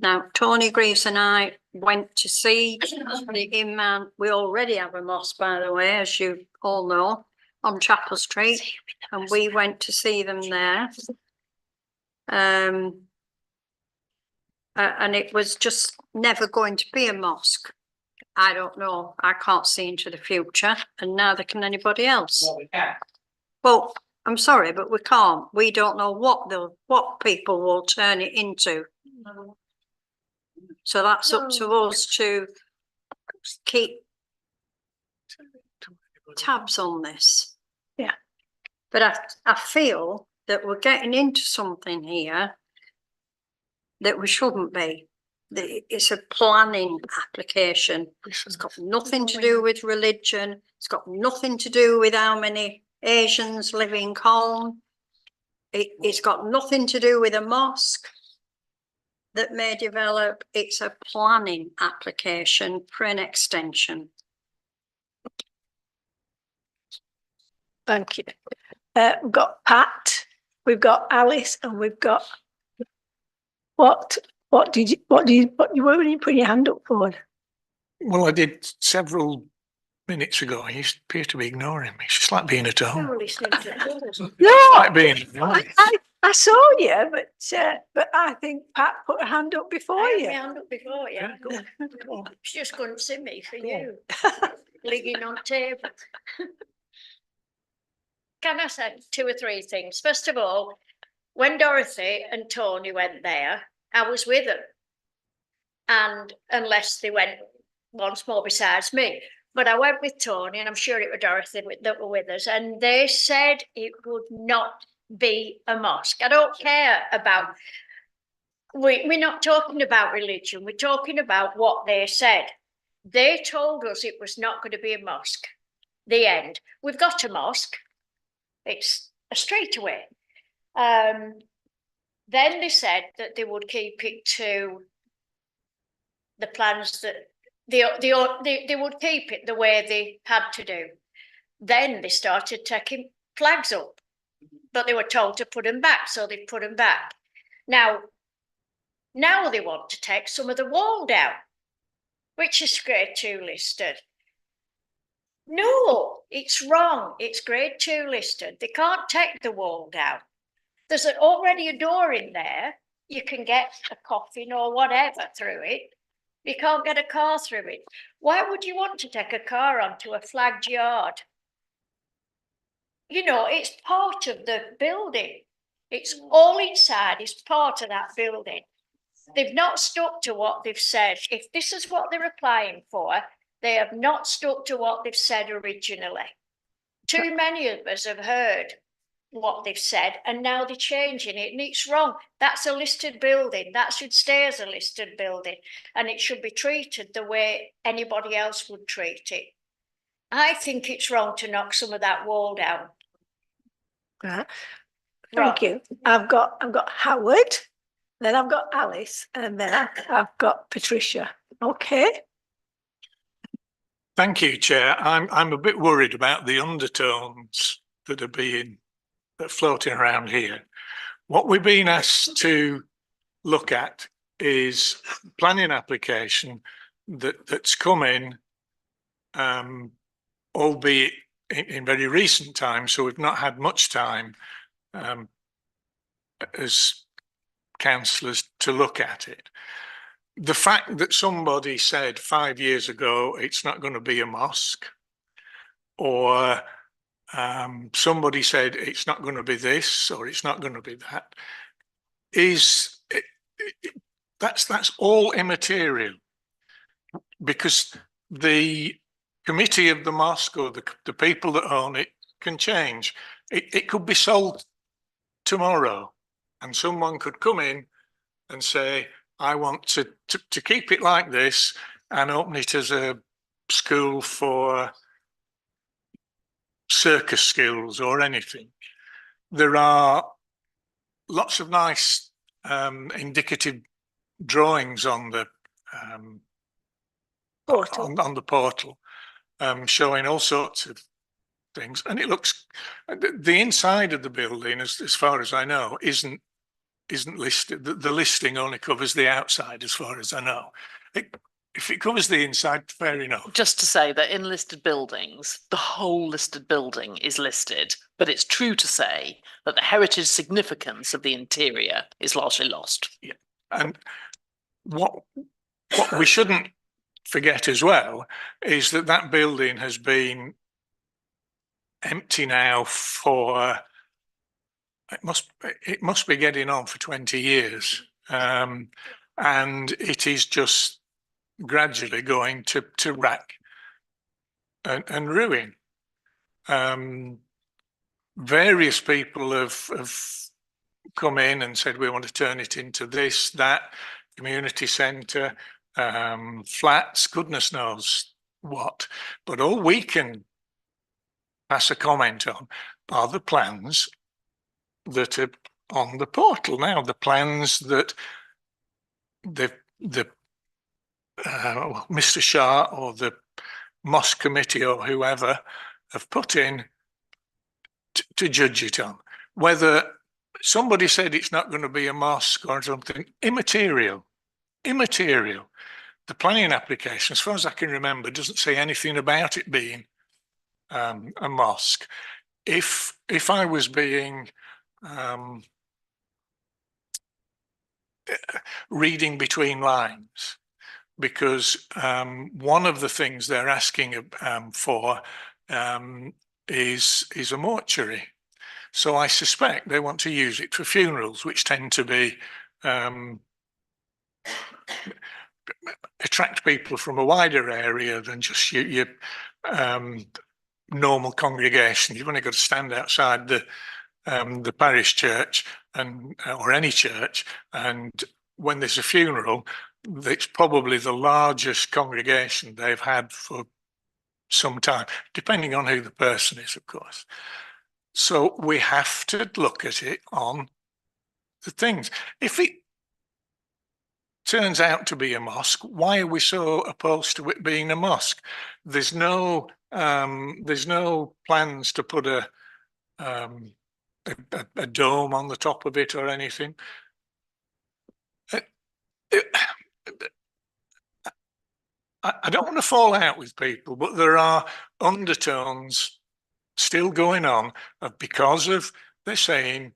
S5: Now, Tony Greaves and I went to see the Imam. We already have a mosque, by the way, as you all know, on Chapel Street, and we went to see them there. And it was just never going to be a mosque. I don't know. I can't see into the future, and neither can anybody else.
S8: Well, we can.
S5: Well, I'm sorry, but we can't. We don't know what people will turn it into. So that's up to us to keep tabs on this.
S1: Yeah.
S5: But I feel that we're getting into something here that we shouldn't be. It's a planning application. It's got nothing to do with religion. It's got nothing to do with how many Asians live in Colne. It's got nothing to do with a mosque that may develop. It's a planning application for an extension.
S1: Thank you. We've got Pat, we've got Alice, and we've got what you were when you put your hand up for?
S7: Well, I did several minutes ago. You appear to be ignoring me. It's just like being at home.
S1: No,
S7: Like being at home.
S1: I saw you, but I think Pat put her hand up before you.
S12: hand up before, yeah. She just couldn't see me for you. Leaning on table. Can I say 2 or 3 things? First of all, when Dorothy and Tony went there, I was with them. And unless they went once more besides me. But I went with Tony, and I'm sure it was Dorothy that were with us, and they said it would not be a mosque. I don't care about, we're not talking about religion, we're talking about what they said. They told us it was not going to be a mosque. The end. We've got a mosque. It's a straightaway. Then they said that they would keep it to the plans that they would keep it the way they had to do. Then they started taking flags up, but they were told to put them back, so they put them back. Now they want to take some of the wall down, which is grade 2 listed. No, it's wrong. It's grade 2 listed. They can't take the wall down. There's already a door in there. You can get a coffin or whatever through it. You can't get a car through it. Why would you want to take a car onto a flagged yard? You know, it's part of the building. It's all inside, it's part of that building. They've not stuck to what they've said. If this is what they're applying for, they have not stuck to what they've said originally. Too many of us have heard what they've said, and now they're changing it, and it's wrong. That's a listed building. That should stay as a listed building, and it should be treated the way anybody else would treat it. I think it's wrong to knock some of that wall down.
S1: Thank you. I've got Howard, then I've got Alice, and then I've got Patricia. Okay.
S7: Thank you, Chair. I'm a bit worried about the undertones that are floating around here. What we've been asked to look at is planning application that's come in, albeit in very recent times, so we've not had much time as councillors to look at it. The fact that somebody said 5 years ago it's not going to be a mosque, or somebody said it's not going to be this or it's not going to be that, that's all immaterial, because the committee of the mosque or the people that own it can change. It could be sold tomorrow, and someone could come in and say, I want to keep it like this and open it as a school for circus skills or anything. There are lots of nice indicative drawings on the portal, showing all sorts of things, and it looks, the inside of the building, as far as I know, isn't listed. The listing only covers the outside, as far as I know. If it covers the inside, fair enough.
S3: Just to say that in listed buildings, the whole listed building is listed, but it's true to say that the heritage significance of the interior is largely lost.
S7: Yeah, and what we shouldn't forget as well is that building has been empty now for, it must be getting on for 20 years, and it is just gradually going to wreck and ruin. Various people have come in and said we want to turn it into this, that, community centre, flats, goodness knows what. But all we can pass a comment on are the plans that are on the portal now, the plans that Mr. Shah or the mosque committee or whoever have put in to judge it on. Whether somebody said it's not going to be a mosque or something, immaterial. The planning application, as far as I can remember, doesn't say anything about it being a mosque. If I was being reading between lines, because one of the things they're asking for is a mortuary. So I suspect they want to use it for funerals, which tend to be attract people from a wider area than just your normal congregation. You've only got to stand outside the parish church or any church, and when there's a funeral, it's probably the largest congregation they've had for some time, depending on who the person is, of course. So we have to look at it on the things. If it turns out to be a mosque, why are we so opposed to it being a mosque? There's no plans to put a dome on the top of it or anything. I don't want to fall out with people, but there are undertones still going on because of, they're saying,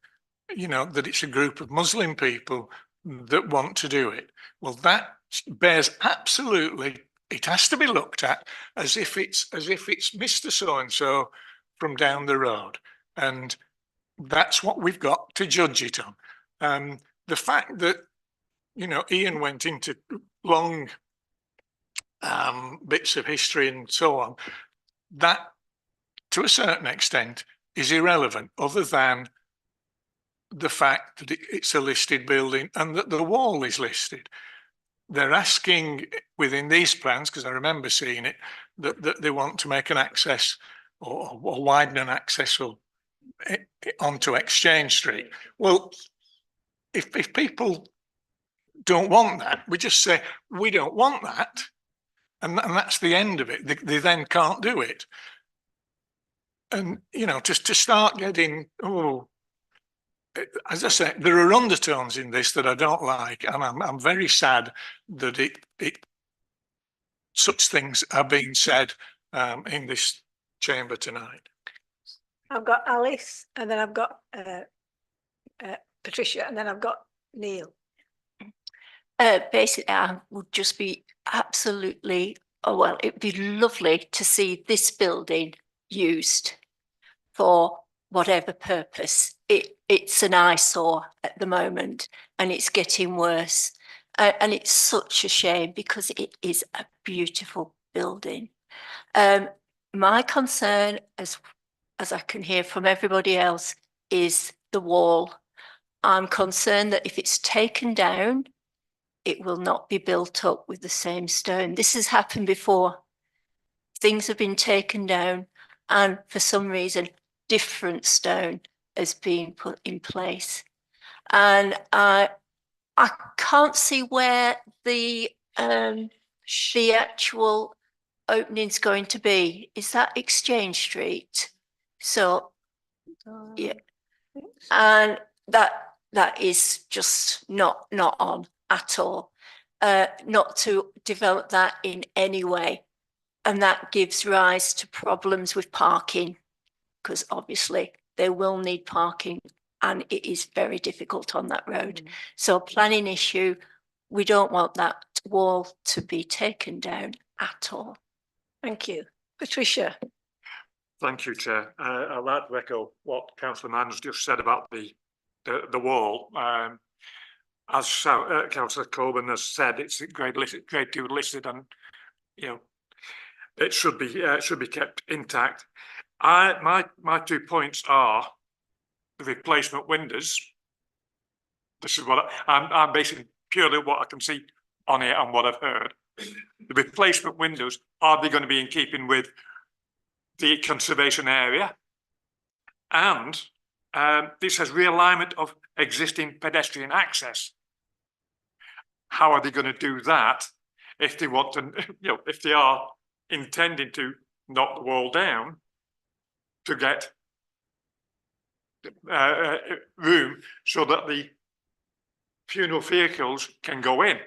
S7: you know, that it's a group of Muslim people that want to do it. Well, that bears absolutely, it has to be looked at as if it's Mr. So-and-so from down the road. And that's what we've got to judge it on. The fact that, you know, Ian went into long bits of history and so on, that to a certain extent is irrelevant, other than the fact that it's a listed building and that the wall is listed. They're asking within these plans, because I remember seeing it, that they want to make an access or widen an access or onto Exchange Street. Well, if people don't want that, we just say, we don't want that. And that's the end of it. They then can't do it. And, you know, just to start getting, as I say, there are undertones in this that I don't like. And I'm very sad that such things are being said in this chamber tonight.
S1: I've got Alice, and then I've got Patricia, and then I've got Neil.
S12: Basically, I would just be absolutely, well, it'd be lovely to see this building used for whatever purpose. It's an eyesore at the moment, and it's getting worse. And it's such a shame because it is a beautiful building. My concern, as I can hear from everybody else, is the wall. I'm concerned that if it's taken down, it will not be built up with the same stone. This has happened before. Things have been taken down, and for some reason, different stone has been put in place. And I can't see where the actual opening's going to be. Is that Exchange Street? So, yeah, and that is just not on at all. Not to develop that in any way, and that gives rise to problems with parking, because obviously they will need parking, and it is very difficult on that road. So, planning issue. We don't want that wall to be taken down at all.
S1: Thank you, Patricia.
S14: Thank you, Chair. I'd like to echo what Councillor Mann's just said about the wall. As Councillor Coburn has said, it's a grade 2 listed, and you know it should be kept intact. My 2 points are the replacement windows. This is what I'm basing purely what I can see on here and what I've heard. The replacement windows, are they going to be in keeping with the conservation area? And this has realignment of existing pedestrian access. How are they going to do that if they want to, if they are intending to knock the wall down to get room so that the funeral vehicles can go in?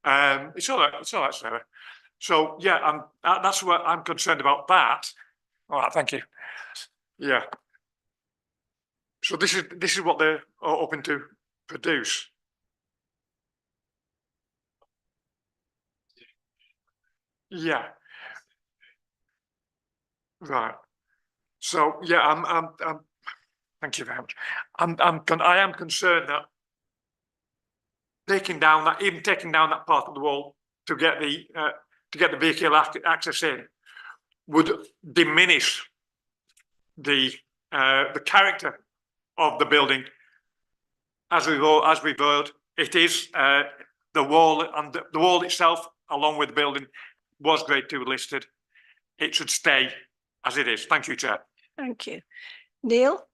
S14: It's all right, Sarah. So yeah, that's what I'm concerned about. That. All right, thank you. Yeah. So this is what they're hoping to produce. Yeah. Right. So yeah, I'm thank you very much. I am concerned that taking down that part of the wall to get the vehicle access in would diminish the character of the building. As we've heard, it is the wall, and the wall itself, along with the building, was grade 2 listed. It should stay as it is. Thank you, Chair.
S1: Thank you, Neil.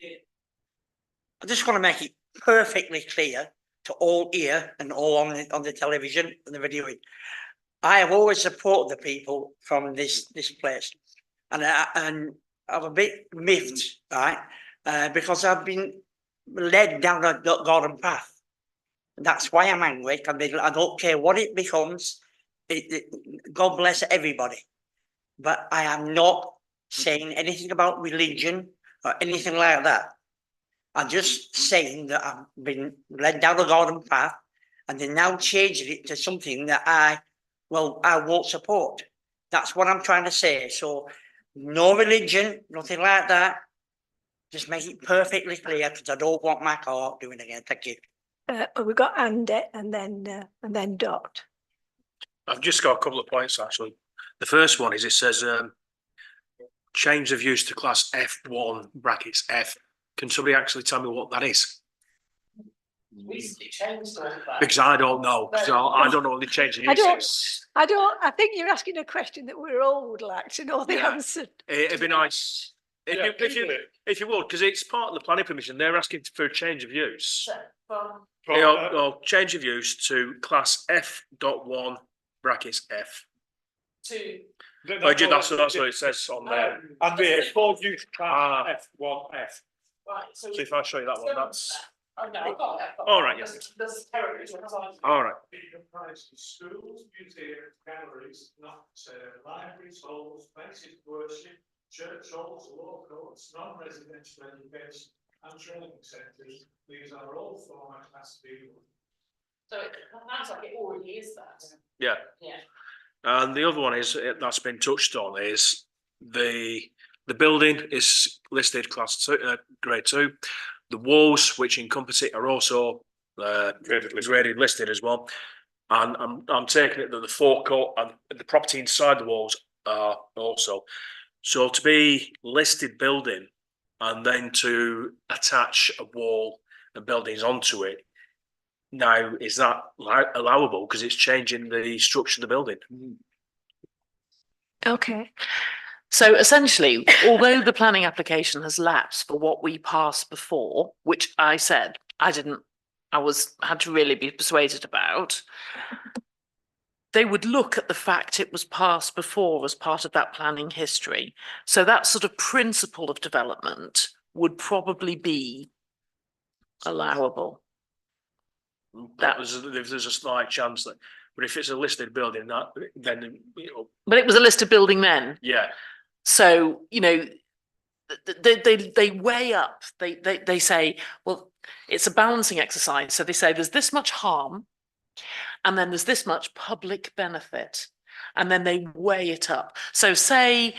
S8: I just want to make it perfectly clear to all here and all on the television and the video. I have always supported the people from this place, and I'm a bit miffed, right? Because I've been led down a garden path. That's why I'm angry. I don't care what it becomes. God bless everybody, but I am not saying anything about religion or anything like that. I'm just saying that I've been led down a garden path, and they're now changing it to something that I won't support. That's what I'm trying to say. So no religion, nothing like that. Just make it perfectly clear, because I don't want my car doing again. Thank you.
S1: We've got Andy and then Dot.
S13: I've just got a couple of points actually. The first one is it says change of use to class F1 brackets F. Can somebody actually tell me what that is? Because I don't know. So I don't know what the change of use is.
S1: I think you're asking a question that we all would like to know the answer.
S13: It'd be nice If you would, because it's part of the planning permission, they're asking for a change of use. Change of use to class F.1 brackets F. That's what it says on there.
S14: And the full use class F1F.
S3: Right,
S13: So if I show you that one, that's
S3: all
S13: all right. Yes. All right.
S14: It comprises schools, museums, galleries, not libraries, halls, places of worship, church halls, law courts, non-residential education and training centres. These are all former class B.
S3: So it sounds like it already is that.
S13: Yeah.
S3: Yeah.
S13: And the other one is that's been touched on is the building is listed class 2, grade 2. The walls which encompass it are also graded listed as well. And I'm taking it that the forecourt and the property inside the walls are also. So to be listed building and then to attach a wall and buildings onto it, now is that allowable because it's changing the structure of the building?
S1: Okay.
S3: So essentially, although the planning application has lapsed for what we passed before, which I said I had to really be persuaded about, they would look at the fact it was passed before as part of that planning history. So that sort of principle of development would probably be allowable.
S13: There's a slight chance that, but if it's a listed building, then
S3: But it was a listed building then.
S13: Yeah.
S3: So they weigh up. They say, well, it's a balancing exercise. So they say there's this much harm, and then there's this much public benefit, and then they weigh it up. So say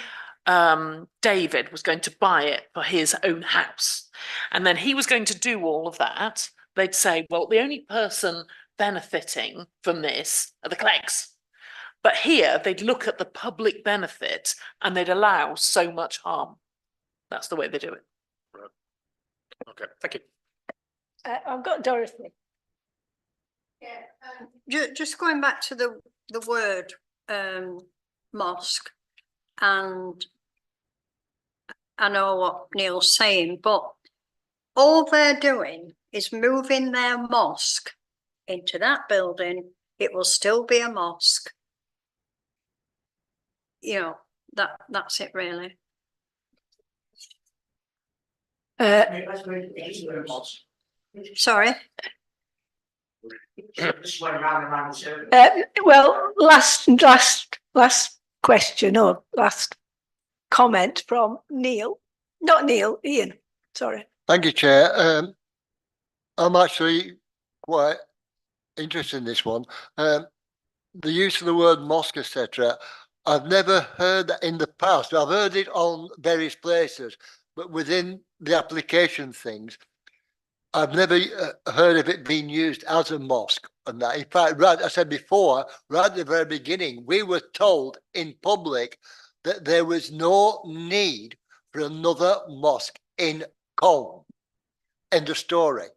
S3: David was going to buy it for his own house, and then he was going to do all of that. They'd say, well, the only person benefiting from this are the Cleggs. But here they'd look at the public benefit and they'd allow so much harm. That's the way they do it.
S13: Right. Okay, thank you.
S1: I've got Dorothy.
S5: Yeah, just going back to the word mosque, and I know what Neil's saying, but all they're doing is moving their mosque into that building. It will still be a mosque. You know, that's it really. Sorry.
S1: Well, last question or last comment from Neil, not Neil, Ian, sorry.
S10: Thank you, Chair. I'm actually quite interested in this one. The use of the word mosque, etc. I've never heard that in the past. I've heard it on various places, but within the application things, I've never heard of it being used as a mosque. And that, in fact, right, I said before, right at the very beginning, we were told in public that there was no need for another mosque in Colne. End of story.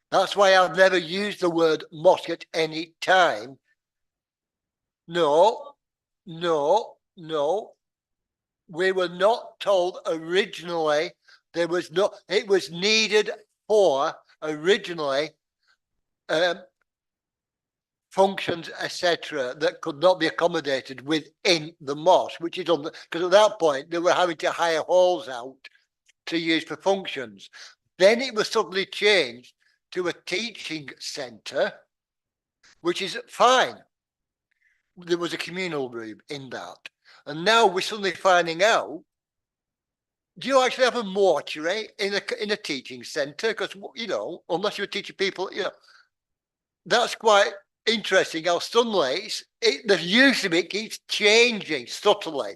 S10: That's why I've never used the word mosque at any time. No. We were not told originally there was no, it was needed for originally functions, etc., that could not be accommodated within the mosque, which is on the, because at that point they were having to hire halls out to use for functions. Then it was suddenly changed to a teaching centre, which is fine. There was a communal room in that. And now we're suddenly finding out, do you actually have a mortuary in a teaching centre? Because, you know, unless you're teaching people, you know, that's quite interesting how suddenly the use of it keeps changing subtly.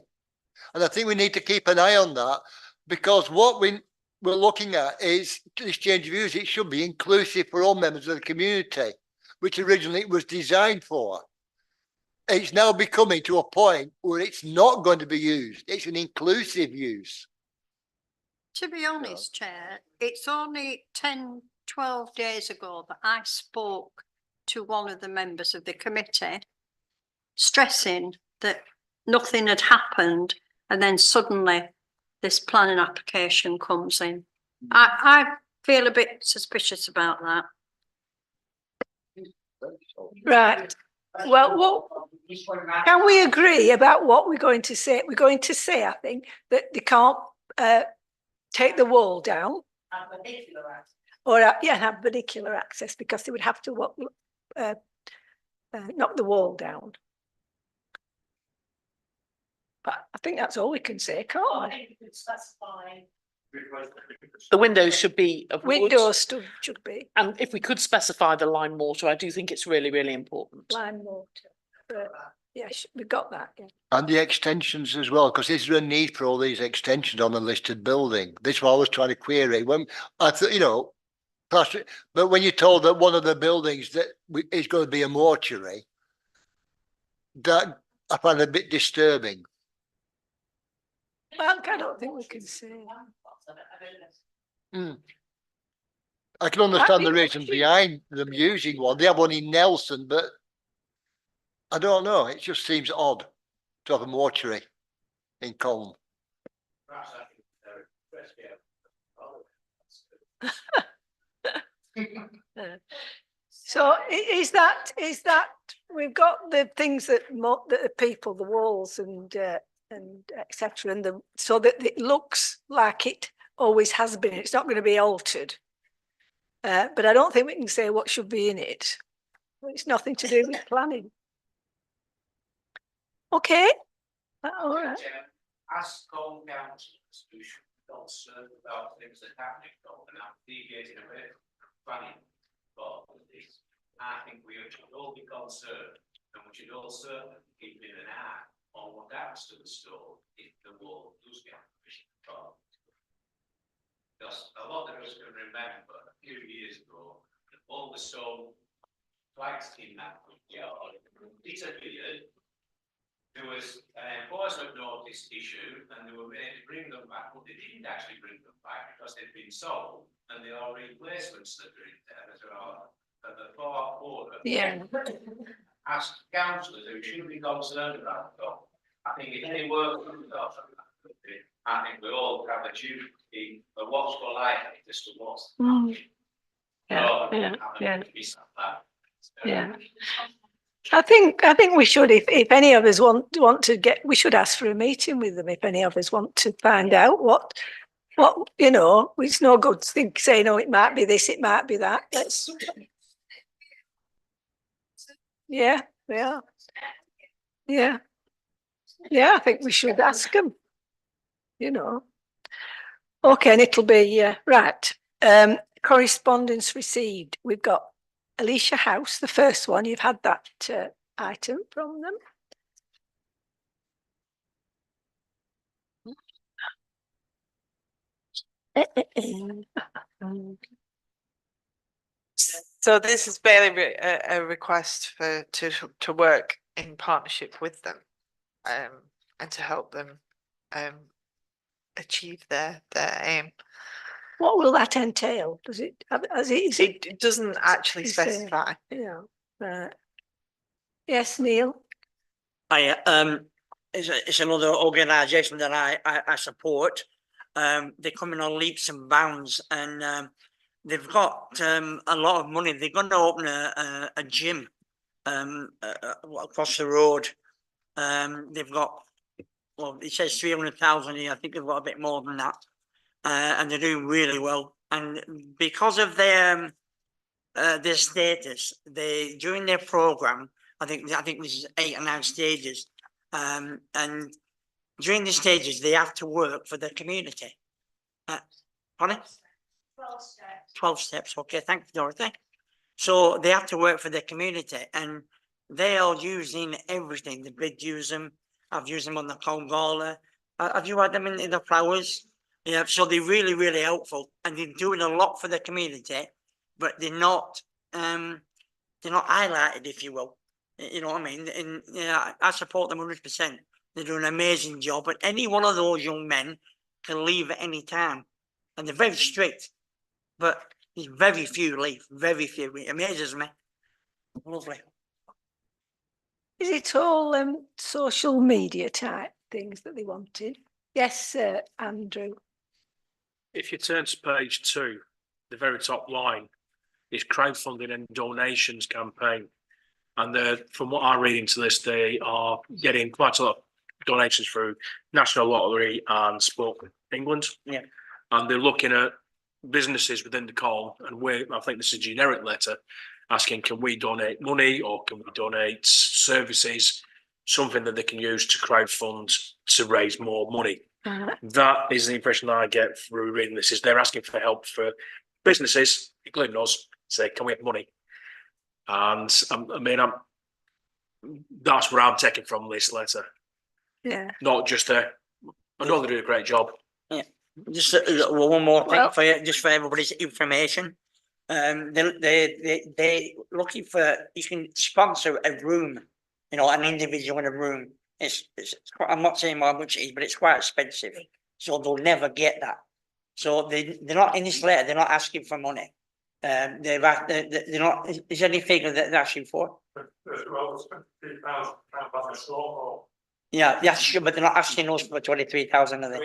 S10: And I think we need to keep an eye on that, because what we're looking at is this change of use. It should be inclusive for all members of the community, which originally it was designed for. It's now becoming to a point where it's not going to be used. It's an inclusive use.
S5: To be honest, Chair, it's only 10, 12 days ago that I spoke to one of the members of the committee, stressing that nothing had happened, and then suddenly this planning application comes in. I feel a bit suspicious about that.
S1: Right. Well, can we agree about what we're going to say? We're going to say, I think, that they can't take the wall down. Or have vernacular access, because they would have to knock the wall down. But I think that's all we can say, can't we?
S3: The windows should be of wood.
S1: Windows should be
S3: And if we could specify the lime mortar, I do think it's really, really important.
S1: lime mortar. But yeah, we got that. Yeah.
S10: And the extensions as well, because is there a need for all these extensions on a listed building? This is what I was trying to query. When I thought, you know, but when you're told that one of the buildings that is going to be a mortuary, that I find a bit disturbing.
S1: Well, I don't think we can say.
S10: I can understand the reasons behind them using one. They have one in Nelson, but I don't know. It just seems odd to have a mortuary in Colne.
S1: So is that we've got the things that the people, the walls and etc. and so that it looks like it always has been. It's not going to be altered. But I don't think we can say what should be in it. It's nothing to do with planning. Okay. All right.
S9: As Colne councillors, we should be concerned about things that happen in Colne, and I'm deviating away from planning. But I think we should all be concerned, and we should all certainly keep an eye on what happens to the store if the wall does get pushed apart. Because a lot of us can remember a few years ago, all the stone flags in that yard disappeared. There was enforcement notice issued, and they were made to bring them back, but they didn't actually bring them back because they'd been sold, and there are replacements that are in there that are at the far corner.
S1: Yeah.
S9: As councillors who should be concerned about them, I think if they work with us, I think we all have a duty of what's for life as to what's.
S1: Yeah. I think we should, if any of us want to get, we should ask for a meeting with them. If any of us want to find out what you know, it's no good saying, oh, it might be this, it might be that. Let's. Yeah. I think we should ask them. You know. Okay, and it'll be right. Correspondence received. We've got Alicia House, the first one. You've had that item from them.
S2: So this is barely a request to work in partnership with them, and to help them achieve their aim.
S1: What will that entail? Does it?
S2: It doesn't actually specify.
S1: Yeah. Right. Yes, Neil.
S8: It's another organisation that I support. They're coming on leaps and bounds, and they've got a lot of money. They're going to open a gym across the road. They've got, well, it says 300,000 here. I think they've got a bit more than that, and they're doing really well. And because of their status, they during their program, I think this is 8 or 9 stages, and during the stages they have to work for the community. Pardon? 12 steps. 12 steps. Okay, thank you, Dorothy. So they have to work for the community, and they are using everything. The bid use them. I've used them on the Colne Gala. Have you had them in the flowers? Yeah. So they're really, really helpful, and they're doing a lot for the community, but they're not highlighted, if you will. You know what I mean? And yeah, I support them 100%. They do an amazing job, but any one of those young men can leave at any time, and they're very strict. But there's very few leave, very few. It amazes me. Lovely.
S1: Is it all social media type things that they wanted? Yes, Andrew.
S13: If you turn to page 2, the very top line is crowdfunding and donations campaign. And from what I read into this, they are getting quite a lot of donations through National Lottery and Sport England.
S8: Yeah.
S13: And they're looking at businesses within the Colne, and I think this is a generic letter asking, can we donate money or can we donate services, something that they can use to crowdfund to raise more money. That is the impression that I get through reading this, is they're asking for help for businesses, including us, say, can we have money? And that's what I'm taking from this letter.
S1: Yeah.
S13: Not just I know they do a great job.
S8: Yeah. Just one more thing for you, just for everybody's information. They looking for, you can sponsor a room, you know, an individual in a room. It's quite, I'm not saying how much it is, but it's quite expensive. So they'll never get that. So they're not in this letter. They're not asking for money. They're not. Is there any figure that they're asking for? Yeah, sure, but they're not asking us for 23,000 of it.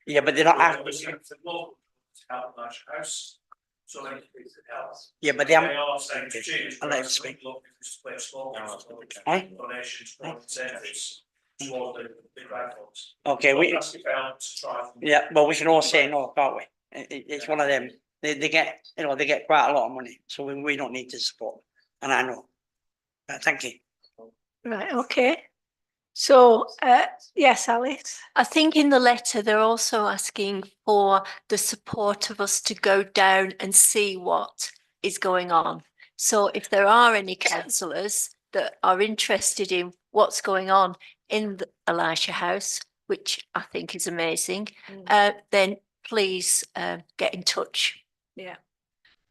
S8: Yeah, but they're not asking. Yeah, but they haven't. I'll let him speak. Okay, yeah, but we can all say no, can't we? It's one of them. They get, you know, they get quite a lot of money, so we don't need to support. And I know. Thank you.
S1: Right. Okay. So, yes, Alice.
S12: I think in the letter, they're also asking for the support of us to go down and see what is going on. So if there are any councillors that are interested in what's going on in the Elisha House, which I think is amazing, then please get in touch.
S1: Yeah.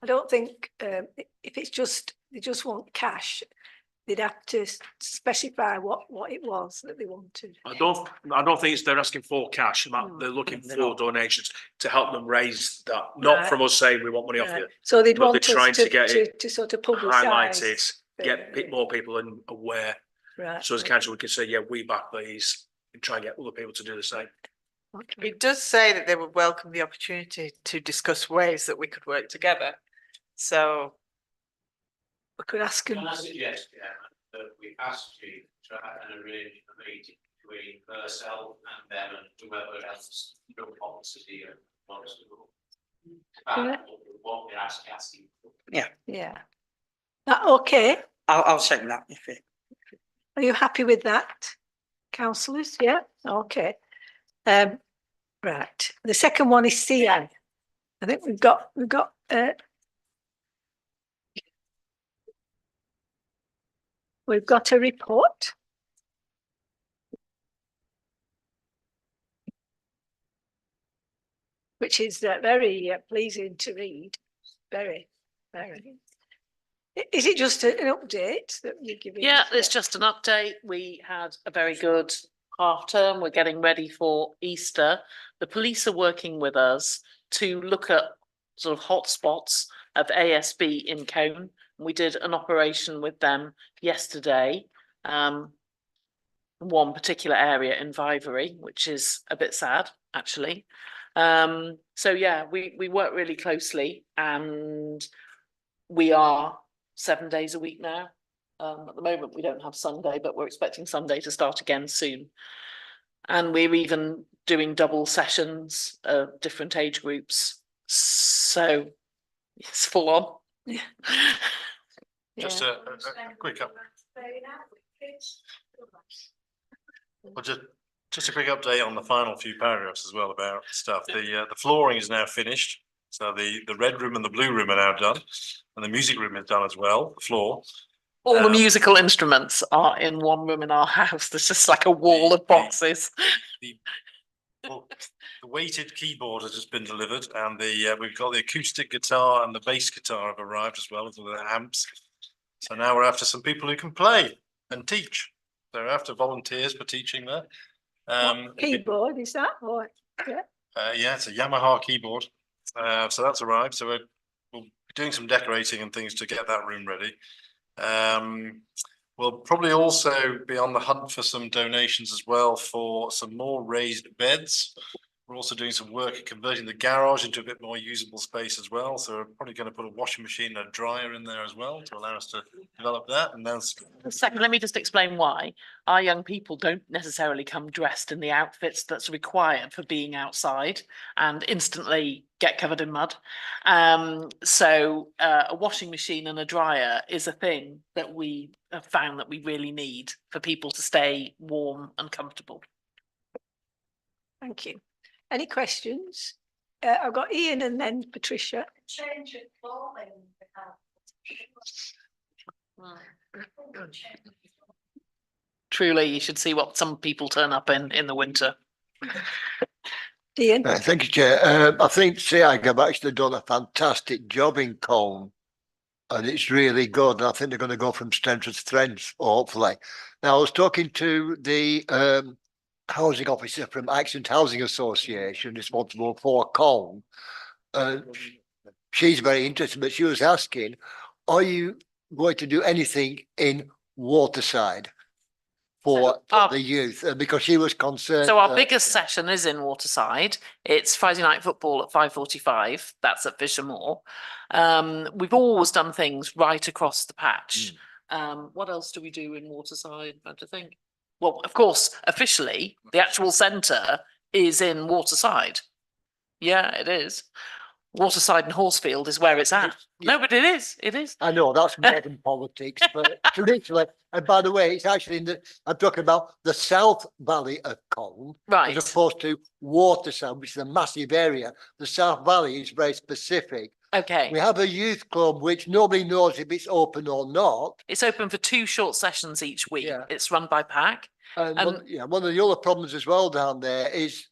S1: I don't think if it's just, they just want cash, they'd have to specify what it was that they wanted.
S13: I don't think they're asking for cash. They're looking for donations to help them raise that. Not from us saying we want money off you.
S1: So they'd
S13: but
S1: want
S13: they're
S1: us
S13: trying to get it
S1: to sort of publicise.
S13: highlighted, get more people aware.
S1: Right.
S13: So as a council, we can say, yeah, we back these, and try and get other people to do the same.
S1: Okay.
S2: It does say that they would welcome the opportunity to discuss ways that we could work together. So
S1: we could ask them.
S9: Can I suggest, that we ask you to try and arrange a meeting between herself and them and whoever else your policy wants to go. What we're asking for.
S8: Yeah.
S1: Yeah. Okay.
S8: I'll second that.
S1: Are you happy with that, councillors? Yeah. Okay. Right. The second one is CN. I think we've got a report. Which is very pleasing to read. Very, very. Is it just an update that you're giving?
S3: Yeah, it's just an update. We had a very good half term. We're getting ready for Easter. The police are working with us to look at sort of hotspots of ASB in Cone. We did an operation with them yesterday. One particular area in Vivery, which is a bit sad, actually. So yeah, we work really closely, and we are 7 days a week now. At the moment, we don't have Sunday, but we're expecting Sunday to start again soon. And we're even doing double sessions of different age groups. So it's full on.
S1: Yeah.
S4: Just a quick up. Well, just a quick update on the final few paragraphs as well about stuff. The flooring is now finished. So the red room and the blue room are now done, and the music room is done as well. The floor.
S3: All the musical instruments are in one room in our house. There's just like a wall of boxes.
S4: The weighted keyboard has just been delivered, and we've got the acoustic guitar and the bass guitar have arrived as well as the amps. So now we're after some people who can play and teach. So we're after volunteers for teaching there.
S1: What keyboard is that? Or, yeah.
S4: Yeah, it's a Yamaha keyboard. So that's arrived. So we'll be doing some decorating and things to get that room ready. We'll probably also be on the hunt for some donations as well for some more raised beds. We're also doing some work at converting the garage into a bit more usable space as well. So we're probably going to put a washing machine and a dryer in there as well to allow us to develop that. And then
S3: Second, let me just explain why. Our young people don't necessarily come dressed in the outfits that's required for being outside and instantly get covered in mud. So a washing machine and a dryer is a thing that we have found that we really need for people to stay warm and comfortable.
S1: Thank you. Any questions? I've got Ian and then Patricia.
S12: Change of clothing.
S3: Truly, you should see what some people turn up in the winter.
S1: Ian?
S10: Thank you, Chair. I think SEAG have actually done a fantastic job in Colne, and it's really good. And I think they're going to go from strength to strength, hopefully. Now, I was talking to the housing officer from Accent Housing Association, responsible for Colne. She's very interested, but she was asking, are you going to do anything in Waterside for the youth? Because she was concerned.
S3: So our biggest session is in Waterside. It's Friday night football at 5:45. That's at Fisher Moor. We've always done things right across the patch. What else do we do in Waterside? I have to think. Well, of course, officially, the actual centre is in Waterside. Yeah, it is. Waterside and Horsefield is where it's at. No, but it is. It is.
S10: I know that's modern politics, but traditionally, and by the way, it's actually in the, I'm talking about the South Valley of Colne,
S3: right,
S10: as opposed to Waterside, which is a massive area. The South Valley is very specific.
S3: Okay.
S10: We have a youth club which nobody knows if it's open or not.
S3: It's open for 2 short sessions each week. Yeah. It's run by PAC.
S10: And one of the other problems as well down there is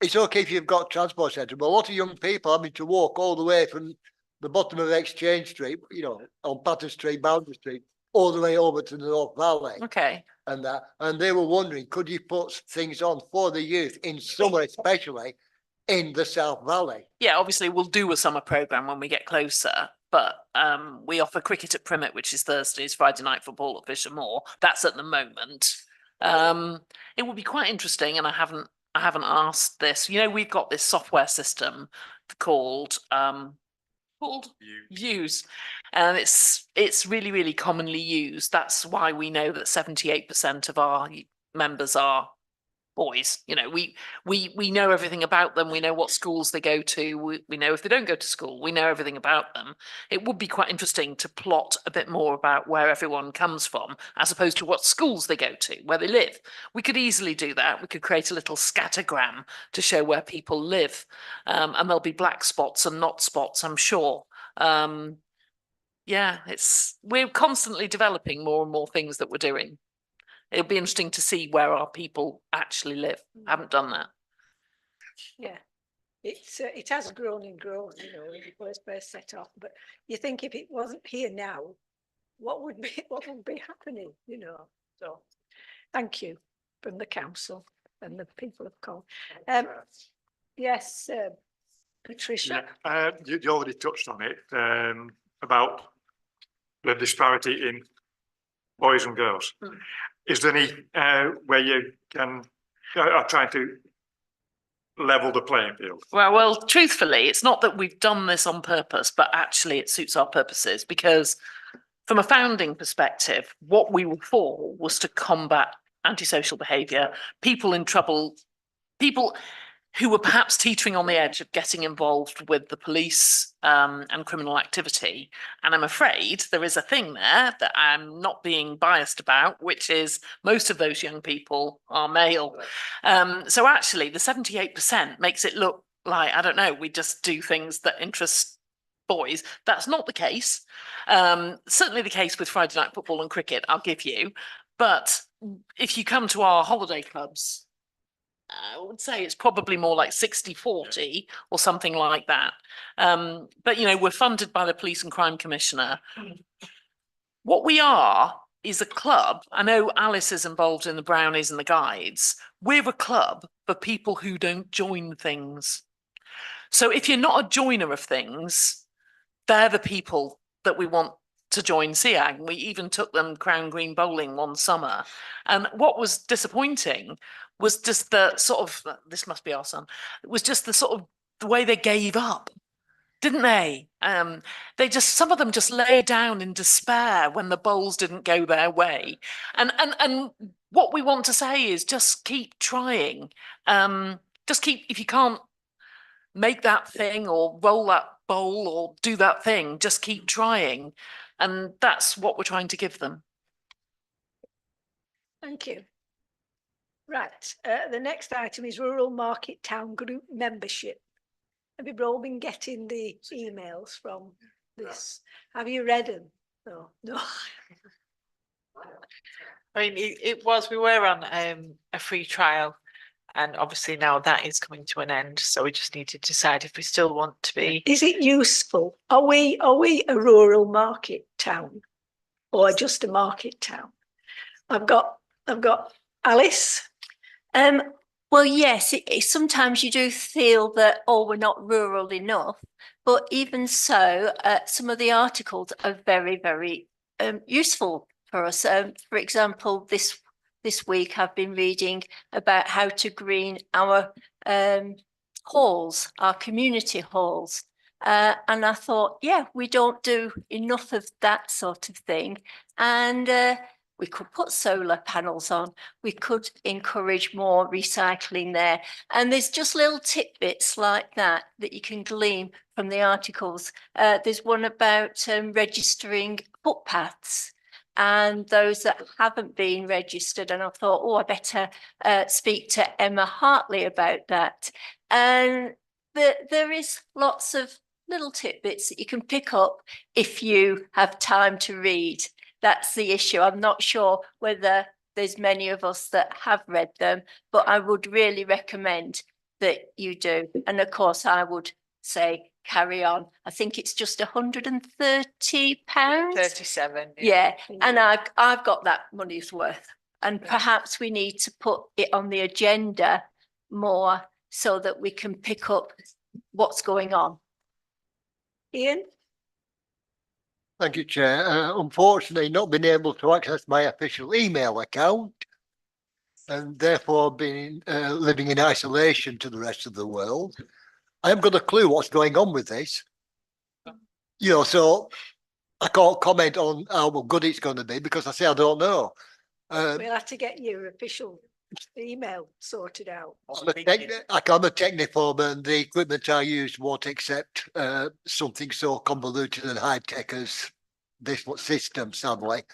S10: it's okay if you've got transport centre, but a lot of young people having to walk all the way from the bottom of Exchange Street, you know, on Patten Street, Boundary Street, all the way over to the North Valley.
S3: Okay.
S10: And they were wondering, could you put things on for the youth in summer, especially in the South Valley?
S3: Yeah, obviously we'll do a summer programme when we get closer, but we offer cricket at Primmett, which is Thursdays, Friday night football at Fisher Moor. That's at the moment. It will be quite interesting, and I haven't asked this. You know, we've got this software system called Views, and it's really, really commonly used. That's why we know that 78% of our members are boys. You know, we know everything about them. We know what schools they go to. We know if they don't go to school. We know everything about them. It would be quite interesting to plot a bit more about where everyone comes from, as opposed to what schools they go to, where they live. We could easily do that. We could create a little scattergram to show where people live, and there'll be black spots and not spots, I'm sure. Yeah, we're constantly developing more and more things that we're doing. It'll be interesting to see where our people actually live. I haven't done that.
S1: Yeah, it has grown and grown, you know, when it was first set off. But you think if it wasn't here now, what would be happening, you know? So, thank you from the council and the people of Colne. Yes, Patricia.
S14: Yeah, you already touched on it about the disparity in boys and girls. Is there any where you are trying to level the playing field?
S3: Well, truthfully, it's not that we've done this on purpose, but actually it suits our purposes, because from a founding perspective, what we were for was to combat antisocial behaviour, people in trouble, people who were perhaps teetering on the edge of getting involved with the police and criminal activity. And I'm afraid there is a thing there that I'm not being biased about, which is most of those young people are male. So actually the 78% makes it look like, I don't know, we just do things that interest boys. That's not the case. Certainly the case with Friday night football and cricket, I'll give you. But if you come to our holiday clubs, I would say it's probably more like 60-40 or something like that. But, you know, we're funded by the Police and Crime Commissioner. What we are is a club. I know Alice is involved in the Brownies and the Guides. We're a club for people who don't join things. So if you're not a joiner of things, they're the people that we want to join Siang. We even took them Crown Green bowling one summer. And what was disappointing was just the sort of, this must be our son, was just the sort of the way they gave up, didn't they? They just, some of them just lay down in despair when the bowls didn't go their way. And what we want to say is just keep trying. Just keep, if you can't make that thing or roll that bowl or do that thing, just keep trying. And that's what we're trying to give them.
S1: Thank you. Right, the next item is Rural Market Town Group membership. Have you all been getting the emails from this? Have you read them? No, no.
S2: I mean, we were on a free trial, and obviously now that is coming to an end. So we just need to decide if we still want to be.
S1: Is it useful? Are we a rural market town or just a market town? I've got Alice.
S12: Well, yes, sometimes you do feel that, oh, we're not rural enough, but even so, some of the articles are very, very useful for us. For example, this week I've been reading about how to green our halls, our community halls. And I thought, yeah, we don't do enough of that sort of thing. And we could put solar panels on. We could encourage more recycling there. And there's just little tidbits like that you can glean from the articles. There's one about registering footpaths and those that haven't been registered. And I thought, oh, I better speak to Emma Hartley about that. And there is lots of little tidbits that you can pick up if you have time to read. That's the issue. I'm not sure whether there's many of us that have read them, but I would really recommend that you do. And of course, I would say carry on. I think it's just £130.
S2: 37.
S12: Yeah, and I've got that money's worth. And perhaps we need to put it on the agenda more so that we can pick up what's going on.
S1: Ian?
S10: Thank you, Chair. Unfortunately, not been able to access my official email account and therefore being living in isolation to the rest of the world. I haven't got a clue what's going on with this. You know, so I can't comment on how good it's going to be because I say I don't know.
S1: We'll have to get your official email sorted out.
S10: I'm a technophobe and the equipment I use won't accept something so convoluted and high tech as this system, sadly.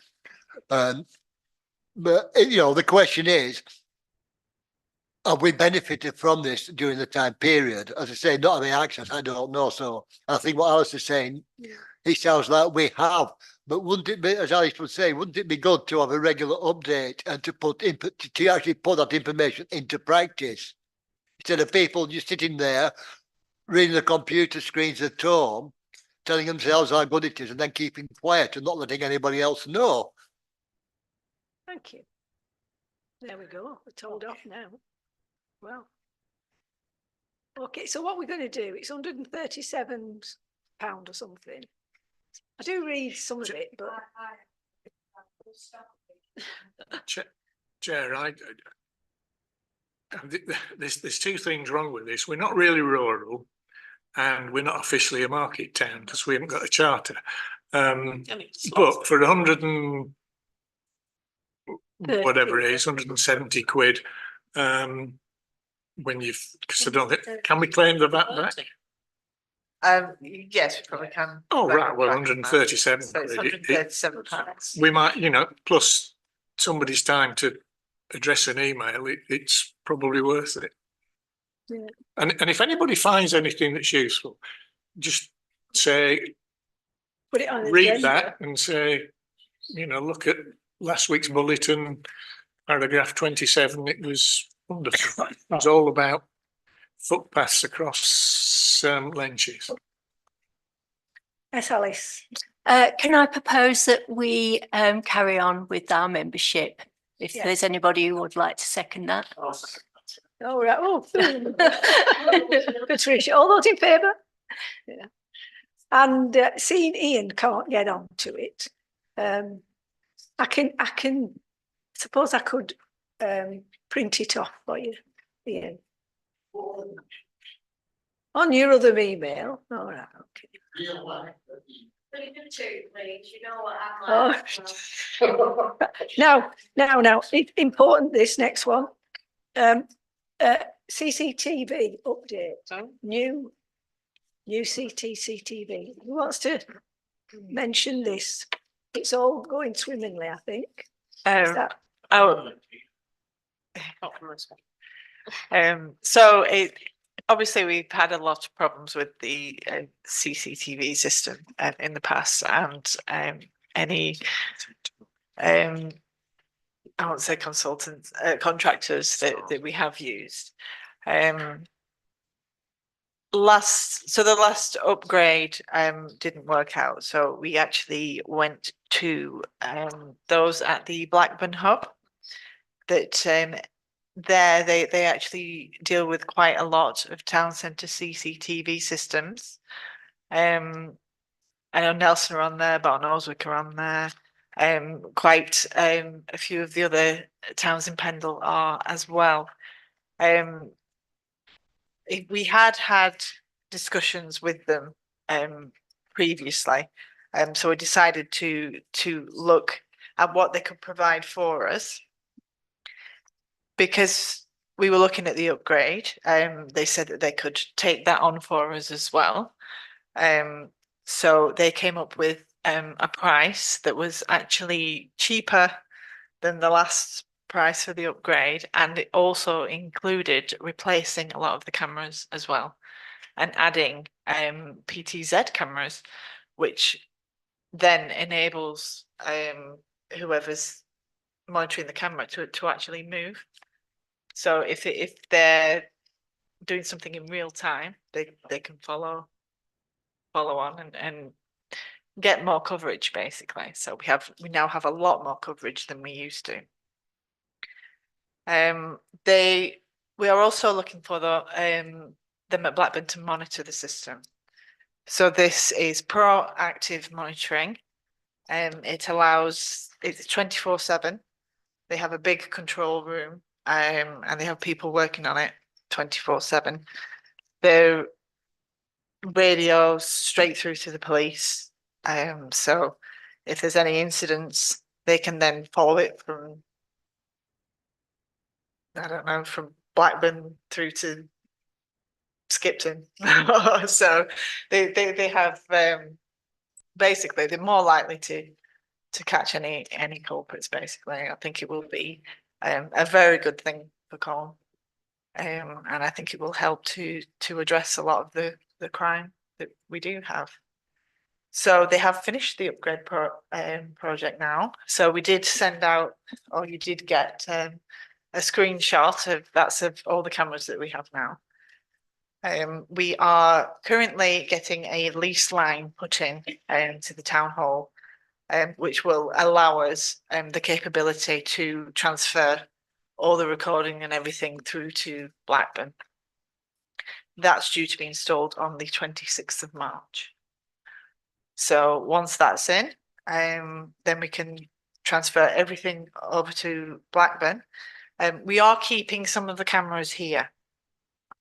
S10: But you know, the question is, have we benefited from this during the time period? As I say, not having access, I don't know. So I think what Alice is saying, it sounds like we have. But wouldn't it be, as Alice would say, wouldn't it be good to have a regular update and to put input to actually put that information into practice instead of people just sitting there reading the computer screens at home, telling themselves how good it is, and then keeping quiet and not letting anybody else know?
S1: Thank you. There we go. We're told off now. Well, okay. So what we're going to do? It's £137 or something. I do read some of it, but
S7: Chair, there's two things wrong with this. We're not really rural, and we're not officially a market town because we haven't got a charter. But for 100 and whatever it is, 170 quid, when you've, because I don't think, can we claim the VAT back?
S2: Yes, we probably can.
S7: Oh, right. Well, 137.
S2: So it's £137.
S7: We might, you know, plus somebody's time to address an email, it's probably worth it.
S1: Yeah.
S7: And if anybody finds anything that's useful, just say,
S1: put it on
S7: read
S1: agenda.
S7: that and say, you know, look at last week's bulletin, paragraph 27. It was wonderful. It was all about footpaths across Lenches.
S1: Yes, Alice.
S12: Can I propose that we carry on with our membership? If there's anybody who would like to second that.
S1: All right. Oh, Patricia, all those in favour? Yeah. And seeing Ian can't get onto it, I can suppose I could print it off for you, Ian. On your other email. All right, okay. Oh. Now, important this next one. CCTV update. New CCTV. Who wants to mention this? It's all going swimmingly, I think.
S2: So obviously we've had a lot of problems with the CCTV system in the past, and any I won't say consultants, contractors that we have used. The last upgrade didn't work out, so we actually went to those at the Blackburn hub. That there they actually deal with quite a lot of town centre CCTV systems. I know Nelson are on there, Barton Oswick are on there. Quite a few of the other towns in Pendle are as well. We had discussions with them previously, so we decided to look at what they could provide for us. Because we were looking at the upgrade, they said that they could take that on for us as well. So they came up with a price that was actually cheaper than the last price for the upgrade, and it also included replacing a lot of the cameras as well and adding PTZ cameras, which then enables whoever's monitoring the camera to actually move. So if they're doing something in real time, they can follow on and get more coverage basically. So we now have a lot more coverage than we used to. We are also looking for them at Blackburn to monitor the system. So this is proactive monitoring. It's 24/7. They have a big control room. And they have people working on it 24/7. Their radios straight through to the police. So if there's any incidents, they can then follow it from, I don't know, from Blackburn through to Skipton. So they have basically they're more likely to catch any culprits. Basically, I think it will be a very good thing for Colne, and I think it will help to address a lot of the crime that we do have. So they have finished the upgrade project now. So we did send out, or you did get a screenshot of all the cameras that we have now. We are currently getting a lease line put in to the town hall, which will allow us the capability to transfer all the recording and everything through to Blackburn. That's due to be installed on the 26th of March. So once that's in, then we can transfer everything over to Blackburn. We are keeping some of the cameras here.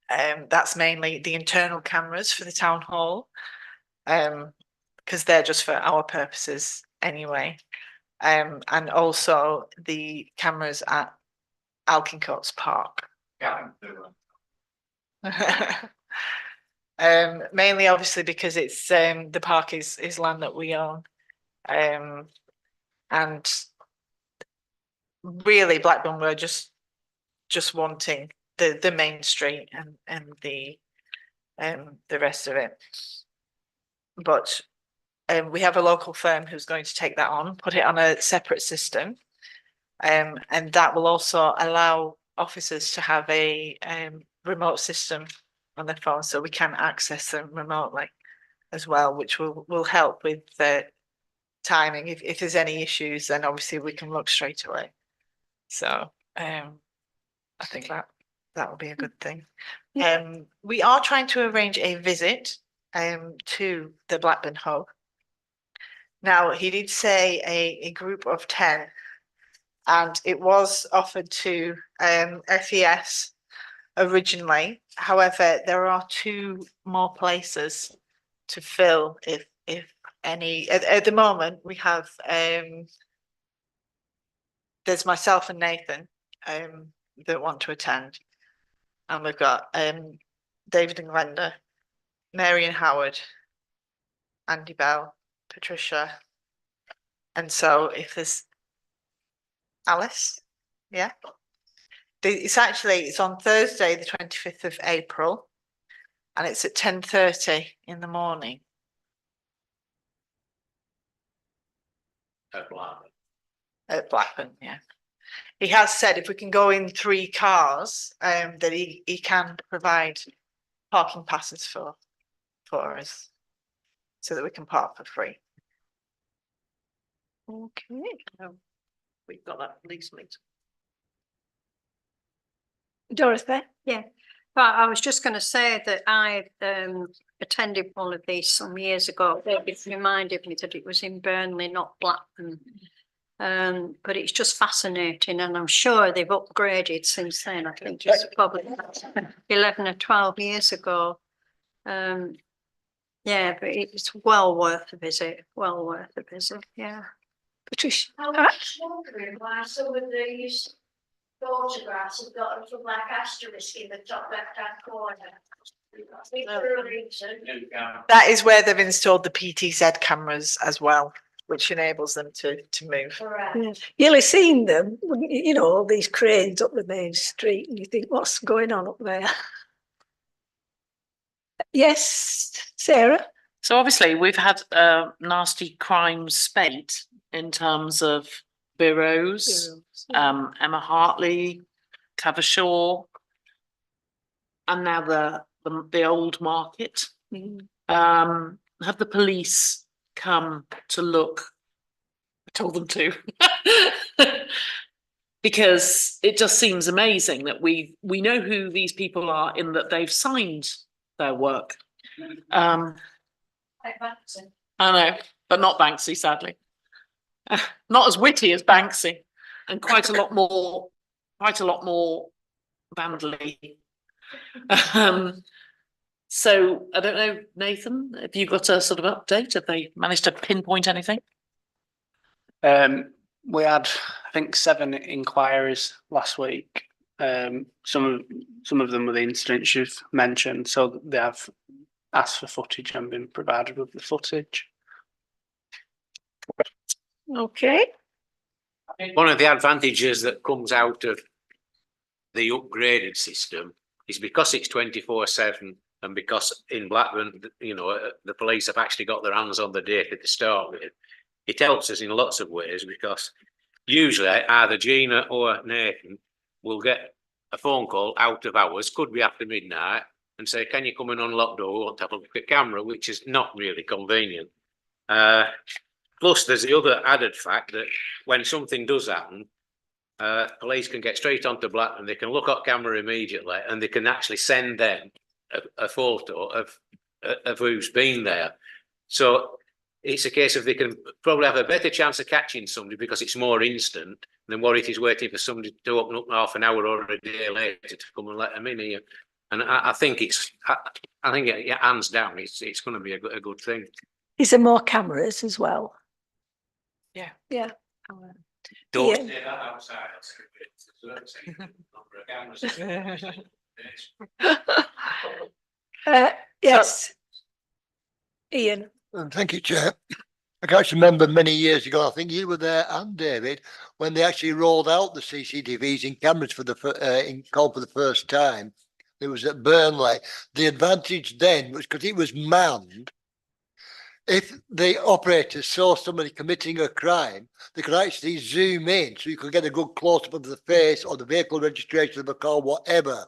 S2: That's mainly the internal cameras for the town hall, because they're just for our purposes anyway. And also the cameras at Alkincoats Park. Mainly obviously because it's the park is land that we own. And really Blackburn were just wanting the main street and the rest of it. But we have a local firm who's going to take that on, put it on a separate system. And that will also allow officers to have a remote system on their phone, so we can access them remotely as well, which will help with the timing. If there's any issues, then obviously we can look straight away. So I think that will be a good thing. We are trying to arrange a visit to the Blackburn hub. Now, he did say a group of 10, and it was offered to FES originally. However, there are 2 more places to fill if any. At the moment, we have there's myself and Nathan that want to attend, and we've got David and Glenda, Mary and Howard, Andy Bell, Patricia, and so if there's Alice, yeah. It's on Thursday, the 25th of April, and it's at 10:30 in the morning. At Blackburn, yeah. He has said if we can go in 3 cars, that he can provide parking passes for us, so that we can park for free.
S3: Okay. We've got that police meeting.
S1: Dorothy?
S5: Yeah, but I was just going to say that I attended one of these some years ago. It reminded me that it was in Burnley, not Blackburn. But it's just fascinating, and I'm sure they've upgraded since then. I think it's probably 11 or 12 years ago. Yeah, but it's well worth a visit. Well worth a visit. Yeah.
S1: Patricia?
S15: I was wondering why some of these photographs have got a little black asterisk in the top left-hand corner. Is there a reason?
S2: That is where they've installed the PTZ cameras as well, which enables them to move.
S1: Yeah. You'll have seen them, you know, all these cranes up the main street, and you think, what's going on up there? Yes, Sarah?
S3: So obviously we've had a nasty crime spate in terms of Burrows, Emma Hartley, Cavershaw, and now the old market. Have the police come to look? I told them to. Because it just seems amazing that we know who these people are in that they've signed their work. I know, but not Banksy, sadly. Not as witty as Banksy, and quite a lot more vandally. So I don't know, Nathan, have you got a sort of update? Have they managed to pinpoint anything?
S6: We had, I think, 7 inquiries last week. Some of them were the incidents you've mentioned, so they have asked for footage and been provided with the footage.
S1: Okay.
S9: One of the advantages that comes out of the upgraded system is because it's 24/7, and because in Blackburn, you know, the police have actually got their hands on the data to start with. It helps us in lots of ways, because usually either Gina or Nathan will get a phone call out of hours, could be after midnight, and say, can you come and unlock door? We want to have a look at camera, which is not really convenient. Plus, there's the other added fact that when something does happen, police can get straight onto Blackburn, they can look at camera immediately, and they can actually send them a photo of who's been there. So it's a case of they can probably have a better chance of catching somebody because it's more instant than what it is waiting for somebody to open up half an hour or a day later to come and let them in here. And I think hands down, it's going to be a good thing.
S1: Is there more cameras as well?
S2: Yeah.
S1: Yeah.
S9: Don't
S1: Ian.
S9: say that outside.
S1: Yes. Ian.
S10: Thank you, Chair. I can actually remember many years ago, I think you were there and David, when they actually rolled out the CCTVs in cameras for the first time. It was at Burnley. The advantage then was because it was manned. If the operators saw somebody committing a crime, they could actually zoom in so you could get a good close-up of the face or the vehicle registration of the car, whatever.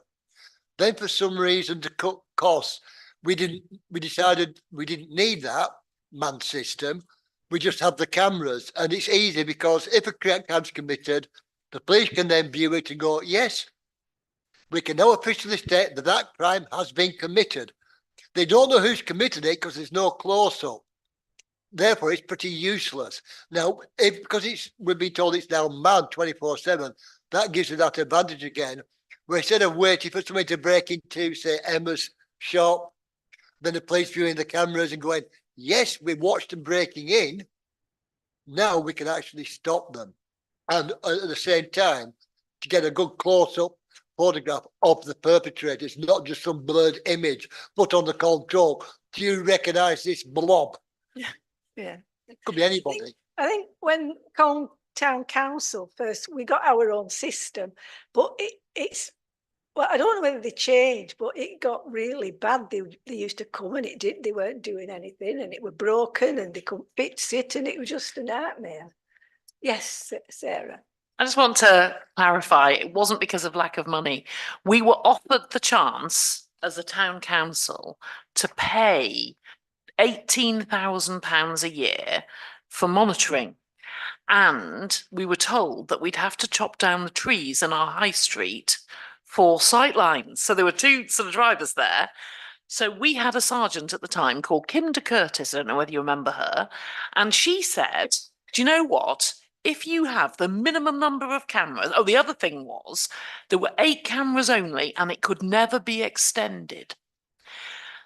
S10: Then for some reason to cut costs, we decided we didn't need that manned system. We just have the cameras, and it's easy because if a crime's committed, the police can then view it and go, yes, we can now officially state that that crime has been committed. They don't know who's committed it because there's no close-up. Therefore, it's pretty useless. Now, because we've been told it's now manned 24/7, that gives you that advantage again, where instead of waiting for somebody to break into, say, Emma's shop, then the police viewing the cameras and going, yes, we watched them breaking in, now we can actually stop them. And at the same time, to get a good close-up photograph of the perpetrators, not just some blurred image, but on the control. Do you recognise this blob?
S1: Yeah.
S10: It could be anybody.
S1: I think when Town Council first, we got our own system, but it's, well, I don't know whether they changed, but it got really bad. They used to come and they weren't doing anything, and it were broken and they couldn't fix it, and it was just a nightmare. Yes, Sarah.
S3: I just want to clarify, it wasn't because of lack of money. We were offered the chance as a town council to pay £18,000 a year for monitoring. And we were told that we'd have to chop down the trees in our high street for sight lines. So there were two sort of drivers there. So we had a sergeant at the time called Kim de Curtis, I don't know whether you remember her, and she said, do you know what? If you have the minimum number of cameras, the other thing was, there were 8 cameras only and it could never be extended.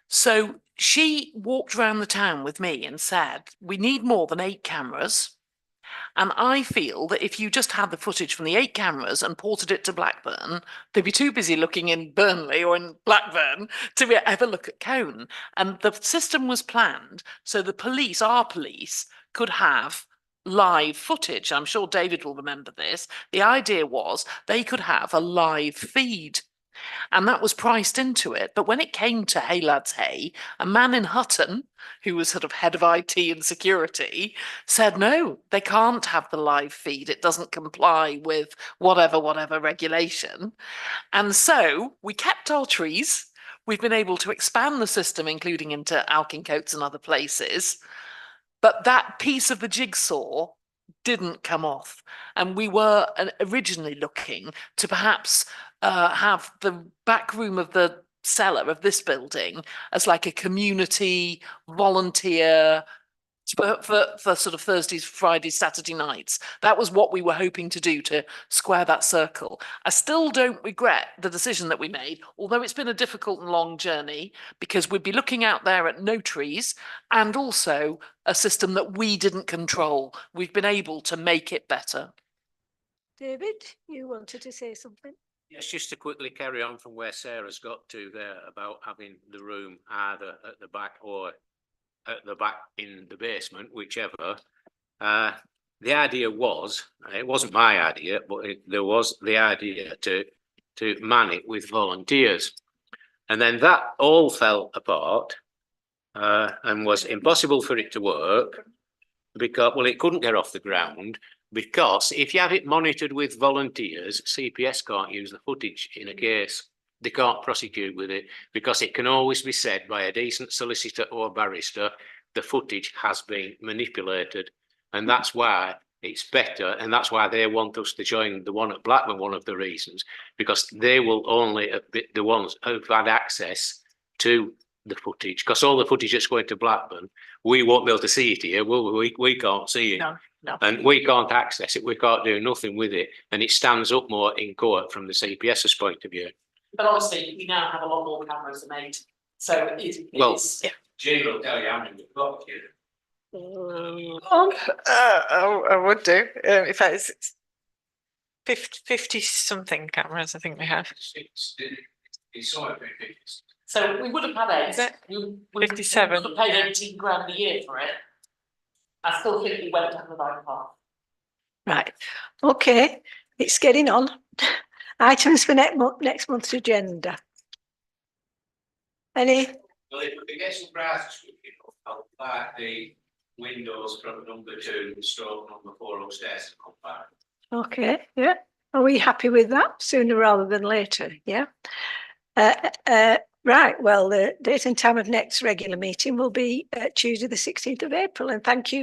S3: So she walked around the town with me and said, we need more than 8 cameras. And I feel that if you just had the footage from the 8 cameras and ported it to Blackburn, they'd be too busy looking in Burnley or in Blackburn to ever look at Colne. And the system was planned so the police, our police, could have live footage. I'm sure David will remember this. The idea was they could have a live feed. And that was priced into it. But when it came to Hey Lads Hey, a man in Hutton, who was sort of head of IT and security, said, no, they can't have the live feed. It doesn't comply with whatever regulation. And so we kept our trees. We've been able to expand the system, including into Alkincoats and other places. But that piece of the jigsaw didn't come off. And we were originally looking to perhaps have the back room of the cellar of this building as like a community volunteer for sort of Thursdays, Fridays, Saturday nights. That was what we were hoping to do to square that circle. I still don't regret the decision that we made, although it's been a difficult and long journey, because we'd be looking out there at no trees and also a system that we didn't control. We've been able to make it better.
S1: David, you wanted to say something?
S9: Yes, just to quickly carry on from where Sarah's got to there about having the room either at the back or at the back in the basement, whichever. The idea was, it wasn't my idea, but there was the idea to man it with volunteers. And then that all fell apart and was impossible for it to work because, well, it couldn't get off the ground. Because if you have it monitored with volunteers, CPS can't use the footage in a case. They can't prosecute with it because it can always be said by a decent solicitor or barrister, the footage has been manipulated. And that's why it's better. And that's why they want us to join the one at Blackburn, one of the reasons, because they will only be the ones who've had access to the footage. Because all the footage that's going to Blackburn, we won't be able to see it here. We can't see it.
S3: No.
S9: And we can't access it. We can't do nothing with it. And it stands up more in court from the CPS's point of view.
S3: But obviously, we now have a lot more cameras than 8. So
S9: Jane will tell you how many we've got here.
S2: I would do. In fact, it's 50 something cameras, I think we have.
S3: So we would have had 8.
S2: Is it?
S3: We
S2: 57.
S3: would have paid 18 grand a year for it. I still think we went down the right path.
S1: Right. Okay. It's getting on. Items for next month's agenda. Any?
S9: Well, if we could get some prices, I'll buy the windows from number 2 and stroke number 4 upstairs to come back.
S1: Okay. Yeah. Are we happy with that? Sooner rather than later. Yeah. Right. Well, the date and time of next regular meeting will be Tuesday, the 16th of April. And thank you